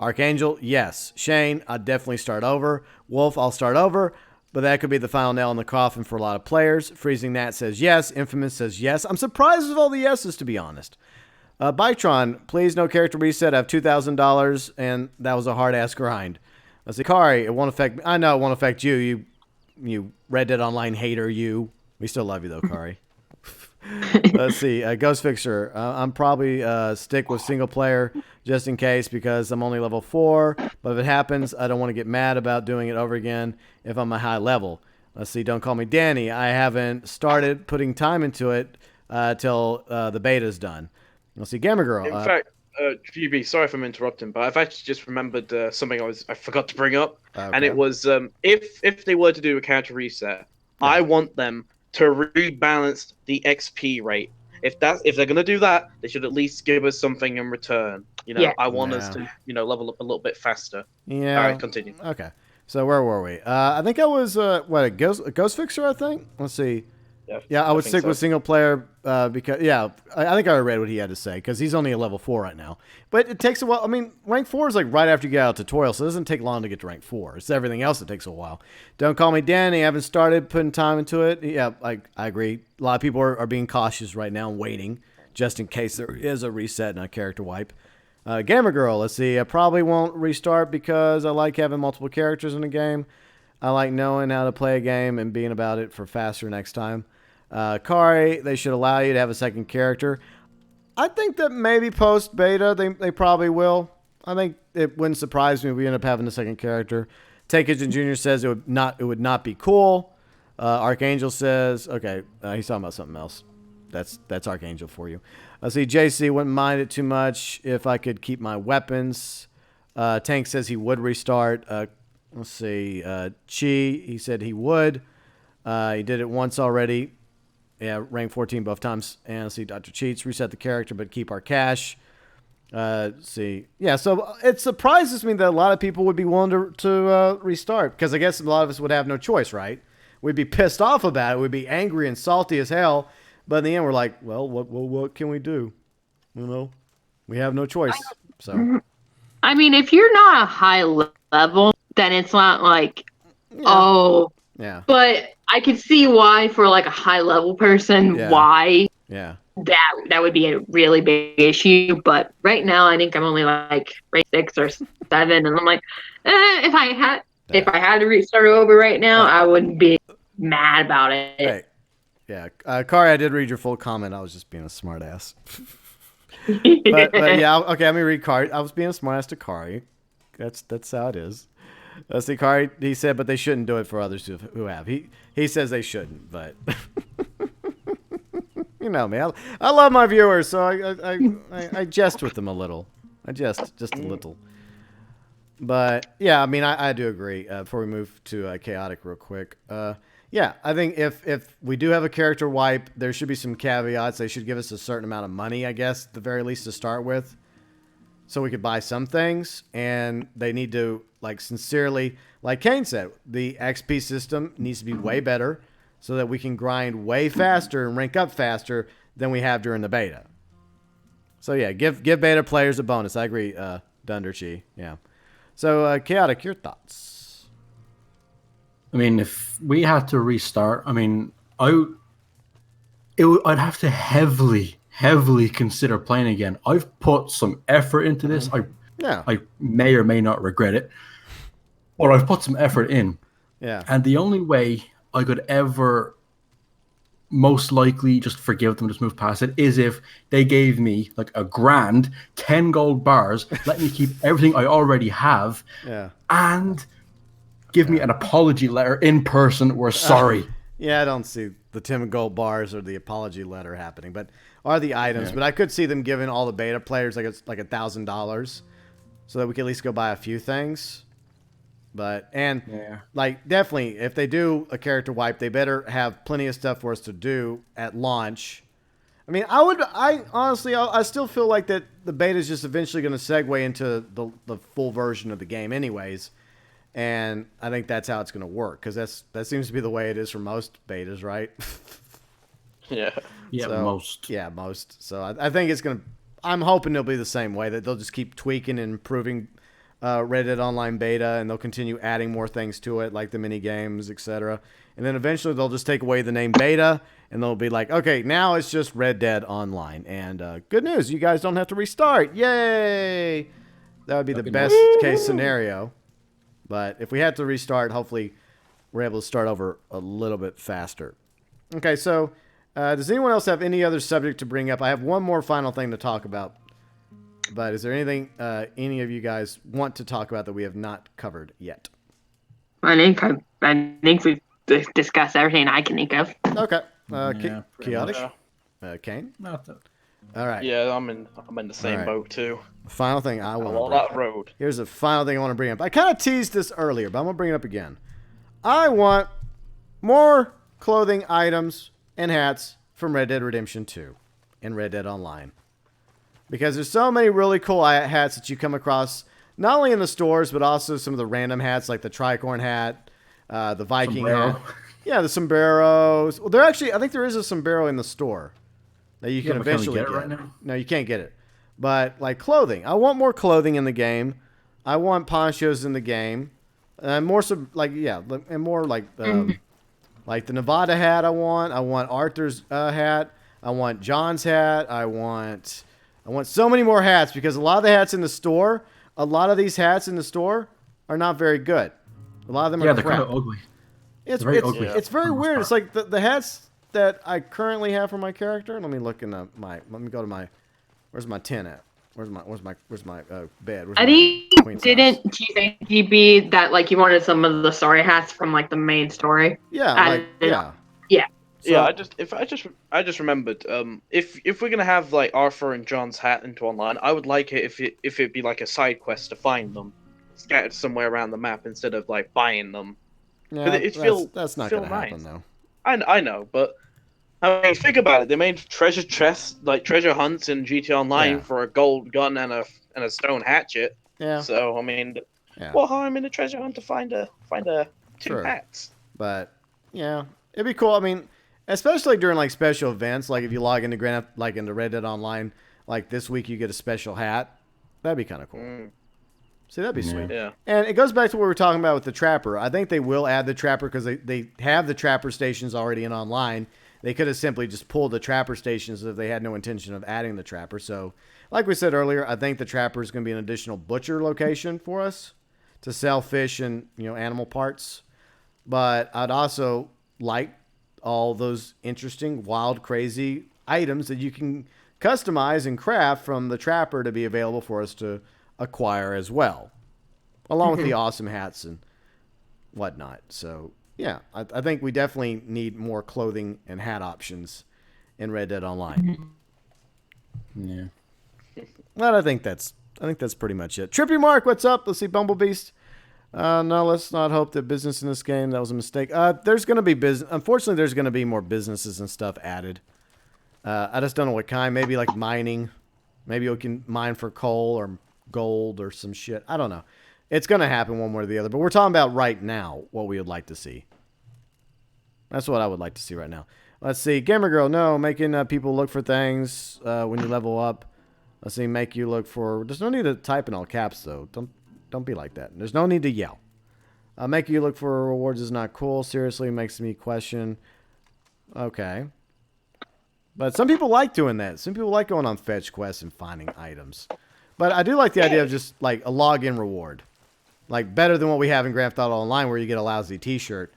Archangel, yes. Shane, I'll definitely start over. Wolf, I'll start over. But that could be the final nail in the coffin for a lot of players. Freezing Nat says yes. Infamous says yes. I'm surprised with all the yeses, to be honest. Bytron, please no character reset. I have $2,000, and that was a hard-ass grind. I say, Kari, it won't affect me. I know it won't affect you. You Red Dead Online hater, you. We still love you, though, Kari. Let's see. Ghost Fixer. I'm probably stick with single player just in case because I'm only level 4. But if it happens, I don't want to get mad about doing it over again if I'm a high level. Let's see. Don't call me Danny. I haven't started putting time into it till the beta's done. Let's see. Gamma Girl. In fact, GB, sorry if I'm interrupting, but I've actually just remembered something I forgot to bring up, and it was if they were to do a character reset, I want them to rebalance the XP rate. If they're gonna do that, they should at least give us something in return. I want us to level up a little bit faster. Yeah. All right, continue. Okay. So where were we? I think I was a Ghost Fixer. I think. Let's see. Yeah, I would stick with single player because I think I read what he had to say because he's only a level 4 right now. But it takes a while. I mean, rank 4 is like right after you get out of tutorial, so it doesn't take long to get to rank 4. It's everything else that takes a while. Don't call me Danny. I haven't started putting time into it. Yeah, I agree. A lot of people are being cautious right now and waiting just in case there is a reset and a character wipe. Gamer Girl, let's see. I probably won't restart because I like having multiple characters in a game. I like knowing how to play a game and being about it for faster next time. Kari, they should allow you to have a second character. I think that maybe post beta they probably will. I think it wouldn't surprise me if we end up having a second character. Take It Jr. says it would not be cool. Archangel says okay, he's talking about something else. That's Archangel for you. I see JC wouldn't mind it too much if I could keep my weapons. Tank says he would restart. Let's see. Chi, he said he would. He did it once already. Yeah, rank 14 both times. And let's see, Dr. Cheats, reset the character, but keep our cash. See. Yeah, so it surprises me that a lot of people would be willing to restart because I guess a lot of us would have no choice, right? We'd be pissed off about it. We'd be angry and salty as hell. But in the end, we're like, well, what can we do? We have no choice. So, I mean, if you're not a high level, then it's not like, yeah. But I could see why for like a high level person, why that would be a really big issue. But right now, I think I'm only like rank 6 or 7, and I'm like, if I had to restart over right now, I wouldn't be mad about it. Hey. Yeah, Kari, I did read your full comment. I was just being a smart ass. but yeah, okay, let me read Kari. I was being a smart ass to Kari. That's how it is. Let's see, Kari, he said, but they shouldn't do it for others who have. He says they shouldn't, but you know me. I love my viewers, so I jest with them a little. Just a little. But yeah, I mean, I do agree. Before we move to chaotic real quick. Yeah, I think if we do have a character wipe, there should be some caveats. They should give us a certain amount of money, I guess, at the very least to start with, so we could buy some things. And they need to, like, sincerely, like Kane said, the XP system needs to be way better so that we can grind way faster and rank up faster than we have during the beta. So yeah, give beta players a bonus. I agree, Dunderchi. Yeah. So chaotic, your thoughts? I mean, if we had to restart, I mean, I'd have to heavily consider playing again. I've put some effort into this. I may or may not regret it, but I've put some effort in. Yeah. And the only way I could ever most likely just forgive them, just move past it, is if they gave me like $1,000, 10 gold bars, let me keep everything I already have, and give me an apology letter in person. We're sorry. Yeah, I don't see the 10 gold bars or the apology letter happening, but are the items. But I could see them giving all the beta players like $1,000 so that we can at least go buy a few things. But like definitely, if they do a character wipe, they better have plenty of stuff for us to do at launch. I mean, I honestly still feel like that the beta is just eventually going to segue into the full version of the game, anyways. And I think that's how it's going to work because that seems to be the way it is for most betas, right? Most. Yeah, most. So I think it's going to. I'm hoping it'll be the same way, that they'll just keep tweaking and improving Red Dead Online beta, and they'll continue adding more things to it, like the mini games, etc. And then eventually they'll just take away the name beta, and they'll be like, okay, now it's just Red Dead Online. And good news, you guys don't have to restart. Yay! That would be the best case scenario. But if we had to restart, hopefully we're able to start over a little bit faster. Okay, so Does anyone else have any other subject to bring up? I have one more final thing to talk about. But is there anything any of you guys want to talk about that we have not covered yet? I think we've discussed everything I can think of. Okay. Yeah, pretty Chaotic? Kane? Not that. All right. Yeah, I'm in the same Alright. boat too. Final thing I I'm want on to bring that road. Here's the final thing I want to bring up. I kind of teased this earlier, but I'm going to bring it up again. I want more clothing items and hats from Red Dead Redemption 2 and Red Dead Online. Because there's so many really cool hats that you come across, not only in the stores, but also some of the random hats, like the tricorn hat, the Viking Sombrero. hat. Yeah, the sombreros. Well, I think there is a sombrero in the store that you can but can we eventually get it get. right now? No, you can't get it. But, like, clothing. I want more clothing in the game. I want ponchos in the game. And more, and more like the Nevada hat I want. I want Arthur's hat. I want John's hat. I want so many more hats because a lot of the hats in the store, a lot of these hats in the store are not very good. A lot of them are They're crap. kind of ugly. It's very it's, ugly it's very for the most weird. part. It's like the hats that I currently have for my character. Let me look in let me go to my, where's my tent at? Where's my bed? Where's I my think queen's house? didn't you say GB that like you wanted some of the story hats from like the main story? Yeah, Yeah. So, Yeah, I just remembered. If we're gonna have like Arthur and John's hat into online, I would like it if it be like a side quest to find them, scattered somewhere around the map instead of like buying them. yeah, that's not feel gonna happen nice. though. I know, but I mean, think about it. They made treasure chests, like treasure hunts in GT Online Yeah. for a gold gun and a stone hatchet. Yeah, So I mean, yeah, what harm in a treasure hunt to find a two True. hats? but yeah, it'd be cool. I mean, especially during like special events, like if you log into into Red Dead Online, like this week you get a special hat. That'd be kind of cool. Mm, See, that'd be Yeah. sweet. yeah. And it goes back to what we were talking about with the Trapper. I think they will add the Trapper because they have the Trapper stations already in online. They could have simply just pulled the Trapper stations if they had no intention of adding the Trapper. So, like we said earlier, I think the Trapper is going to be an additional butcher location for us to sell fish and animal parts. But I'd also like all those interesting, wild, crazy items that you can customize and craft from the Trapper to be available for us to acquire as well, along with the awesome hats and whatnot. So yeah, I think we definitely need more clothing and hat options in Red Dead Online. Yeah. But I think that's pretty much it. Trippy Mark, what's up? Let's see, Bumblebeast. No, let's not hope that business in this game. That was a mistake. There's going to be business. Unfortunately, there's going to be more businesses and stuff added. I just don't know what kind. Maybe like mining. Maybe you can mine for coal or gold or some shit. I don't know. It's going to happen one way or the other. But we're talking about right now what we would like to see. That's what I would like to see right now. Let's see. Gamer Girl, no. Making people look for things when you level up. Let's see. Make you look for... There's no need to type in all caps, though. Don't be like that. There's no need to yell. Make you look for rewards is not cool. Seriously, makes me question. Okay. But some people like doing that. Some people like going on fetch quests and finding items. But I do like the idea of just like a login reward. Like better than what we have in Grand Theft Auto Online where you get a lousy t-shirt.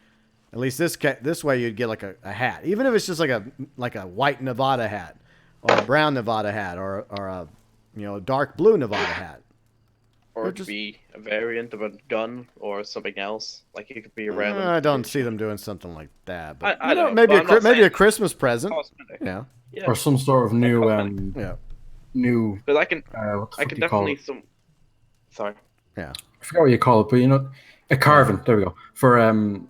At least this way you'd get like a hat. Even if it's just like a white Nevada hat. Or a brown Nevada hat. Or a dark blue Nevada hat. Or it could be a variant of a gun or something else. Like it could be a random. I don't see them doing something like that. But I know, maybe but I'm not maybe a saying- Christmas present. Cosmetic. Yeah. Yeah. Or some sort of new Yeah. new Because I can what the fuck do you call definitely it? Sorry. Yeah. I forgot what you call it, but a carving. There we go. For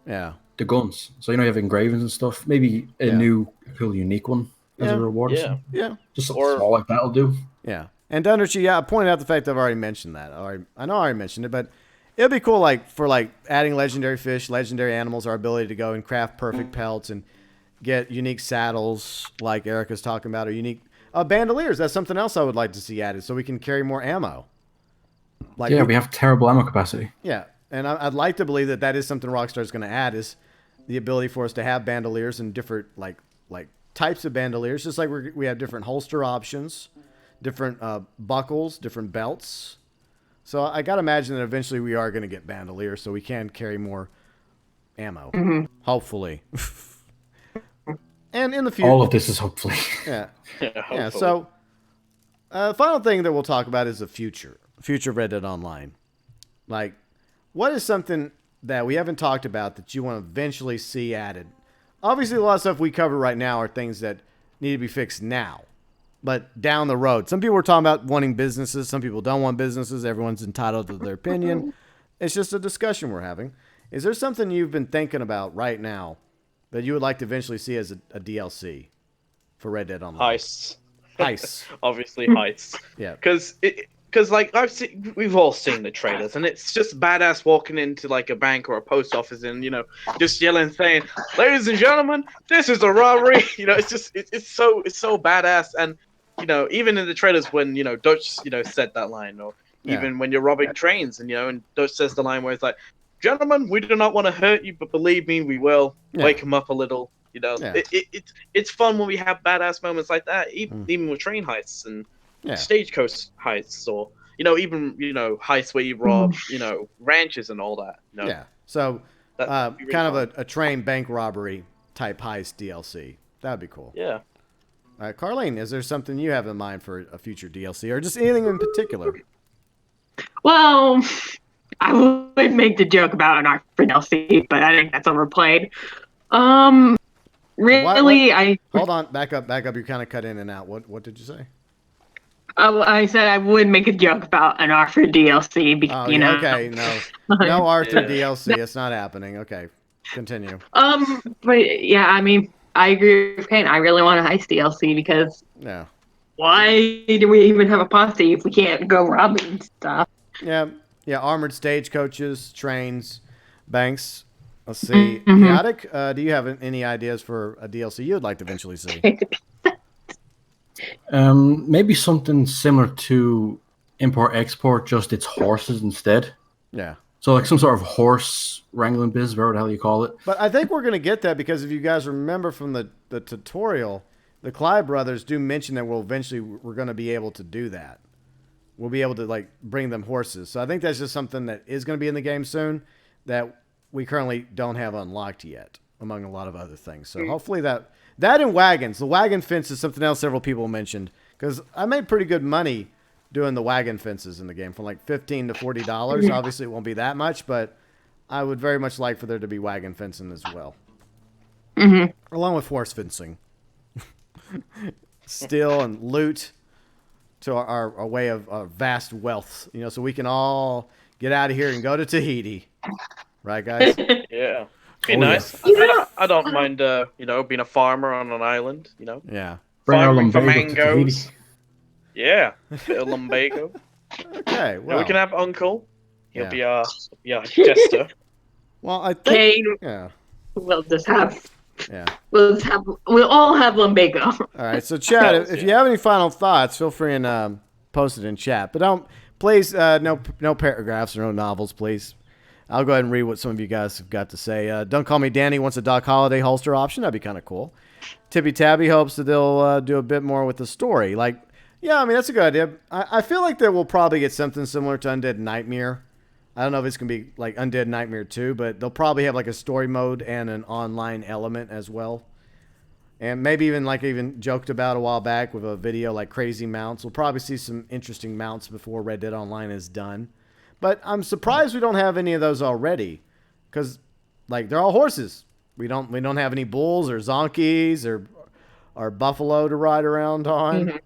Yeah. the guns. So you have engravings and stuff. Maybe a Yeah. new cool unique one as Yeah. a reward. Or Yeah. something. Yeah. Just something Or- small like that'll do. Yeah. And Dunderchi, I pointed out the fact that I've already mentioned that. I know I already mentioned it, but it'd be cool for adding legendary fish, legendary animals, our ability to go and craft perfect pelts and get unique saddles like Erica's talking about, or unique bandoliers. That's something else I would like to see added so we can carry more ammo. We have terrible ammo capacity. Yeah, and I'd like to believe that is something Rockstar's going to add is the ability for us to have bandoliers and different like types of bandoliers, just like we have different holster options, different buckles, different belts. So I got to imagine that eventually we are going to get bandoliers so we can carry more ammo. Hopefully. And in the future, All of this is hopefully. yeah, Yeah, yeah. hopefully. So, final thing that we'll talk about is the future of Red Dead Online. Like, what is something that we haven't talked about that you want to eventually see added? Obviously, a lot of stuff we cover right now are things that need to be fixed now, but down the road. Some people are talking about wanting businesses. Some people don't want businesses. Everyone's entitled to their opinion. It's just a discussion we're having. Is there something you've been thinking about right now that you would like to eventually see as a DLC for Red Dead Online? Heists. Heists. Obviously heists. Yeah. Because like we've all seen the trailers, and it's just badass walking into like a bank or a post office, and just yelling, saying, "Ladies and gentlemen, this is a robbery." It's so badass, and even in the trailers when Dutch said that line, or even when you're robbing trains, and Dutch says the line where it's like, "Gentlemen, we do not want to hurt you, but believe me, we will. Wake them up a little." Yeah. It's fun when we have badass moments like that, even with train heists and stagecoach heists, or even heists where you rob ranches and all that. Yeah. So That'd be really kind fun. of a train bank robbery type heist DLC. That'd be cool. Yeah. All right, Carlene, is there something you have in mind for a future DLC, or just anything in particular? Well, I would make the joke about an art for DLC, but I think that's overplayed. Really, Hold on, back up. You kind of cut in and out. What did you say? I said I would make a joke about an Arthur DLC because Okay, no Arthur DLC. It's not happening. Okay, continue. But yeah, I mean, I agree with Kane. I really want a heist DLC because why do we even have a posse if we can't go robbing stuff? Yeah, armored stagecoaches, trains, banks. Let's see. Chaotic, do you have any ideas for a DLC you'd like to eventually see? Maybe something similar to import-export, just it's horses instead. Yeah. So like some sort of horse wrangling business, whatever the hell you call it. But I think we're going to get that because if you guys remember from the tutorial, the Clive brothers do mention that we're going to be able to do that. We'll be able to bring them horses. So I think that's just something that is going to be in the game soon that we currently don't have unlocked yet, among a lot of other things. So hopefully that and wagons. The wagon fence is something else several people mentioned because I made pretty good money doing the wagon fences in the game from like $15 to $40. Obviously, it won't be that much, but I would very much like for there to be wagon fencing as well, along with horse fencing, steal and loot to our way of vast wealth. So we can all get out of here and go to Tahiti, right, guys? Yeah. Be nice. Yeah. I don't mind, being a farmer on an island, Yeah. Bring our farming for lumbago to Tahiti. mangoes. Yeah, bit of lumbago. Okay. Well, We can have Uncle. He'll be our jester. Well, I think. Kane, Yeah. we'll just have. Yeah. We'll all have lumbago. All right. So, Chad, if you have any final thoughts, feel free and post it in chat. But please, no paragraphs or no novels, please. I'll go ahead and read what some of you guys have got to say. Don't Call Me Danny wants a Doc Holliday holster option. That'd be kind of cool. Tippy Tabby hopes that they'll do a bit more with the story. Yeah, I mean, that's a good idea. I feel like that we'll probably get something similar to Undead Nightmare. I don't know if it's going to be like Undead Nightmare 2, but they'll probably have like a story mode and an online element as well. And maybe even joked about a while back with a video like crazy mounts. We'll probably see some interesting mounts before Red Dead Online is done. But I'm surprised we don't have any of those already, because they're all horses. We don't have any bulls or zonkies or buffalo to ride around on.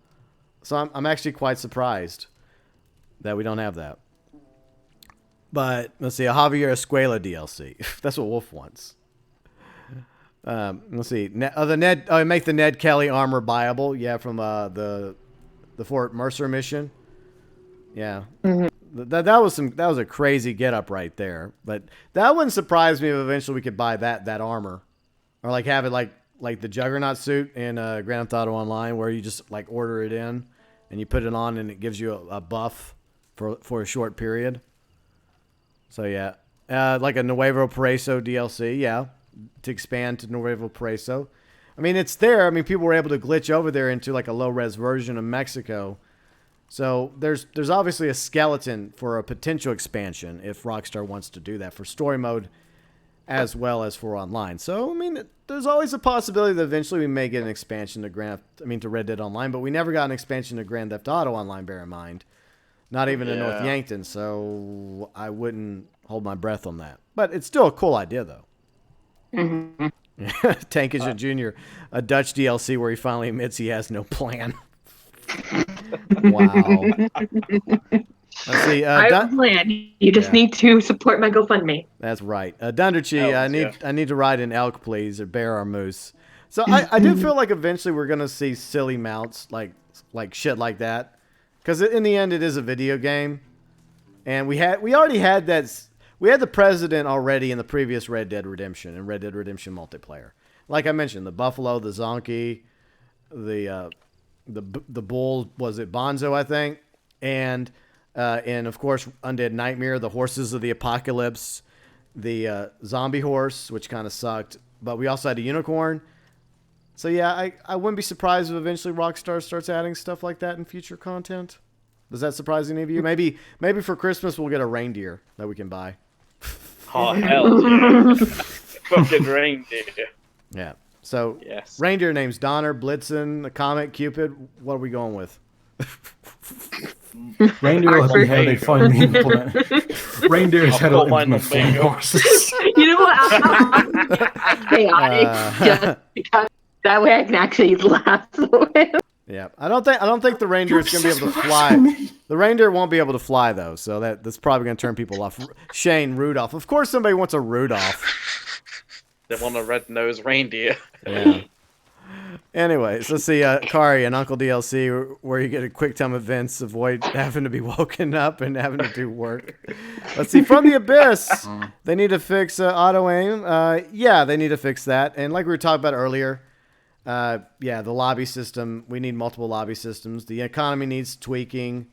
So I'm actually quite surprised that we don't have that. But let's see, a Javier Escuela DLC. That's what Wolf wants. Let's see. Make the Ned Kelly armor buyable. Yeah, from the Fort Mercer mission. Yeah. That was a crazy get up right there. But that wouldn't surprise me if eventually we could buy that armor, or have it like the Juggernaut suit in Grand Theft Auto Online, where you just order it in and you put it on and it gives you a buff for a short period. So yeah, like a Nuevo Preso DLC, yeah, to expand to Nuevo Preso. I mean, it's there. I mean, people were able to glitch over there into like a low-res version of Mexico. So there's obviously a skeleton for a potential expansion if Rockstar wants to do that. For story mode, as well as for online. So, I mean, there's always a possibility that eventually we may get an expansion to to Red Dead Online, but we never got an expansion to Grand Theft Auto Online, bear in mind. Not even in North Yankton, so I wouldn't hold my breath on that. But it's still a cool idea, though. Mm-hmm. Tankage Jr., a Dutch DLC where he finally admits he has no plan. Wow. Let's see. I have a plan. You just need to support my GoFundMe. That's right. Dunderchi, I need to ride an elk, please, or bear or moose. So I do feel like eventually we're gonna see silly mounts like shit like that, because in the end it is a video game, and we already had that. We had the president already in the previous Red Dead Redemption and Red Dead Redemption multiplayer. Like I mentioned, the buffalo, the zonkey, the bull, was it Bonzo, I think, and of course Undead Nightmare, the horses of the apocalypse, the zombie horse, which kind of sucked, but we also had a unicorn. So yeah, I wouldn't be surprised if eventually Rockstar starts adding stuff like that in future content. Does that surprise any of you? Maybe for Christmas we'll get a reindeer that we can buy. Oh, hell yeah. Fucking reindeer. Yeah. So, yes. Reindeer names Donner, Blitzen, the Comet, Cupid. What are we going with? Reindeer will be how they finally implement. Reindeer is how they'll implement flying horses. You know what? I'm chaotic just because that way I can actually laugh with him. Yeah, I don't think the reindeer is going to be able to fly. The reindeer won't be able to fly though, so that's probably going to turn people off. Shane, Rudolph. Of course, somebody wants a Rudolph. They want a red-nosed reindeer. Yeah. Anyways, let's see. Kari and Uncle DLC, where you get a quick time events, avoid having to be woken up and having to do work. Let's see. From the Abyss, they need to fix auto aim. Yeah, they need to fix that. And like we were talking about earlier. The lobby system. We need multiple lobby systems. The economy needs tweaking.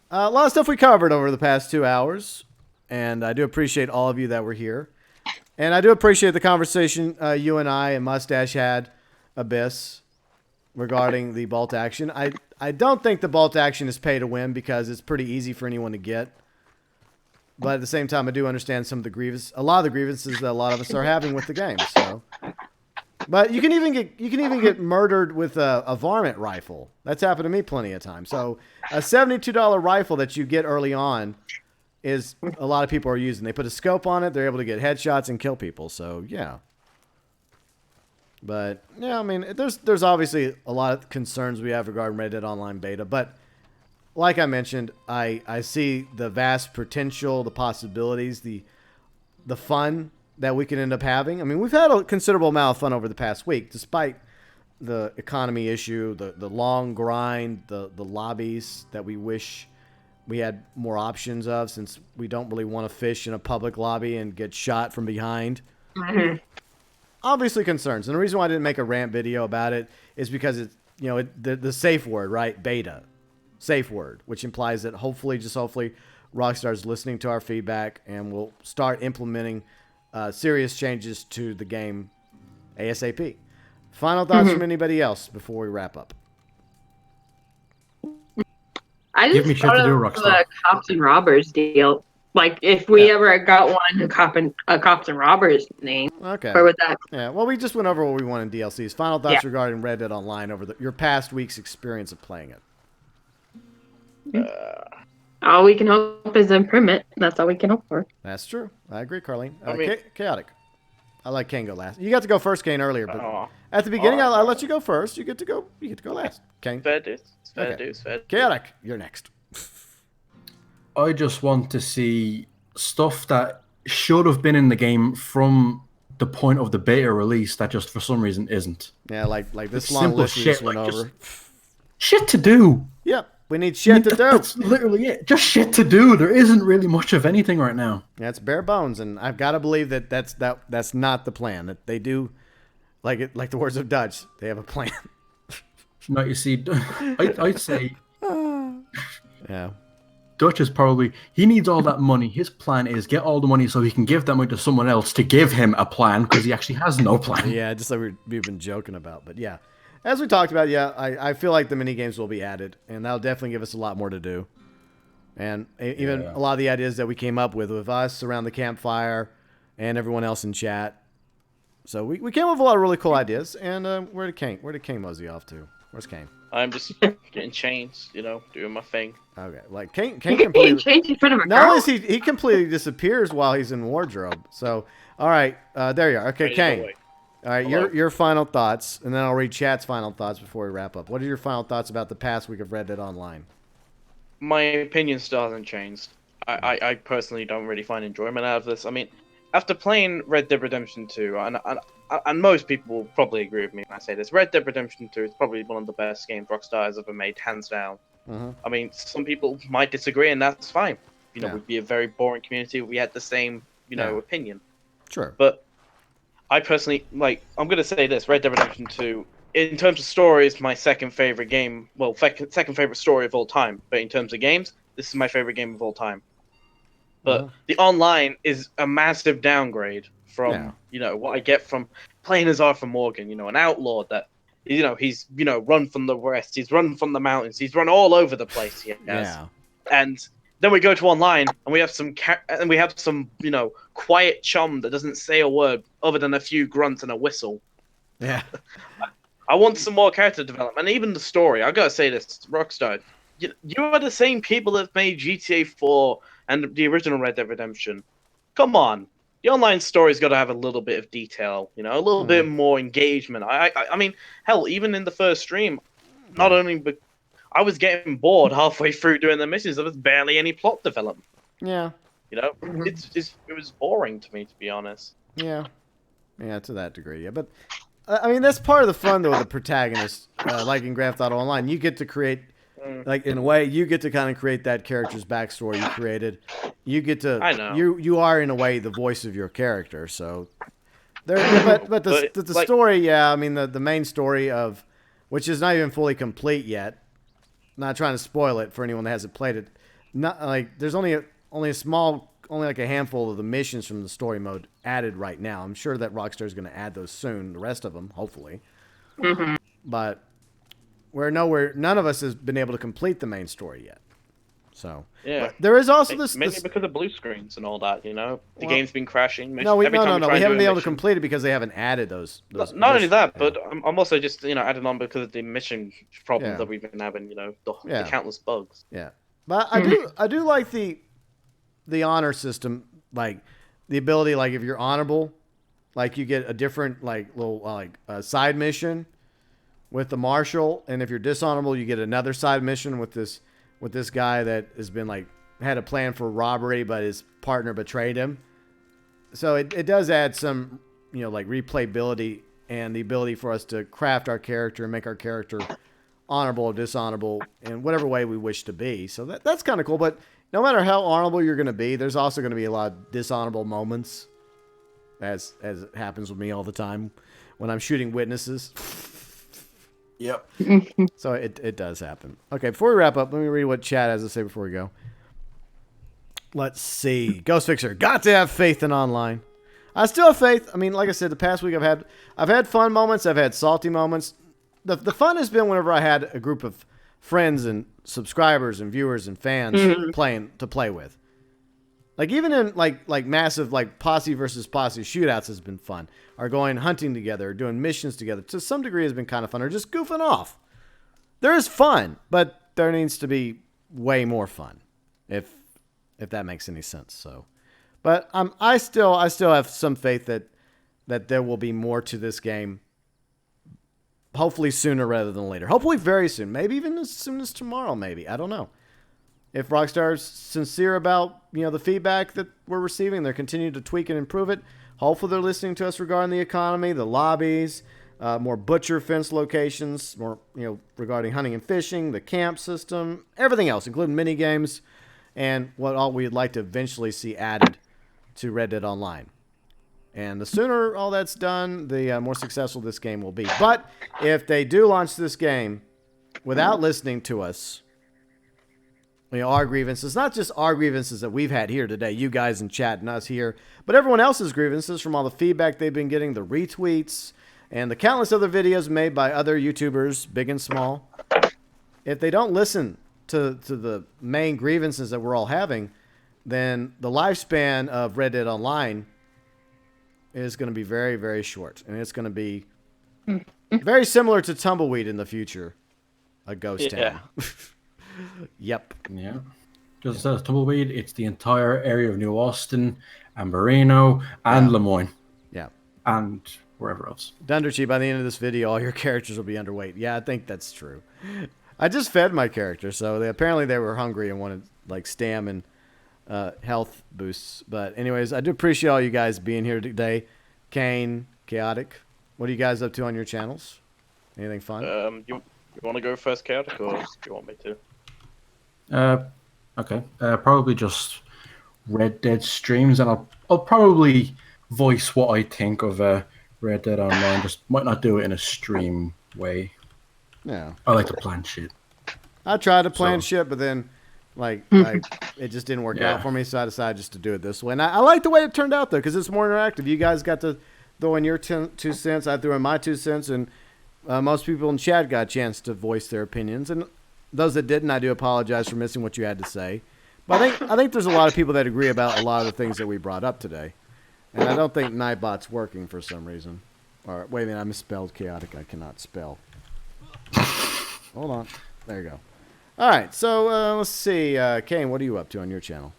A lot of stuff we covered over the past 2 hours. And I do appreciate all of you that were here. And I do appreciate the conversation you and I and Mustache had, Abyss, regarding the bolt action. I don't think the bolt action is pay to win because it's pretty easy for anyone to get. But at the same time, I do understand a lot of the grievances that a lot of us are having with the game. So. But you can even get murdered with a varmint rifle. That's happened to me plenty of times. So a $72 rifle that you get early on is a lot of people are using. They put a scope on it. They're able to get headshots and kill people. So yeah. But yeah, I mean, there's obviously a lot of concerns we have regarding Red Dead Online beta. But like I mentioned, I see the vast potential, the possibilities, the fun that we can end up having. I mean, we've had a considerable amount of fun over the past week, despite the economy issue, the long grind, the lobbies that we wish we had more options of, since we don't really want to fish in a public lobby and get shot from behind. Mm-hmm. Obviously concerns. And the reason why I didn't make a rant video about it is because it's, the safe word, right? Beta. Safe word, which implies that hopefully Rockstar's listening to our feedback and will start implementing serious changes to the game ASAP. Final thoughts from anybody else before we wrap up? I just thought of the cops and robbers deal. Like, if we ever got one, a cops and robbers name, okay, where would that? Yeah, well, we just went over what we want in DLCs. Final thoughts regarding Red Dead Online over your past week's experience of playing it. All we can hope is improvement. That's all we can hope for. That's true. I agree, Carlene. Chaotic. I like Kane go last. You got to go first, Kane, earlier, but at the beginning, I'll let you go first. You get to go last, Kane. Fair dues. Chaotic, you're next. I just want to see stuff that should have been in the game from the point of the beta release that just for some reason isn't. Yeah, like this long list we just went over. Shit to do. Yep. We need shit to do. That's literally it. Just shit to do. There isn't really much of anything right now. That's bare bones, and I've got to believe that's not the plan. That they do, like the words of Dutch, they have a plan. No, you see, I'd say, yeah, Dutch is probably, he needs all that money. His plan is get all the money so he can give that money to someone else to give him a plan, because he actually has no plan. Yeah, just like we've been joking about, but yeah. As we talked about, I feel like the minigames will be added, and that'll definitely give us a lot more to do. And even a lot of the ideas that we came up with us around the campfire and everyone else in chat. So we came up with a lot of really cool ideas. And where did Kane mosey off to? Where's Kane? I'm just getting changed, doing my thing. Okay, like Kane Getting completely. changed in front of a Not girl. only is he completely disappears while he's in wardrobe. So all right, there you are. Okay, Ready to go Kane. away. All right, Hello. your final thoughts, and then I'll read chat's final thoughts before we wrap up. What are your final thoughts about the past week of Red Dead Online? My opinion still hasn't changed. I personally don't really find enjoyment out of this. I mean, after playing Red Dead Redemption 2, and most people will probably agree with me when I say this, Red Dead Redemption 2 is probably one of the best games Rockstar has ever made, hands down. Mm-hmm. I mean, some people might disagree, and that's fine. Yeah. We'd be a very boring community if we had the same, Yeah. opinion. Sure. But I personally, I'm going to say this, Red Dead Redemption 2, in terms of story, is my second favorite game. Well, second favorite story of all time. But in terms of games, this is my favorite game of all time. But the online is a massive downgrade from, what I get from playing as Arthur Morgan, an outlaw that, he's, run from the west, he's run from the mountains, he's run all over the place. Yeah. And then we go to online, and we have some quiet chum that doesn't say a word other than a few grunts and a whistle. Yeah. I want some more character development, and even the story. I gotta say this, Rockstar, you are the same people that made GTA 4 and the original Red Dead Redemption. Come on, the online story's got to have a little bit of detail, a little bit more engagement. I mean, hell, even in the first stream, not only I was getting bored halfway through doing the missions. There was barely any plot development. Yeah. It was boring to me, to be honest. Yeah. Yeah, to that degree. Yeah, but I mean, that's part of the fun though. The protagonist, like in Grand Theft Auto Online, you get to create, like in a way, you get to kind of create that character's backstory you created. You get to. I know. You are in a way the voice of your character. So there, but the story, yeah. I mean, the main story of, which is not even fully complete yet. Not trying to spoil it for anyone that hasn't played it. Not like there's only like a handful of the missions from the story mode added right now. I'm sure that Rockstar is going to add those soon. The rest of them, hopefully. Mm-hmm. But none of us has been able to complete the main story yet. So yeah, there is also mainly because of blue screens and all that. The game's been crashing. No, we haven't been able to complete it because they haven't added those. Not only that, but I'm also just adding on because of the mission problems that we've been having. The countless bugs. Yeah, but I do like the honor system, like the ability, like if you're honorable, like you get a different little side mission with the marshal, and if you're dishonorable, you get another side mission with this guy that has been had a plan for robbery, but his partner betrayed him. So it does add some, replayability and the ability for us to craft our character and make our character honorable or dishonorable in whatever way we wish to be. So that's kind of cool. But no matter how honorable you're going to be, there's also going to be a lot of dishonorable moments, as it happens with me all the time when I'm shooting witnesses. Yep. So it does happen. Okay, before we wrap up, let me read what chat has to say before we go. Let's see. Ghost Fixer, got to have faith in online. I still have faith. I mean, like I said, the past week I've had fun moments. I've had salty moments. The fun has been whenever I had a group of friends and subscribers and viewers and fans playing to play with. Like even in like massive posse versus posse shootouts has been fun. Or going hunting together, or doing missions together. To some degree has been kind of fun. Or just goofing off. There is fun, but there needs to be way more fun. If that makes any sense. So, but I still have some faith that there will be more to this game. Hopefully sooner rather than later. Hopefully very soon. Maybe even as soon as tomorrow. Maybe, I don't know. If Rockstar's sincere about the feedback that we're receiving, they're continuing to tweak and improve it. Hopefully they're listening to us regarding the economy, the lobbies, more butcher fence locations, more regarding hunting and fishing, the camp system, everything else, including mini games, and what all we'd like to eventually see added to Red Dead Online. And the sooner all that's done, the more successful this game will be. But if they do launch this game without listening to us, our grievances, not just our grievances that we've had here today, you guys in chat and us here, but everyone else's grievances from all the feedback they've been getting, the retweets, and the countless other videos made by other YouTubers, big and small. If they don't listen to the main grievances that we're all having, then the lifespan of Red Dead Online is going to be very, very short, and it's going to be very similar to Tumbleweed in the future, a ghost town. Yep. Yeah. Just as says Tumbleweed, it's the entire area of New Austin and Moreno and Lemoyne. Yeah. And wherever else. Dunderchi, by the end of this video, all your characters will be underweight. Yeah, I think that's true. I just fed my character, so apparently they were hungry and wanted like stam and health boosts. But anyways, I do appreciate all you guys being here today. Kane, Chaotic, what are you guys up to on your channels? Anything fun? You want to go first, Chaotic, or do you want me to? Okay. Probably just Red Dead streams, and I'll probably voice what I think of Red Dead Online. Just might not do it in a stream way. Yeah. I like to plan shit. I tried to plan shit, but then like it just didn't work out for me, so I decided just to do it this way. And I like the way it turned out, though, because it's more interactive. You guys got to throw in your 2 cents. I threw in my 2 cents, and most people in chat got a chance to voice their opinions. And those that didn't, I do apologize for missing what you had to say. But I think there's a lot of people that agree about a lot of the things that we brought up today. And I don't think Nightbot's working for some reason. Or wait a minute, I misspelled Chaotic. I cannot spell. Hold on. There you go. All right, so let's see. Kane, what are you up to on your channel?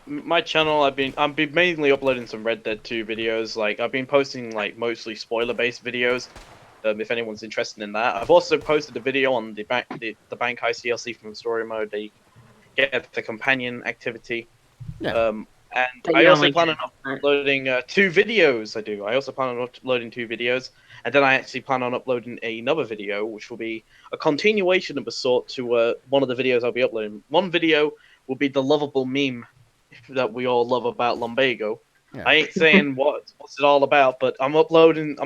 My channel, I've been mainly uploading some Red Dead 2 videos. Like I've been posting like mostly spoiler-based videos. If anyone's interested in that, I've also posted a video on the bank heist DLC from story mode. They get the companion activity. Yeah. And I also plan on uploading 2 videos. I also plan on uploading 2 videos. And then I actually plan on uploading another video, which will be a continuation of a sort to one of the videos I'll be uploading. One video will be the lovable meme that we all love about Lumbago. Yeah. I ain't saying what's it all about, but I'm uploading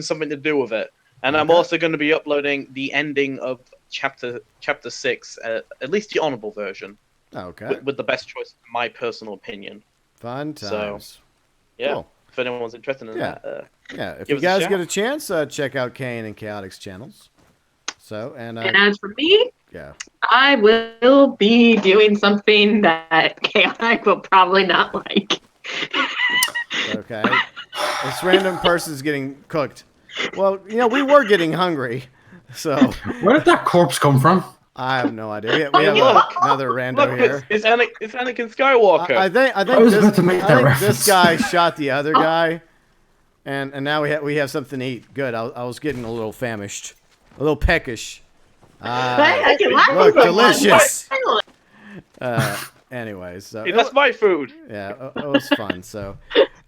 something to do with it. And I'm also going to be uploading the ending of chapter 6, at least the honorable version. Okay. With the best choice, in my personal opinion. Fun times. So, yeah. Cool. If anyone's interested in that. If you guys get a chance, check out Kane and Chaotic's channels. So and as for me, yeah, I will be doing something that Chaotic will probably not like. Okay, this random person's getting cooked. Well, we were getting hungry, so where did that corpse come from? I have no idea. We have another rando here. It's Anakin Skywalker. I think this guy shot the other guy, and now we have something to eat. Good. I was getting a little famished, a little peckish. Look, delicious. Anyways, so that's my food. Yeah, it was fun. So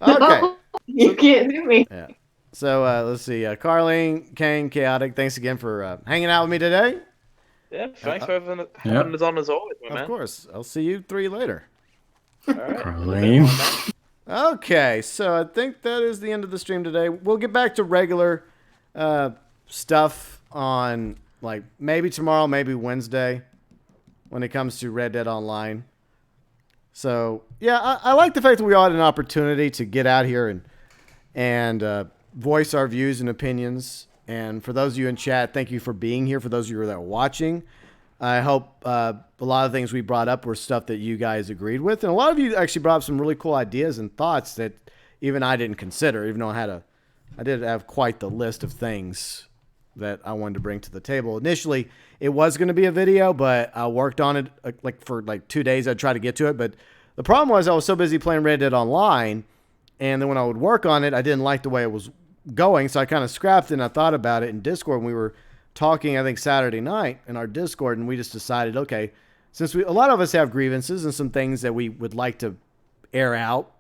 okay, you can't do me. Yeah. So let's see, Carlene, Kane, Chaotic. Thanks again for hanging out with me today. Yeah, thanks for having us on as always, man. Of course. I'll see you 3 later. All right. Okay, so I think that is the end of the stream today. We'll get back to regular stuff on, like, maybe tomorrow, maybe Wednesday when it comes to Red Dead Online. So, yeah, I like the fact that we all had an opportunity to get out here and voice our views and opinions. And for those of you in chat, thank you for being here. For those of you that are watching, I hope a lot of things we brought up were stuff that you guys agreed with. And a lot of you actually brought up some really cool ideas and thoughts that even I didn't consider, even though I did have quite the list of things that I wanted to bring to the table. Initially, it was going to be a video, but I worked on it for 2 days. I'd try to get to it. But the problem was I was so busy playing Red Dead Online. And then when I would work on it, I didn't like the way it was going, so I kind of scrapped it, and I thought about it in Discord. And we were talking, I think, Saturday night in our Discord, and we just decided, okay, since a lot of us have grievances and some things that we would like to air out,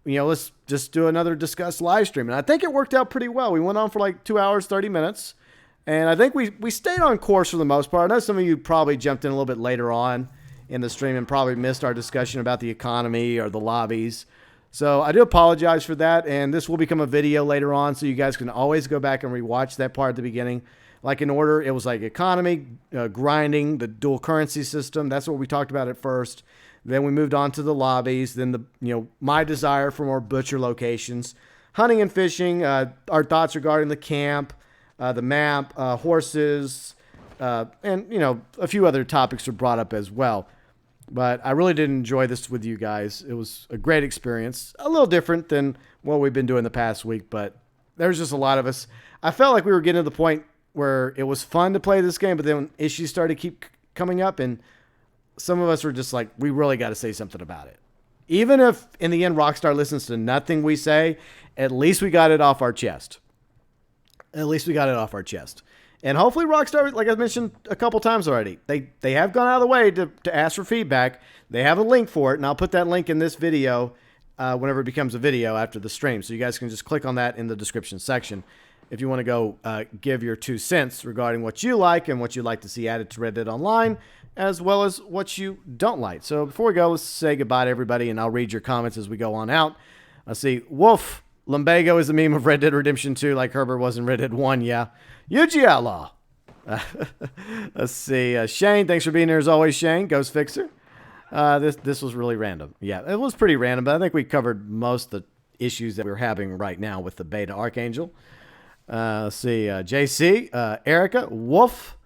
let's just do another discuss live stream. And I think it worked out pretty well. We went on for like 2 hours, 30 minutes, and I think we stayed on course for the most part. I know some of you probably jumped in a little bit later on in the stream and probably missed our discussion about the economy or the lobbies. So I do apologize for that, and this will become a video later on, so you guys can always go back and rewatch that part at the beginning. Like in order, it was like economy, grinding, the dual currency system. That's what we talked about at first. Then we moved on to the lobbies. Then my desire for more butcher locations, hunting and fishing. Our thoughts regarding the camp, the map, horses, and a few other topics were brought up as well. But I really did enjoy this with you guys. It was a great experience. A little different than what we've been doing the past week, but there's just a lot of us. I felt like we were getting to the point where it was fun to play this game, but then issues started to keep coming up, and some of us were just like, we really got to say something about it. Even if in the end Rockstar listens to nothing we say, at least we got it off our chest. At least we got it off our chest. And hopefully Rockstar, like I mentioned a couple times already, they have gone out of the way to ask for feedback. They have a link for it, and I'll put that link in this video whenever it becomes a video after the stream. So you guys can just click on that in the description section if you want to go give your 2 cents regarding what you like and what you'd like to see added to Red Dead Online, as well as what you don't like. So before we go, let's say goodbye to everybody, and I'll read your comments as we go on out. I see Wolf Lumbago is a meme of Red Dead Redemption 2 like Herbert was in Red Dead 1, yeah. Yuji Outlaw. Let's see. Shane, thanks for being here as always, Shane. Ghost Fixer. This was really random. Yeah, it was pretty random, but I think we covered most of the issues that we're having right now with the beta Archangel. Let's see. JC, Erica, Wolf,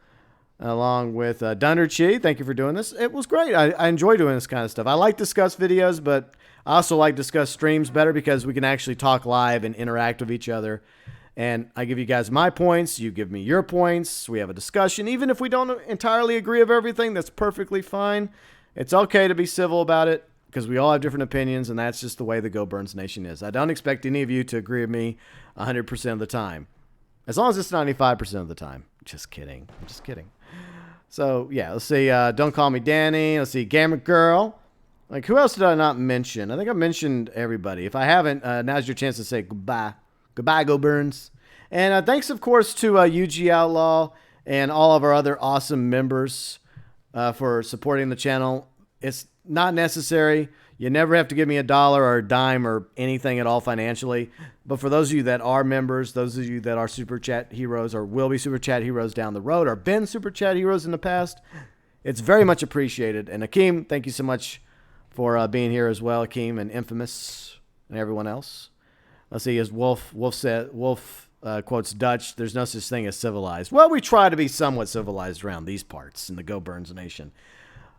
along with Dunderchi. Thank you for doing this. It was great. I enjoy doing this kind of stuff. I like discuss videos, but I also like discuss streams better because we can actually talk live and interact with each other. And I give you guys my points. You give me your points. We have a discussion. Even if we don't entirely agree of everything, that's perfectly fine. It's okay to be civil about it because we all have different opinions, and that's just the way the GeauxBurns Nation is. I don't expect any of you to agree with me 100% of the time. As long as it's 95% of the time. Just kidding. I'm just kidding. So, yeah, let's see. Don't Call Me Danny. Let's see. Gamer Girl. Like, who else did I not mention? I think I mentioned everybody. If I haven't, now's your chance to say goodbye. Goodbye, GeauxBurns. And thanks, of course, to UG Outlaw and all of our other awesome members for supporting the channel. It's not necessary. You never have to give me $1 or a dime or anything at all financially. But for those of you that are members, those of you that are Super Chat heroes or will be Super Chat heroes down the road or been Super Chat heroes in the past, it's very much appreciated. And Akeem, thank you so much for being here as well, Akeem and Infamous and everyone else. Let's see, as Wolf quotes Dutch, there's no such thing as civilized. Well, we try to be somewhat civilized around these parts in the GeauxBurns Nation.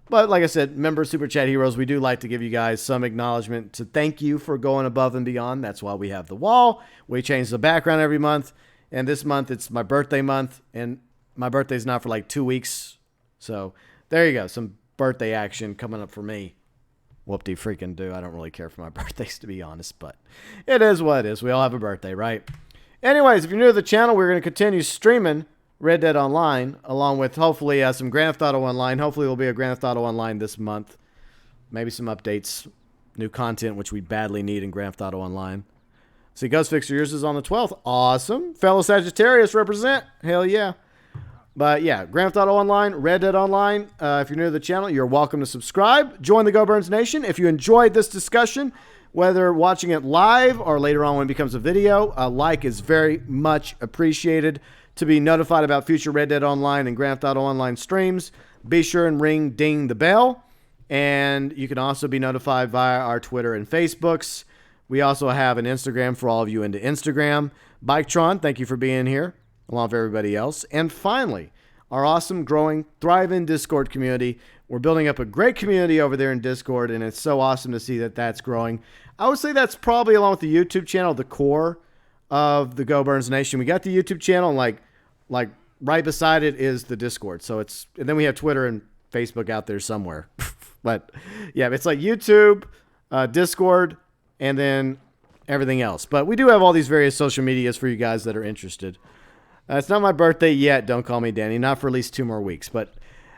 But like I said, member Super Chat Heroes, we do like to give you guys some acknowledgement to thank you for going above and beyond. That's why we have the wall. We change the background every month. And this month, it's my birthday month. And my birthday's not for like 2 weeks. So there you go. Some birthday action coming up for me. Whoop-de-freaking-do. I don't really care for my birthdays, to be honest, but it is what it is. We all have a birthday, right? Anyways, if you're new to the channel, we're going to continue streaming Red Dead Online, along with hopefully some Grand Theft Auto Online. Hopefully there'll be a Grand Theft Auto Online this month. Maybe some updates, new content, which we badly need in Grand Theft Auto Online. See, Ghost Fixer, yours is on the 12th. Awesome. Fellow Sagittarius represent. Hell yeah. But yeah, Grand Theft Auto Online, Red Dead Online. If you're new to the channel, you're welcome to subscribe. Join the GeauxBurns Nation. If you enjoyed this discussion, whether watching it live or later on when it becomes a video, a like is very much appreciated. To be notified about future Red Dead Online and Grand Theft Auto Online streams, be sure and ding the bell. And you can also be notified via our Twitter and Facebooks. We also have an Instagram for all of you into Instagram. Biketron, thank you for being here, along with everybody else. And finally, our awesome, growing, thriving Discord community. We're building up a great community over there in Discord, and it's so awesome to see that that's growing. I would say that's probably, along with the YouTube channel, the core of the GeauxBurns Nation. We got the YouTube channel, and like right beside it is the Discord. So and then we have Twitter and Facebook out there somewhere. But yeah, it's like YouTube, Discord, and then everything else. But we do have all these various social medias for you guys that are interested. It's not my birthday yet. Don't call me Danny. Not for at least 2 more weeks. But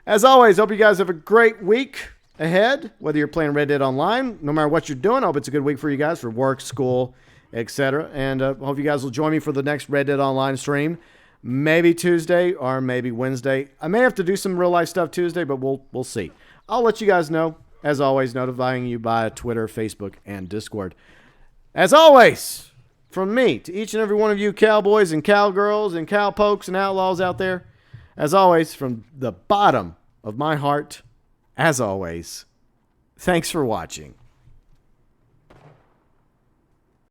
as always, hope you guys have a great week ahead, whether you're playing Red Dead Online. No matter what you're doing, I hope it's a good week for you guys for work, school, etc. And hope you guys will join me for the next Red Dead Online stream. Maybe Tuesday or maybe Wednesday. I may have to do some real life stuff Tuesday, but we'll see. I'll let you guys know, as always, notifying you by Twitter, Facebook, and Discord. As always, from me to each and every one of you cowboys and cowgirls and cowpokes and outlaws out there, as always, from the bottom of my heart, as always, thanks for watching.